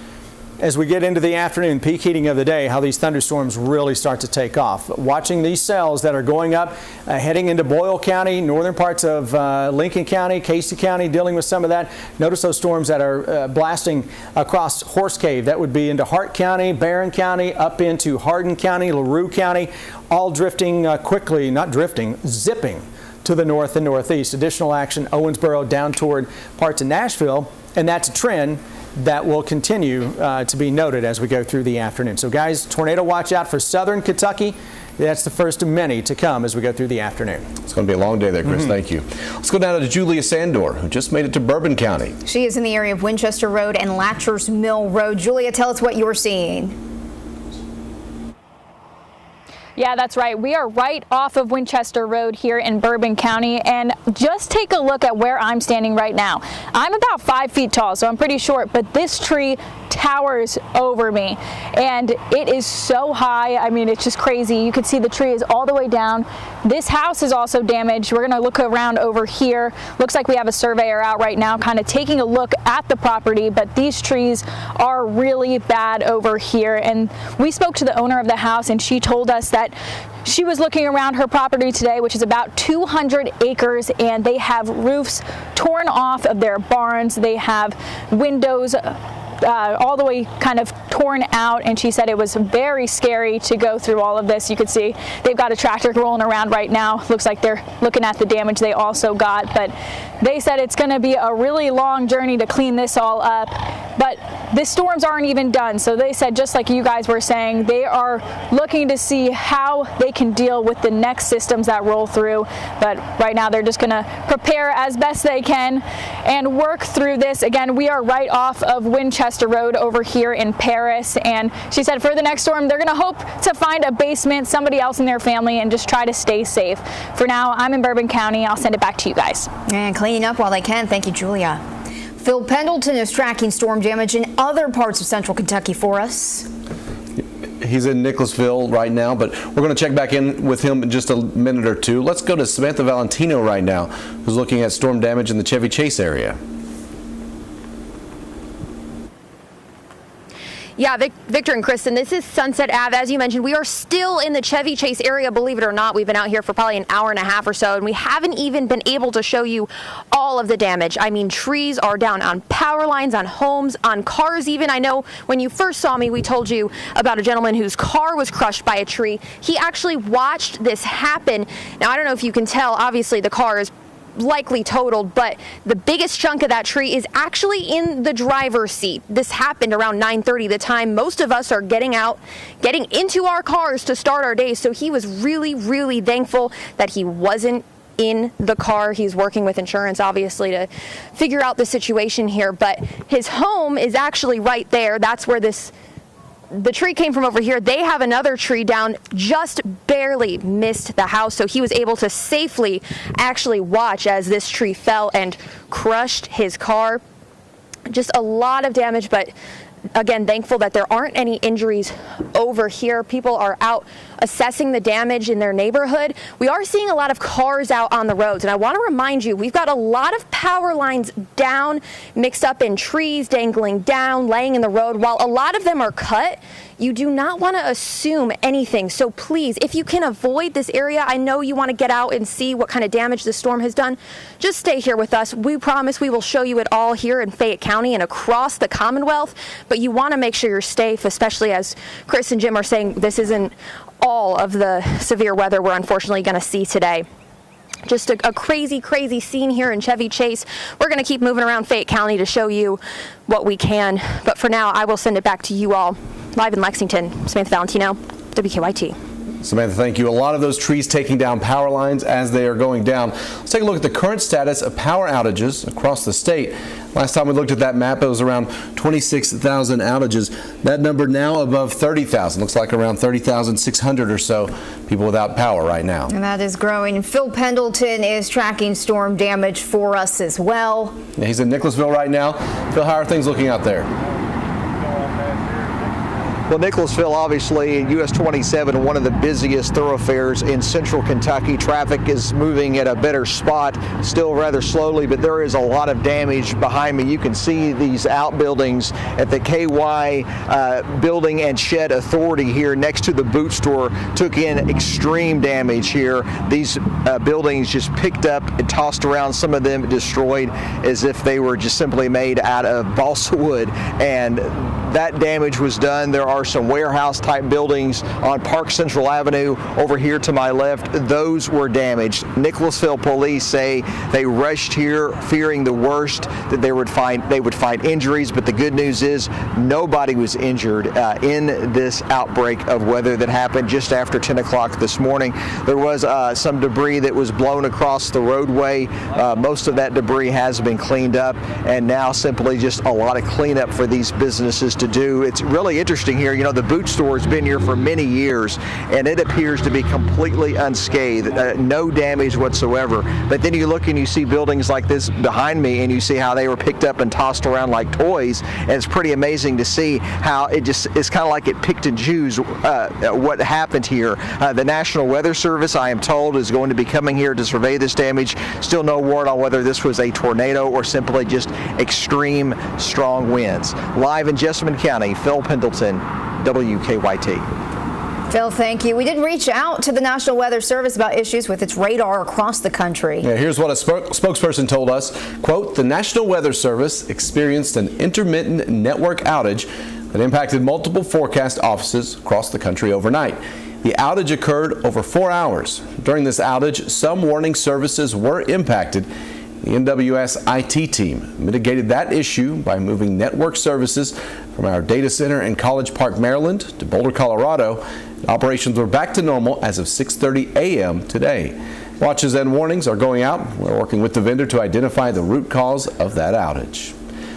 as we get into the afternoon, peak heating of the day, how these thunderstorms really start to take off. Watching these cells that are going up, heading into Boyle County, northern parts of Lincoln County, Casey County, dealing with some of that. Notice those storms that are blasting across Horse Cave. That would be into Hart County, Barron County, up into Hardin County, LaRue County, all drifting quickly, not drifting, zipping to the north and northeast. Additional action, Owensboro down toward parts of Nashville, and that's a trend that will continue to be noted as we go through the afternoon. So guys, tornado watch out for southern Kentucky. That's the first of many to come as we go through the afternoon. It's going to be a long day there, Chris. Thank you. Let's go down to Julia Sandor, who just made it to Bourbon County. She is in the area of Winchester Road and Latchers Mill Road. Julia, tell us what you're seeing. Yeah, that's right. We are right off of Winchester Road here in Bourbon County, and just take a look at where I'm standing right now. I'm about 5 feet tall, so I'm pretty short, but this tree towers over me, and it is so high. I mean, it's just crazy. You can see the tree is all the way down. This house is also damaged. We're going to look around over here. Looks like we have a surveyor out right now kind of taking a look at the property, but these trees are really bad over here. And we spoke to the owner of the house, and she told us that she was looking around her property today, which is about 200 acres, and they have roofs torn off of their barns. They have windows all the way kind of torn out, and she said it was very scary to go through all of this. You could see they've got a tractor rolling around right now. Looks like they're looking at the damage they also got, but they said it's going to be a really long journey to clean this all up. But the storms aren't even done, so they said, just like you guys were saying, they are looking to see how they can deal with the next systems that roll through. But right now they're just going to prepare as best they can and work through this. Again, we are right off of Winchester Road over here in Paris, and she said for the next storm they're going to hope to find a basement, somebody else in their family, and just try to stay safe. For now, I'm in Bourbon County. I'll send it back to you guys. And cleaning up while they can. Thank you, Julia. Phil Pendleton is tracking storm damage in other parts of central Kentucky for us. He's in Nicholasville right now, but we're going to check back in with him in just a minute or two. Let's go to Samantha Valentino right now, who's looking at storm damage in the Chevy Chase area. Yeah, Victor and Kristen, this is Sunset Ave. As you mentioned, we are still in the Chevy Chase area, believe it or not. We've been out here for probably an hour and a half or so, and we haven't even been able to show you all of the damage. I mean, trees are down on power lines, on homes, on cars even. I know when you first saw me, we told you about a gentleman whose car was crushed by a tree. He actually watched this happen. Now, I don't know if you can tell, obviously the car is likely totaled, but the biggest chunk of that tree is actually in the driver's seat. This happened around 9:30, the time most of us are getting into our cars to start our day. So he was really, really thankful that he wasn't in the car. He's working with insurance, obviously, to figure out the situation here, but his home is actually right there. That's where the tree came from over here. They have another tree down, just barely missed the house, so he was able to safely actually watch as this tree fell and crushed his car. Just a lot of damage, but again, thankful that there aren't any injuries over here. People are out assessing the damage in their neighborhood. We are seeing a lot of cars out on the roads, and I want to remind you, we've got a lot of power lines down, mixed up in trees, dangling down, laying in the road. While a lot of them are cut, you do not want to assume anything. So please, if you can avoid this area, I know you want to get out and see what kind of damage the storm has done. Just stay here with us. We promise we will show you it all here in Fayette County and across the Commonwealth, but you want to make sure you're safe, especially as Chris and Jim are saying, this isn't all of the severe weather we're unfortunately going to see today. Just a crazy, crazy scene here in Chevy Chase. We're going to keep moving around Fayette County to show you what we can. But for now, I will send it back to you all. Live in Lexington, Samantha Valentino, WKYT. Samantha, thank you. A lot of those trees taking down power lines as they are going down. Let's take a look at the current status of power outages across the state. Last time we looked at that map, it was around 26,000 outages. That number now above 30,000. Looks like around 30,600 or so people without power right now. And that is growing. Phil Pendleton is tracking storm damage for us as well. Yeah, he's in Nicholasville right now. Phil, how are things looking out there? Well, Nicholasville, obviously, US 27, one of the busiest thoroughfares in central Kentucky. Traffic is moving at a better spot, still rather slowly, but there is a lot of damage behind me. You can see these outbuildings at the KY Building and Shed Authority here next to the boot store took in extreme damage here. These buildings just picked up and tossed around, some of them destroyed as if they were just simply made out of balsa wood, and that damage was done. There are some warehouse type buildings on Park Central Avenue over here to my left. Those were damaged. Nicholasville police say they rushed here fearing the worst, that they would find injuries, but the good news is nobody was injured in this outbreak of weather that happened just after 10 o'clock this morning. There was some debris that was blown across the roadway. Most of that debris has been cleaned up, and now simply just a lot of cleanup for these businesses to do. It's really interesting here. You know, the boot store has been here for many years, and it appears to be completely unscathed, no damage whatsoever. But then you look and you see buildings like this behind me, and you see how they were picked up and tossed around like toys, and it's pretty amazing to see how it's kind of like it picked and chose what happened here. The National Weather Service, I am told, is going to be coming here to survey this damage. Still no word on whether this was a tornado or simply just extreme strong winds. Live in Jessamine County, Phil Pendleton, WKYT. Phil, thank you. We did reach out to the National Weather Service about issues with its radar across the country. Yeah, here's what a spokesperson told us. Quote, the National Weather Service experienced an intermittent network outage that impacted multiple forecast offices across the country overnight. The outage occurred over 4 hours. During this outage, some warning services were impacted. The NWS IT team mitigated that issue by moving network services from our data center in College Park, Maryland to Boulder, Colorado. Operations were back to normal as of 6:30 a.m. today. Watches and warnings are going out. We're working with the vendor to identify the root cause of that outage.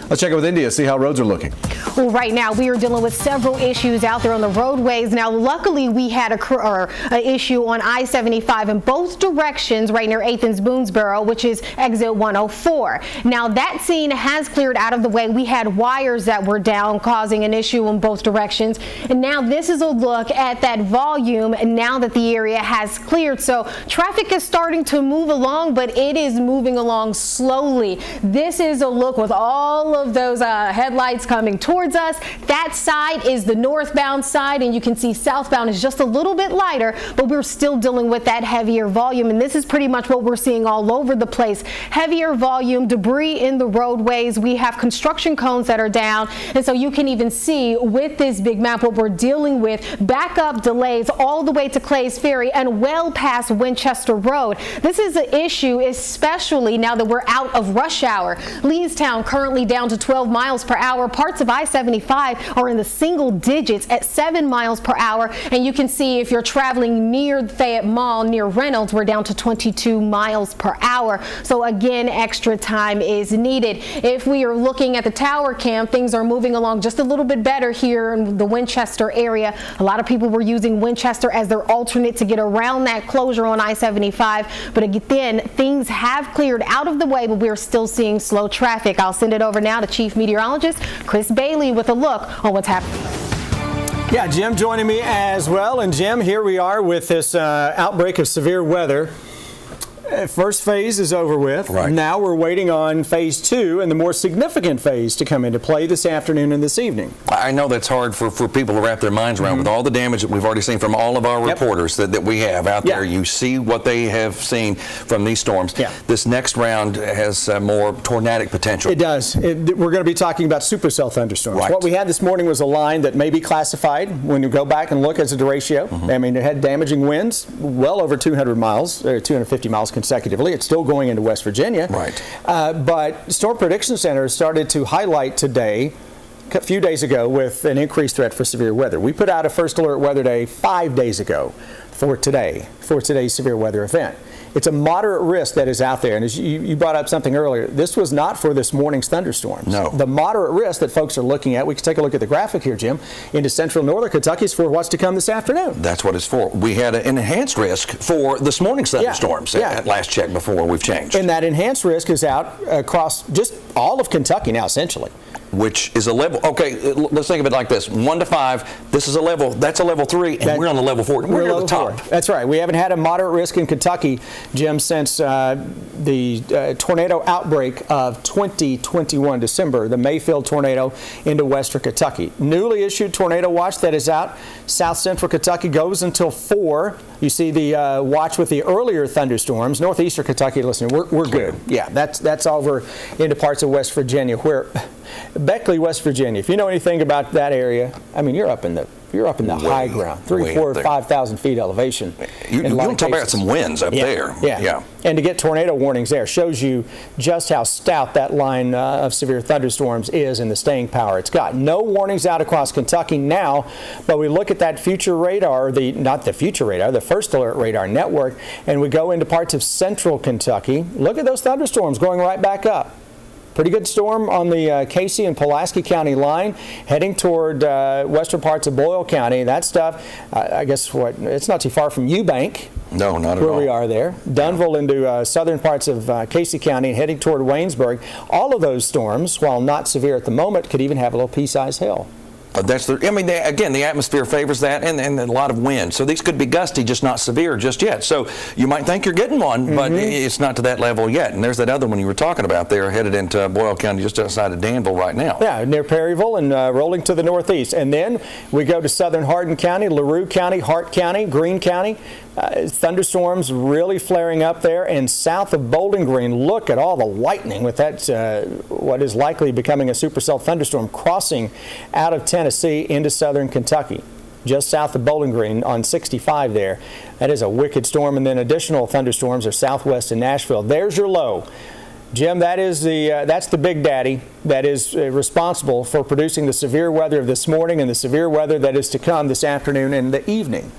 Let's check in with India, see how roads are looking. Well, right now we are dealing with several issues out there on the roadways. Now, luckily, we had an issue on I-75 in both directions right near Athens Boonesboro, which is exit 104. Now, that scene has cleared out of the way. We had wires that were down causing an issue in both directions. And now this is a look at that volume now that the area has cleared. So traffic is starting to move along, but it is moving along slowly. This is a look with all of those headlights coming towards us. That side is the northbound side, and you can see southbound is just a little bit lighter, but we're still dealing with that heavier volume, and this is pretty much what we're seeing all over the place. Heavier volume, debris in the roadways. We have construction cones that are down, and so you can even see with this big map what we're dealing with. Backup delays all the way to Clay's Ferry and well past Winchester Road. This is an issue, especially now that we're out of rush hour. Leestown currently down to 12 miles per hour. Parts of I-75 are in the single digits at 7 miles per hour. And you can see if you're traveling near Fayette Mall, near Reynolds, we're down to 22 miles per hour. So again, extra time is needed. If we are looking at the tower cam, things are moving along just a little bit better here in the Winchester area. A lot of people were using Winchester as their alternate to get around that closure on I-75. But again, things have cleared out of the way, but we're still seeing slow traffic. I'll send it over now to Chief Meteorologist Chris Bailey with a look on what's happening. Yeah, Jim joining me as well. And Jim, here we are with this outbreak of severe weather. First phase is over with. Right. Now we're waiting on phase 2 and the more significant phase to come into play this afternoon and this evening. I know that's hard for people to wrap their minds around with all the damage that we've already seen from all of our reporters that we have out there. You see what they have seen from these storms. This next round has more tornadic potential. It does. We're going to be talking about supercell thunderstorms. Right. What we had this morning was a line that may be classified when you go back and look as a derecho. I mean, it had damaging winds well over 200 miles, or 250 miles consecutively. It's still going into West Virginia. Right. But Storm Prediction Center started to highlight today a few days ago with an increased threat for severe weather. We put out a first alert weather day 5 days ago for today's severe weather event. It's a moderate risk that is out there. And as you brought up something earlier, this was not for this morning's thunderstorms. No. The moderate risk that folks are looking at, we can take a look at the graphic here, Jim, into central northern Kentucky is for what's to come this afternoon. That's what it's for. We had an enhanced risk for this morning's thunderstorms at last check before we've changed. And that enhanced risk is out across just all of Kentucky now, essentially. Which is a level, okay, let's think of it like this. 1 to 5, this is a level, that's a level 3, and we're on the level 4. We're near the top. 4. That's right. We haven't had a moderate risk in Kentucky, Jim, since the tornado outbreak of 2021 December, the Mayfield tornado into western Kentucky. Newly issued tornado watch that is out. South central Kentucky goes until 4. You see the watch with the earlier thunderstorms. Northeastern Kentucky, listen, we're good. Yeah, that's over into parts of West Virginia, where Beckley, West Virginia. If you know anything about that area, I mean, you're up in the high ground, 3,000, 4,000, 5,000 feet elevation. You don't talk about some winds up there. Yeah. And to get tornado warnings there shows you just how stout that line of severe thunderstorms is and the staying power it's got. No warnings out across Kentucky now, but we look at that future radar, the first alert radar network, and we go into parts of central Kentucky. Look at those thunderstorms going right back up. Pretty good storm on the Casey and Pulaski County line, heading toward western parts of Boyle County. That stuff, I guess, it's not too far from Eubank. No, not at all. Where we are there. Dunville into southern parts of Casey County and heading toward Waynesburg. All of those storms, while not severe at the moment, could even have a little pea-sized hail. Again, the atmosphere favors that, and a lot of wind. So these could be gusty, just not severe just yet. So you might think you're getting one, but it's not to that level yet. And there's that other one you were talking about there, headed into Boyle County, just outside of Danville right now. Yeah, near Perryville and rolling to the northeast. And then we go to southern Hardin County, LaRue County, Hart County, Greene County. Thunderstorms really flaring up there, and south of Bowling Green, look at all the lightning with that what is likely becoming a supercell thunderstorm crossing out of Tennessee into southern Kentucky, just south of Bowling Green on 65 there. That is a wicked storm, and then additional thunderstorms are southwest in Nashville. There's your low. Jim, that's the big daddy that is responsible for producing the severe weather of this morning and the severe weather that is to come this afternoon and the evening.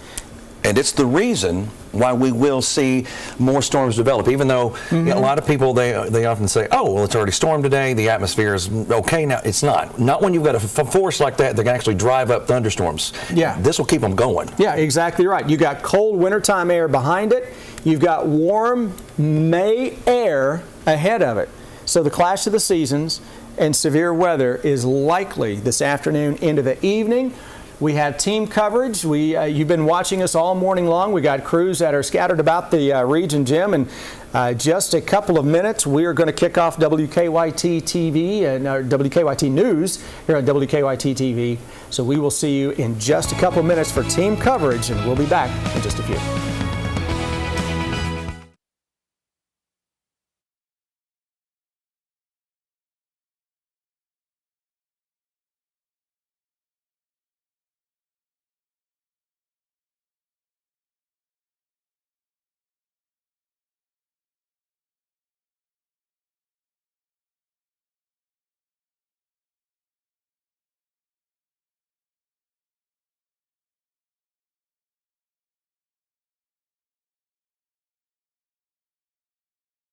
And it's the reason why we will see more storms develop, even though a lot of people, they often say, oh, well, it's already stormed today, the atmosphere is okay now. It's not. Not when you've got a force like that that can actually drive up thunderstorms. Yeah. This will keep them going. Yeah, exactly right. You got cold wintertime air behind it. You've got warm May air ahead of it. So the clash of the seasons and severe weather is likely this afternoon into the evening. We have team coverage. You've been watching us all morning long. We got crews that are scattered about the region, Jim, and just a couple of minutes, we are going to kick off WKYT TV and WKYT News here on WKYT TV. So we will see you in just a couple of minutes for team coverage, and we'll be back in just a few.